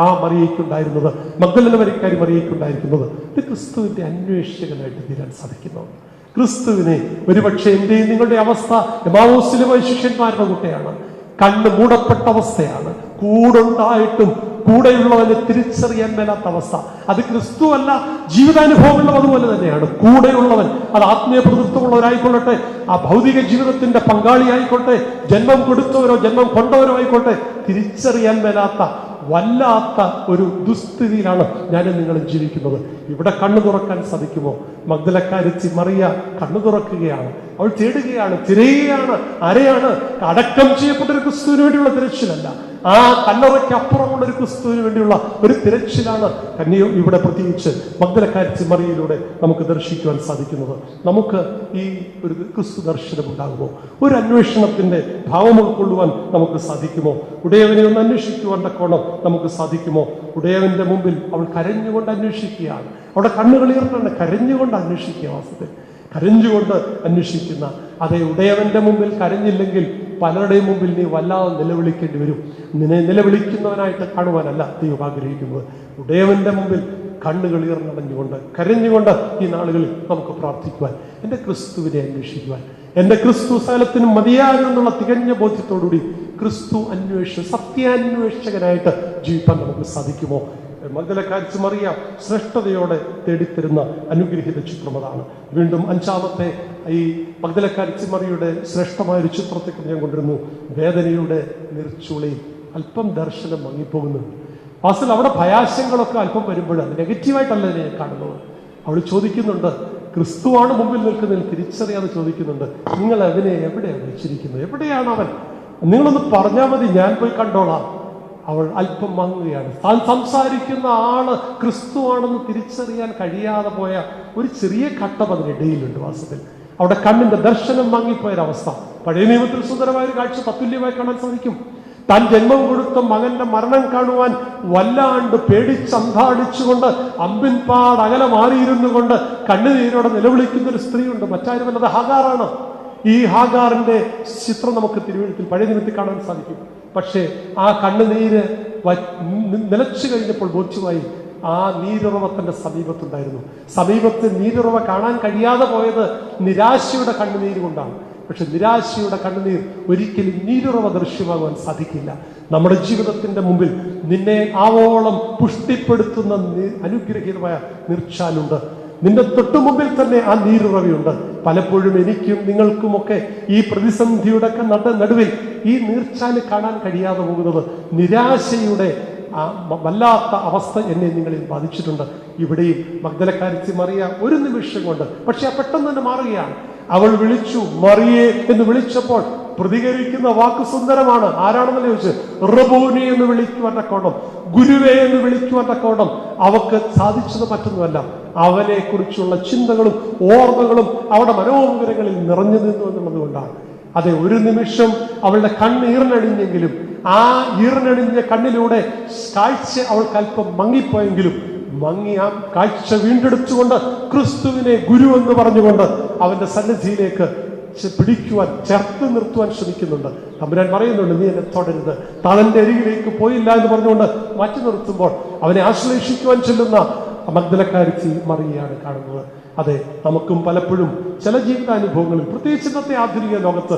ആ മറിയയ്ക്കുണ്ടായിരുന്നത്, മഗ്ദലക്കാരി മറിയയ്ക്കുണ്ടായിരിക്കുന്നത്. ഇത് ക്രിസ്തുവിന്റെ അന്വേഷകനായിട്ട് തീരാൻ സാധിക്കുന്നു. ക്രിസ്തുവിനെ ഒരുപക്ഷെ എന്റെയും നിങ്ങളുടെ അവസ്ഥ എമ്മാവൂസിലെ ശിഷ്യന്മാരുടെ കൂടെയാണ്. കണ്ണ് മൂടപ്പെട്ട അവസ്ഥയാണ്. കൂടുണ്ടായിട്ടും കൂടെയുള്ളവനെ തിരിച്ചറിയാൻ മേലാത്ത അവസ്ഥ. അത് ക്രിസ്തു അല്ല, ജീവിതാനുഭവങ്ങളും അതുപോലെ തന്നെയാണ്. കൂടെയുള്ളവൻ, അത് ആത്മീയ പ്രതിത്വമുള്ളവരായിക്കൊള്ളട്ടെ, ആ ഭൗതിക ജീവിതത്തിന്റെ പങ്കാളിയായിക്കോട്ടെ, ജന്മം കൊടുത്തവരോ ജന്മം കൊണ്ടവരോ ആയിക്കോട്ടെ, തിരിച്ചറിയാൻ മേലാത്ത വല്ലാത്ത ഒരു ദുസ്ഥിതിയിലാണ് ഞാനും നിങ്ങളും ജീവിക്കുന്നത്. ഇവിടെ കണ്ണു തുറക്കാൻ സാധിക്കുമോ? മഗ്ദലക്കാരി മറിയ കണ്ണു തുറക്കുകയാണ്. അവൾ തേടുകയാണ്, തിരയുകയാണ്. ആരെയാണ്? അടക്കം ചെയ്യപ്പെട്ടൊരു ക്രിസ്തുവിന് വേണ്ടിയുള്ള തിരച്ചിലല്ല, ആ കല്ലറയ്ക്ക് അപ്പുറമുള്ള ഒരു ക്രിസ്തുവിന് വേണ്ടിയുള്ള ഒരു തിരച്ചിലാണ് കന്യോ ഇവിടെ പ്രത്യേകിച്ച് മഗ്ദലക്കാരി മറിയയിലൂടെ നമുക്ക് ദർശിക്കുവാൻ സാധിക്കുന്നത്. നമുക്ക് ഈ ഒരു ക്രിസ്തു ദർശനം ഉണ്ടാകുമോ? ഒരു അന്വേഷണത്തിന്റെ ഭാവം ഉൾക്കൊള്ളുവാൻ നമുക്ക് സാധിക്കുമോ? ഉടയവനെ ഒന്ന് അന്വേഷിക്കുവാൻ തക്കോണം നമുക്ക് സാധിക്കുമോ? ഉടയവന്റെ മുമ്പിൽ അവൾ കരഞ്ഞുകൊണ്ട് അന്വേഷിക്കുകയാണ്. അവിടെ കണ്ണുകളിയർക്കാണ്, കരഞ്ഞുകൊണ്ട് അന്വേഷിക്കുക. വാസ്തവത്തിൽ കരഞ്ഞുകൊണ്ട് അന്വേഷിക്കുന്ന, അതേ, ഉടയവന്റെ മുമ്പിൽ കരഞ്ഞില്ലെങ്കിൽ പലരുടെയും മുമ്പിൽ നീ വല്ലാതെ നിലവിളിക്കേണ്ടി വരും. നിന്നെ നിലവിളിക്കുന്നവനായിട്ട് കാണുവാനല്ല ദൈവം ആഗ്രഹിക്കുന്നത്. ഉടയവന്റെ മുമ്പിൽ കണ്ണുകളിയർന്നടഞ്ഞുകൊണ്ട് കരഞ്ഞുകൊണ്ട് ഈ നാളുകളിൽ നമുക്ക് പ്രാർത്ഥിക്കുവാൻ, എൻ്റെ ക്രിസ്തുവിനെ അന്വേഷിക്കുവാൻ, എൻ്റെ ക്രിസ്തു സ്ഥലത്തിനും മതിയാകുന്നുള്ള തികഞ്ഞ ബോധ്യത്തോടുകൂടി ക്രിസ്തു സത്യാന്വേഷകനായിട്ട് ജീവിക്കാൻ നമുക്ക് സാധിക്കുമോ? മഗ്ദലക്കാരി മറിയ ശ്രേഷ്ഠതയോടെ തേടിത്തരുന്ന അനുഗ്രഹീത ചിത്രം അതാണ്. വീണ്ടും 5-ാമത്തെ ഈ മഗ്ദലക്കാരി മറിയയുടെ ശ്രേഷ്ഠമായ ഒരു ചിത്രത്തെക്കുറിച്ച് ഞാൻ കൊണ്ടിരുന്നു. വേദനയുടെ നീർച്ചുളയും അല്പം ദർശനം മങ്ങിപ്പോകുന്നുണ്ട്. വാസ്തവത്തിൽ അവിടെ ഭയാശങ്കകളൊക്കെ അല്പം വരുമ്പോഴാണ്, നെഗറ്റീവായിട്ടല്ല ഇതിനെ കാണുന്നത്. അവൾ ചോദിക്കുന്നുണ്ട്, ക്രിസ്തുവാണ് മുമ്പിൽ നിൽക്കുന്നതിൽ തിരിച്ചറിയാതെ ചോദിക്കുന്നുണ്ട്, നിങ്ങൾ അവനെ എവിടെയാണ് വെച്ചിരിക്കുന്നത്? എവിടെയാണ് അവൻ? നിങ്ങളൊന്ന് പറഞ്ഞാൽ മതി, ഞാൻ പോയി കണ്ടോളാം. അവൾ അല്പം മങ്ങുകയാണ്. താൻ സംസാരിക്കുന്ന ആള് ക്രിസ്തുവാണെന്ന് തിരിച്ചറിയാൻ കഴിയാതെ പോയ ഒരു ചെറിയ ഘട്ടം അതിനിടയിലുണ്ട്. വാസ്തവത്തിൽ അവിടെ കണ്ണിന്റെ ദർശനം മങ്ങിപ്പോയൊരവസ്ഥ പഴയ നിയമത്തിൽ സുന്ദരമായ ഒരു കാഴ്ച തത്തുല്യമായി കാണാൻ സാധിക്കും. താൻ ജന്മം കൊടുത്ത മകന്റെ മരണം കാണുവാൻ വല്ലാണ്ട് പേടിച്ചന്താടിച്ചുകൊണ്ട് അമ്പിൻപാട് അകലെ മാറിയിരുന്നു കൊണ്ട് കണ്ണുനീരോടെ നിലവിളിക്കുന്ന ഒരു സ്ത്രീയുണ്ട്. മറ്റാരുമല്ലാതെ ഹാഗാറാണ്. ഈ ഹാഗാറിന്റെ ചിത്രം നമുക്ക് തിരുവഴുത്തിൽ പഴയ നിയമത്തിൽ കാണാൻ സാധിക്കും. പക്ഷേ ആ കണ്ണുനീര് നിലച്ചു കഴിഞ്ഞപ്പോൾ ബോധ്യമായി ആ നീരുറവ തന്റെ സമീപത്തുണ്ടായിരുന്നു. സമീപത്ത് നീരുറവ കാണാൻ കഴിയാതെ പോയത് നിരാശയുടെ കണ്ണുനീര് കൊണ്ടാണ്. പക്ഷെ നിരാശയുടെ കണ്ണുനീർ ഒരിക്കലും നീരുറവ ദൃശ്യമാകുവാൻ സാധിക്കില്ല. നമ്മുടെ ജീവിതത്തിന്റെ മുമ്പിൽ നിന്നെ ആവോളം പുഷ്ടിപ്പെടുത്തുന്ന അനുഗ്രഹീതമായ നീർച്ചാലുണ്ട്. നിന്റെ തൊട്ടുമുമ്പിൽ തന്നെ ആ നീരുറവയുണ്ട്. പലപ്പോഴും എനിക്കും നിങ്ങൾക്കുമൊക്കെ ഈ പ്രതിസന്ധിയുടെ നടുവിൽ ഈ നീർച്ചാല് കാണാൻ കഴിയാതെ പോകുന്നത് നിരാശയുടെ വല്ലാത്ത അവസ്ഥ എന്നെ നിങ്ങളിൽ ബാധിച്ചിട്ടുണ്ട്. ഇവിടെയും മഗ്ദലക്കാരത്തി മറിയ ഒരു നിമിഷം കൊണ്ട്, പക്ഷെ പെട്ടെന്ന് തന്നെ മാറുകയാണ്. അവൾ വിളിച്ചു, മറിയേ എന്ന് വിളിച്ചപ്പോൾ പ്രതികരിക്കുന്ന വാക്ക് സുന്ദരമാണ്. ആരാണെന്ന് ചോദിച്ചു, റബൂനി എന്ന് വിളിക്കുവാൻ തക്കോണം, ഗുരുവേ എന്ന് വിളിക്കുവാൻ തക്കോണം അവക്ക് സാധിച്ചത് മറ്റൊന്നുമല്ല, അവനെ കുറിച്ചുള്ള ചിന്തകളും ഓർമ്മകളും അവളുടെ മനോമുഖരങ്ങളിൽ നിറഞ്ഞു നിന്നു എന്നുള്ളത് കൊണ്ടാണ്. അതെ, ഒരു നിമിഷം അവളുടെ കണ്ണ് ഈർന്നണിഞ്ഞെങ്കിലും ആ ഈർന്നണിഞ്ഞ കണ്ണിലൂടെ കാഴ്ച അവൾക്ക് അല്പം മങ്ങിപ്പോയെങ്കിലും മങ്ങിയ കാഴ്ച വീണ്ടെടുത്തുകൊണ്ട് ക്രിസ്തുവിനെ ഗുരു എന്ന് പറഞ്ഞുകൊണ്ട് അവന്റെ സന്നിധിയിലേക്ക് പിടിക്കുവാൻ, ചേർത്ത് നിർത്തുവാൻ ശ്രമിക്കുന്നുണ്ട്. തമ്പുരാൻ പറയുന്നുണ്ട്, നീ എന്നെ തൊടരുത്, തളന്റെ അരികിലേക്ക് പോയില്ല എന്ന് പറഞ്ഞുകൊണ്ട് മാറ്റി നിർത്തുമ്പോൾ അവനെ ആശ്ലേഷിക്കുവാൻ ചെല്ലുന്ന മഗ്ദലക്കാരത്തി മറിയയാണ് കാണുന്നത്. അതെ, നമുക്കും പലപ്പോഴും ചില ജീവിതാനുഭവങ്ങളിൽ, പ്രത്യേകിച്ച് ഇന്നത്തെ ആധുനിക ലോകത്ത്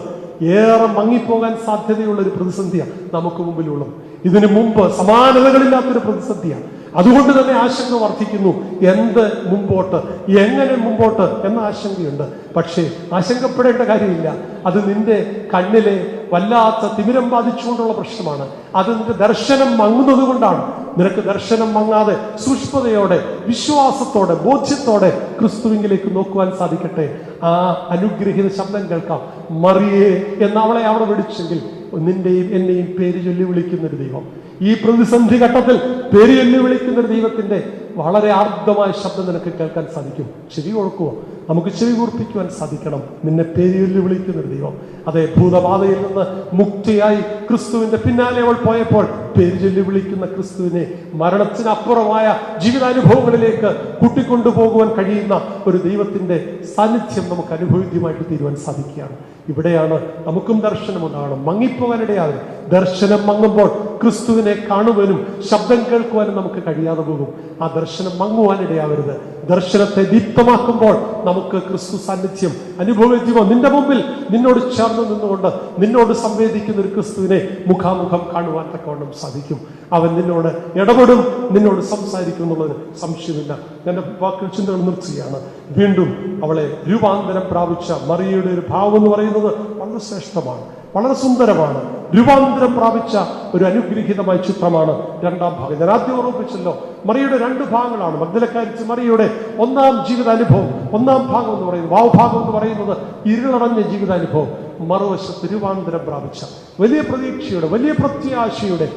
ഏറെ മങ്ങിപ്പോകാൻ സാധ്യതയുള്ള ഒരു പ്രതിസന്ധിയാണ് നമുക്ക് മുമ്പിലുള്ളത്. ഇതിനു മുമ്പ് സമാനതകളില്ലാത്തൊരു പ്രതിസന്ധിയാണ്. അതുകൊണ്ട് തന്നെ ആശങ്ക വർദ്ധിക്കുന്നു. എന്ത് മുമ്പോട്ട്, എങ്ങനെ മുമ്പോട്ട് എന്ന ആശങ്കയുണ്ട്. പക്ഷേ ആശങ്കപ്പെടേണ്ട കാര്യമില്ല. അത് നിന്റെ കണ്ണിലെ വല്ലാത്ത തിമിരം ബാധിച്ചുകൊണ്ടുള്ള പ്രശ്നമാണ്. അത് നിന്റെ ദർശനം മങ്ങുന്നത് കൊണ്ടാണ്. നിനക്ക് ദർശനം മങ്ങാതെ സൂക്ഷ്മതയോടെ, വിശ്വാസത്തോടെ, ബോധ്യത്തോടെ ക്രിസ്തുവിലേക്ക് നോക്കുവാൻ സാധിക്കട്ടെ. ആ അനുഗ്രഹീത ശബ്ദം കേൾക്കാം. മറിയേ എന്ന് അവളെ അവിടെ വിളിച്ചെങ്കിൽ നിന്റെയും എന്നെയും പേര് ചൊല്ലി വിളിക്കുന്നൊരു ദൈവം, ഈ പ്രതിസന്ധി ഘട്ടത്തിൽ പേര് ചൊല്ലി വിളിക്കുന്നൊരു ദൈവത്തിന്റെ വളരെ ആർദ്രമായ ശബ്ദം നിനക്ക് കേൾക്കാൻ സാധിക്കും. ചെവി കൊടുക്കുവോ? നമുക്ക് ചെവി കൂർപ്പിക്കുവാൻ സാധിക്കണം. നിന്നെ പേര് ചൊല്ലി വിളിക്കുന്നൊരു ദൈവം. അതെ, ഭൂതബാധയിൽ നിന്ന് മുക്തിയായി ക്രിസ്തുവിന്റെ പിന്നാലെ അവൾ പോയപ്പോൾ പേര് ചൊല്ലി വിളിക്കുന്ന ക്രിസ്തുവിനെ മരണത്തിനപ്പുറമായ ജീവിതാനുഭവങ്ങളിലേക്ക് കൂട്ടിക്കൊണ്ടുപോകുവാൻ കഴിയുന്ന ഒരു ദൈവത്തിന്റെ സാന്നിധ്യം നമുക്ക് അനുഭവ്യമായിട്ട് തീരുവാൻ സാധിക്കുകയാണ്. ഇവിടെയാണ് നമുക്കും ദർശനമുണ്ടാകണം. മങ്ങിപ്പോകാനിടയാകും. ദർശനം മങ്ങുമ്പോൾ ക്രിസ്തുവിനെ കാണുവാനും ശബ്ദം കേൾക്കുവാനും നമുക്ക് കഴിയാതെ പോകും. ആ ദർശനം മങ്ങുവാനിടയാവരുത്. ദർശനത്തെ ദീപ്തമാക്കുമ്പോൾ നമുക്ക് ക്രിസ്തു സാന്നിധ്യം അനുഭവവേദ്യമോ നിന്റെ മുമ്പിൽ നിന്നോട് ചേർന്ന് നിന്നുകൊണ്ട് നിന്നോട് സംവേദിക്കുന്ന ഒരു ക്രിസ്തുവിനെ മുഖാമുഖം കാണുവാൻ തക്കവണ്ണം സാധിക്കും. അവൻ നിന്നോട് ഇടപെടും, നിന്നോട് സംസാരിക്കും എന്നുള്ളതിന് സംശയമില്ല. എന്റെ വാക്കുകൾ ചിന്തകൾ നിർത്തുകയാണ്. വീണ്ടും അവളെ രൂപാന്തരം പ്രാപിച്ച മറിയയുടെ ഒരു ഭാവം എന്ന് പറയുന്നത് വളരെ ശ്രേഷ്ഠമാണ്, വളരെ സുന്ദരമാണ്. രൂപാന്തരം പ്രാപിച്ച ഒരു അനുഗ്രഹീതമായ ചിത്രമാണ് രണ്ടാം ഭാഗം. ഞാൻ ആദ്യം ഓർമ്മിപ്പിച്ചല്ലോ, മറിയയുടെ രണ്ട് ഭാഗങ്ങളാണ്. മഗ്ദലക്കാരത്തി മറിയയുടെ ഒന്നാം ജീവിതാനുഭവം, ഒന്നാം ഭാഗം എന്ന് പറയുന്നത്, വാവഭാഗം എന്ന് പറയുന്നത് ഇരുളടഞ്ഞ ജീവിതാനുഭവം. മറുവശത്ത് രൂപാന്തരം പ്രാപിച്ച വലിയ പ്രതീക്ഷയുടെ, വലിയ പ്രത്യാശയുടെ,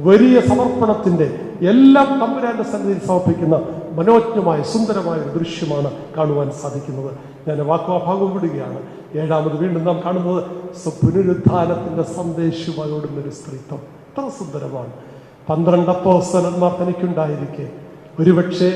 വലിയ സമർപ്പണത്തിന്റെ, എല്ലാം തമ്പുരാന്റെ സന്നിധിയിൽ സമർപ്പിക്കുന്ന മനോജ്ഞമായ സുന്ദരമായ ഒരു ദൃശ്യമാണ് കാണുവാൻ സാധിക്കുന്നത്. ഞാൻ വാക്കുഭാഗം വിടുകയാണ്. ഏഴാമത് വീണ്ടും നാം കാണുന്നത് പുനരുത്ഥാനത്തിന്റെ സന്ദേശമായി ഓടുന്നൊരു സ്ത്രീത്വം. എത്ര സുന്ദരമാണ്. 12 അപ്പോസ്തലന്മാർ തനിക്കുണ്ടായിരിക്കെ ഒരുപക്ഷെ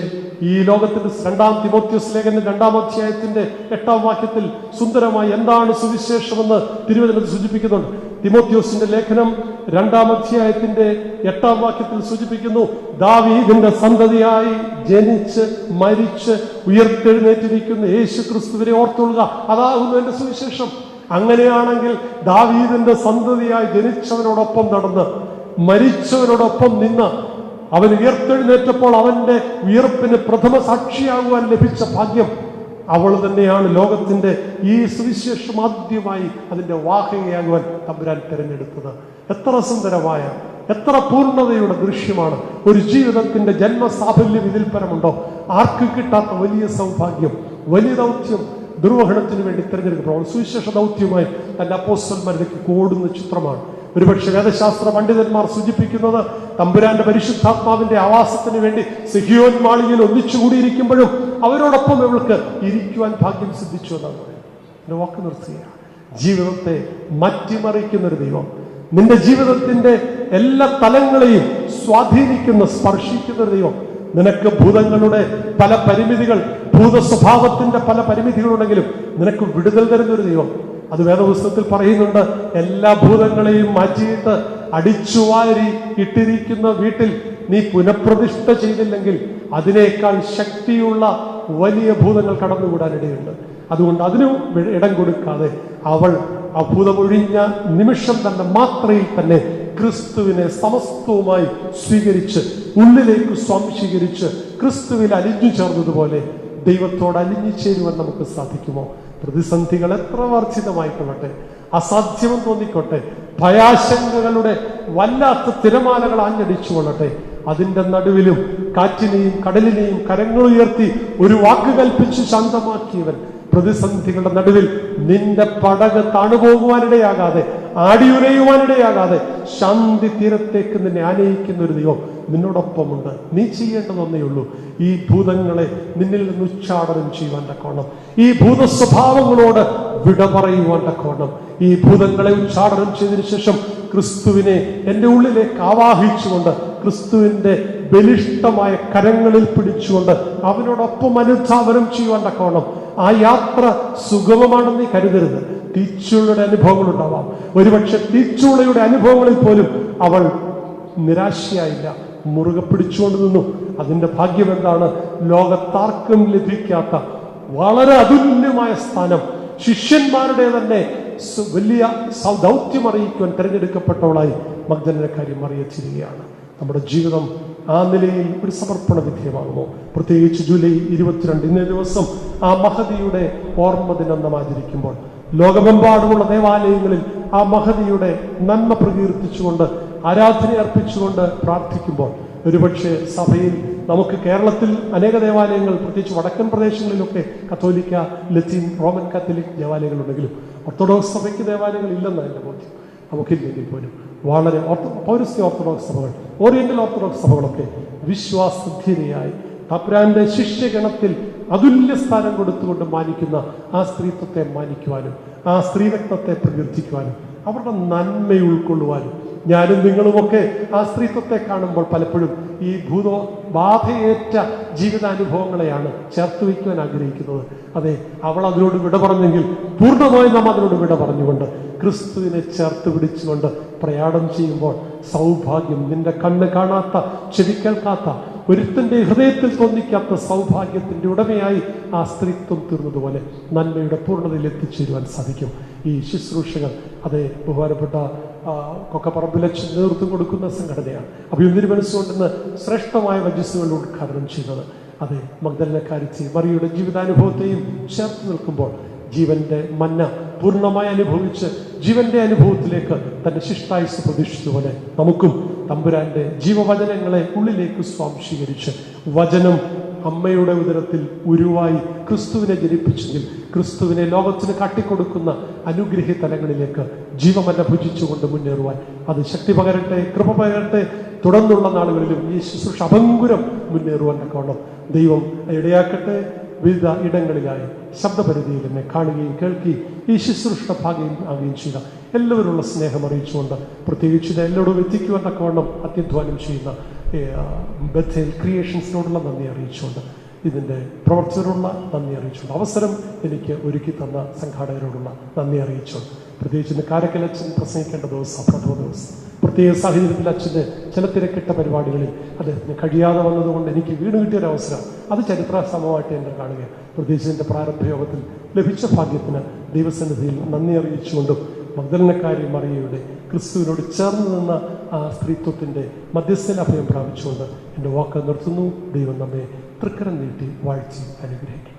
ഈ ലോകത്തിന്റെ 2 തിമോത്തിയോസ് ലേഖനം 2-ാം അധ്യായത്തിന്റെ 8-ാം വാക്യത്തിൽ സുന്ദരമായി എന്താണ് സുവിശേഷമെന്ന് തിരുവചനത്തിൽ സൂചിപ്പിക്കുന്നുണ്ട്. തിമോത്തിയോസിന്റെ ലേഖനം 2-ാം അധ്യായത്തിന്റെ 8-ാം വാക്യത്തിൽ സൂചിപ്പിക്കുന്നു, ദാവീദിന്റെ സന്തതിയായി ജനിച്ച് മരിച്ച് ഉയർത്തെഴുന്നേറ്റിരിക്കുന്ന യേശു ക്രിസ്തുവിനെ ഓർത്തുകൊള്ളുക, അതാകുന്നു എന്റെ സുവിശേഷം. അങ്ങനെയാണെങ്കിൽ ദാവീദിന്റെ സന്തതിയായി ജനിച്ചവനോടൊപ്പം നടന്ന് മരിച്ചവനോടൊപ്പം നിന്ന് അവൻ ഉയർത്തെഴുന്നേറ്റപ്പോൾ അവന്റെ ഉയർപ്പിന് പ്രഥമ സാക്ഷിയാകുവാൻ ലഭിച്ച ഭാഗ്യം അവൾ തന്നെയാണ്. ലോകത്തിന്റെ ഈ സുവിശേഷം ആദ്യമായി അതിന്റെ വാഹകയാകുവാൻ തമ്പുരാൻ തിരഞ്ഞെടുത്തത്. എത്ര സുന്ദരമായ എത്ര പൂർണ്ണതയുടെ ദൃശ്യമാണ്! ഒരു ജീവിതത്തിന്റെ ജന്മസാഫല്യം ഇതിൽ പരമുണ്ടോ? ആർക്കും കിട്ടാത്ത വലിയ സൗഭാഗ്യം, വലിയ ദൗത്യം നിർവഹണത്തിന് വേണ്ടി തിരഞ്ഞെടുക്കപ്പെടും. സുവിശേഷ ദൗത്യമായി തന്റെ അപ്പോസ്തലന്മാരിലേക്ക് ഓടുന്ന ചിത്രമാണ്. ഒരുപക്ഷെ വേദശാസ്ത്ര പണ്ഡിതന്മാർ സൂചിപ്പിക്കുന്നത് തമ്പുരാന്റെ പരിശുദ്ധാത്മാവിന്റെ ആവാസത്തിന് വേണ്ടി സിഹിയോൻ മാളികയിൽ ഒന്നിച്ചുകൂടിയിരിക്കുമ്പോഴും അവരോടൊപ്പം ഇവൾക്ക് ഇരിക്കുവാൻ ഭാഗ്യം സിദ്ധിച്ചു എന്നാണ് പറയുന്നത്. വാക്ക് നിർത്തുകയാണ്. ജീവിതത്തെ മാറ്റിമറിക്കുന്നൊരു ദൈവം, നിന്റെ ജീവിതത്തിന്റെ എല്ലാ തലങ്ങളെയും സ്വാധീനിക്കുന്ന, സ്പർശിക്കുന്ന ഒരു ദൈവം. നിനക്ക് ഭൂതങ്ങളുടെ പല പരിമിതികൾ, ഭൂത സ്വഭാവത്തിന്റെ പല പരിമിതികളുണ്ടെങ്കിലും നിനക്ക് വിടുതൽ തരുന്നൊരു ദൈവം. അത് വേദപുസ്തകത്തിൽ പറയുന്നുണ്ട്. എല്ലാ ഭൂതങ്ങളെയും മാറ്റിയിട്ട് അടിച്ചുവാരി ഇട്ടിരിക്കുന്ന വീട്ടിൽ നീ പുനഃപ്രതിഷ്ഠ ചെയ്തില്ലെങ്കിൽ അതിനേക്കാൾ ശക്തിയുള്ള വലിയ ഭൂതങ്ങൾ കടന്നുകൂടാനിടയുണ്ട്. അതുകൊണ്ട് അതിനും ഇടം കൊടുക്കാതെ അവൾ ആ ഭൂതമൊഴിഞ്ഞ നിമിഷം തന്നെ, മാത്രയിൽ തന്നെ ക്രിസ്തുവിനെ സമസ്തവുമായി സ്വീകരിച്ച് ഉള്ളിലേക്ക് സ്വാംശീകരിച്ച് ക്രിസ്തുവിൽ അലിഞ്ഞു ചേർന്നതുപോലെ ദൈവത്തോട് അലിഞ്ഞു ചേരുവാൻ നമുക്ക് സാധിക്കുമോ? പ്രതിസന്ധികൾ എത്ര വർദ്ധിതമായിക്കൊള്ളട്ടെ, അസാധ്യമെന്ന് തോന്നിക്കോട്ടെ, ഭയാശങ്കകളുടെ വല്ലാത്ത തിരമാലകൾ ആഞ്ഞടിച്ചു കൊള്ളട്ടെ, അതിന്റെ നടുവിലും കാറ്റിനെയും കടലിനെയും കരങ്ങളുയർത്തി ഒരു വാക്ക് കൽപ്പിച്ച് ശാന്തമാക്കിയവൻ പ്രതിസന്ധികളുടെ നടുവിൽ നിന്റെ പടക് താണുപോകുവാനിടയാകാതെ, ആടിയുലയുവാനിടയാകാതെ ശാന്തി തീരത്തേക്ക് നിന്നെ ആനയിക്കുന്ന ഒരു ദൈവം നിന്നോടൊപ്പമുണ്ട്. നീ ചെയ്യേണ്ടതൊന്നേ ഉള്ളൂ, ഈ ഭൂതങ്ങളെ നിന്നിൽ നിന്ന് ഉച്ചാടനം ചെയ്യുവാൻ തക്കോണം, ഈ ഭൂത സ്വഭാവങ്ങളോട് വിട പറയുവാൻ തക്കോണം. ഈ ഭൂതങ്ങളെ ഉച്ചാടനം ചെയ്തതിനു ശേഷം ക്രിസ്തുവിനെ എൻ്റെ ഉള്ളിലേക്ക് ആവാഹിച്ചുകൊണ്ട് ക്രിസ്തുവിന്റെ ബലിഷ്ഠമായ കരങ്ങളിൽ പിടിച്ചുകൊണ്ട് അവനോടൊപ്പം അനുധാവനം ചെയ്യുവാൻ തക്കോണം. ആ യാത്ര സുഗമമാണെന്ന് നീ കരുതരുത്. തീച്ചുളയുടെ അനുഭവങ്ങൾ ഉണ്ടാവാം. ഒരുപക്ഷെ തീച്ചുളയുടെ അനുഭവങ്ങളിൽ പോലും അവൾ നിരാശയായില്ല, മുറുകെ പിടിച്ചുകൊണ്ട് നിന്നു. അതിന്റെ ഭാഗ്യം എന്താണ്? ലോകത്താർക്കും ലഭിക്കാത്ത വളരെ അതുല്യമായ സ്ഥാനം, ശിഷ്യന്മാരുടെ തന്നെ വലിയ ദൗത്യം അറിയിക്കുവാൻ തിരഞ്ഞെടുക്കപ്പെട്ടവളായി മഗ്ദലക്കാരി മറിയച്ചിരിക്കുകയാണ്. നമ്മുടെ ജീവിതം ആ നിലയിൽ ഒരു സമർപ്പണ വിധേയമാകുമോ? പ്രത്യേകിച്ച് ജൂലൈ 22 ഇന്നേ ദിവസം ആ മഹദിയുടെ ഓർമ്മ ദിനം നാം ആചരിക്കുമ്പോൾ ലോകമെമ്പാടുമുള്ള ദേവാലയങ്ങളിൽ ആ മഹദിയുടെ നന്മ പ്രകീർത്തിച്ചുകൊണ്ട് ആരാധന അർപ്പിച്ചുകൊണ്ട് പ്രാർത്ഥിക്കുമ്പോൾ ഒരുപക്ഷെ സഭയിൽ നമുക്ക് കേരളത്തിൽ അനേക ദേവാലയങ്ങൾ, പ്രത്യേകിച്ച് വടക്കൻ പ്രദേശങ്ങളിലൊക്കെ കത്തോലിക്ക, ലത്തീൻ, റോമൻ കാത്തലിക് ദേവാലയങ്ങളുണ്ടെങ്കിലും ഓർത്തഡോക്സ് സഭയ്ക്ക് ദേവാലയങ്ങൾ ഇല്ലെന്നാണ് എൻ്റെ ബോധ്യം. നമുക്കില്ലെങ്കിൽ പോലും വളരെ പൗരസ്ത്യ ഓർത്തഡോക്സ് സഭകൾ, ഓറിയന്റൽ ഓർത്തഡോക്സ് സഭകളൊക്കെ വിശ്വാസധീരയായി തമ്പുരാന്റെ ശിഷ്യഗണത്തിൽ അതുല്യ സ്ഥാനം കൊടുത്തുകൊണ്ട് മാനിക്കുന്ന ആ സ്ത്രീത്വത്തെ മാനിക്കുവാനും ആ സ്ത്രീരത്നത്തെ പ്രകീർത്തിക്കുവാനും അവരുടെ നന്മ ഉൾക്കൊള്ളുവാനും ഞാനും നിങ്ങളുമൊക്കെ ആ സ്ത്രീത്വത്തെ കാണുമ്പോൾ പലപ്പോഴും ഈ ബാധയേറ്റ ജീവിതാനുഭവങ്ങളെയാണ് ചേർത്ത് വയ്ക്കുവാൻ ആഗ്രഹിക്കുന്നത്. അതെ, അവൾ അതിനോട് വിട പറഞ്ഞെങ്കിൽ പൂർണ്ണമായും നാം അതിനോട് വിട പറഞ്ഞുകൊണ്ട് ക്രിസ്തുവിനെ ചേർത്ത് പിടിച്ചുകൊണ്ട് പ്രയാണം ചെയ്യുമ്പോൾ സൗഭാഗ്യം, നിന്റെ കണ്ണ് കാണാത്ത, ചെവി കേൾക്കാത്ത, ഒരുത്തന്റെ ഹൃദയത്തിൽ തോന്നിക്കാത്ത സൗഭാഗ്യത്തിന്റെ ഉടമയായി ആ സ്ത്രീത്വം തീർന്നതുപോലെ നന്മയുടെ പൂർണ്ണതയിൽ എത്തിച്ചേരുവാൻ സാധിക്കും. ഈ ശുശ്രൂഷകൾ അതെ ബഹുമാനപ്പെട്ട കൊക്കപ്പറമ്പിലച്ഛൻ നേതൃത്വം കൊടുക്കുന്ന സംഘടനയാണ്. അഭിനന്ദന മനസ്സുകൊണ്ടെന്ന് ശ്രേഷ്ഠമായ വജസ്സുകൾ ഉദ്ഘാടനം ചെയ്തത് അതെ മഗ്ദലക്കാരി മറിയുടെ ജീവിതാനുഭവത്തെയും ചേർത്ത് നിൽക്കുമ്പോൾ ജീവന്റെ മന്ന പൂർണ്ണമായി അനുഭവിച്ച് ജീവന്റെ അനുഭവത്തിലേക്ക് തന്റെ ശിഷ്ടായുസ് പ്രതീക്ഷിച്ചതുപോലെ നമുക്കും തമ്പുരാന്റെ ജീവവചനങ്ങളെ ഉള്ളിലേക്ക് സ്വാംശീകരിച്ച് വചനം അമ്മയുടെ ഉദരത്തിൽ ഉരുവായി ക്രിസ്തുവിനെ ജനിപ്പിച്ചെങ്കിൽ ക്രിസ്തുവിനെ ലോകത്തിന് കാട്ടിക്കൊടുക്കുന്ന അനുഗ്രഹീ തലങ്ങളിലേക്ക് ജീവമല്ല ഭുജിച്ചുകൊണ്ട് മുന്നേറുവാൻ അത് ശക്തി പകരട്ടെ, കൃപ പകരട്ടെ. തുടർന്നുള്ള നാളുകളിലും ഈ ശുശ്രൂഷ അഭംഗുരം മുന്നേറുവാൻ തക്കവണ്ണം ദൈവം ഇടയാക്കട്ടെ. വിവിധ ഇടങ്ങളിലായി ശബ്ദപരിധിയിൽ എന്നെ കാണുകയും കേൾക്കുകയും ഈ ശുശ്രൂഷ ഭാഗമാകുകയും ചെയ്ത എല്ലാവരുള്ള സ്നേഹം അറിയിച്ചുകൊണ്ട് പ്രത്യേകിച്ച് ഇത് എല്ലാവരും എത്തിക്കുവാൻ തക്കവണ്ണം അത്യധ്വാനം ചെയ്യുന്ന ബഥേൽ ക്രിയേഷൻസിനോടുള്ള നന്ദി അറിയിച്ചുകൊണ്ട് ഇതിൻ്റെ പ്രവർത്തകരോടുള്ള നന്ദി അറിയിച്ചുകൊണ്ട് അവസരം എനിക്ക് ഒരുക്കി തന്ന സംഘാടകരോടുള്ള നന്ദി അറിയിച്ചുകൊണ്ട് പ്രത്യേകിച്ച് ഇന്ന് കാരക്കലച്ഛൻ പ്രസംഗിക്കേണ്ട ദിവസം, പ്രഥമ ദിവസം പ്രത്യേക സാഹചര്യത്തിൽ അച്ഛൻ്റെ ചില തിരക്കിട്ട പരിപാടികളിൽ അദ്ദേഹത്തിന് കഴിയാതെ വന്നതുകൊണ്ട് എനിക്ക് വീണ് കിട്ടിയൊരവസരം അത് ചരിത്രസമമായിട്ട് എന്നെ കാണുകയാണ്. പ്രത്യേകിച്ച് എൻ്റെ പ്രാരംഭയോഗത്തിൽ ലഭിച്ച ഭാഗ്യത്തിന് ദൈവസന്നിധിയിൽ നന്ദി അറിയിച്ചുകൊണ്ടും മഗ്ദലക്കാരി മറിയയുടെ ക്രിസ്തുവിനോട് ചേർന്ന് നിന്ന ആ സ്ത്രീത്വത്തിൻ്റെ മധ്യസ്ഥല അഭയം പ്രാപിച്ചുകൊണ്ട് എൻ്റെ വാക്ക് നിർത്തുന്നു. ദൈവം നമ്മെ തൃക്കരം നീട്ടി വാഴ്ത്തി അനുഗ്രഹിക്കും.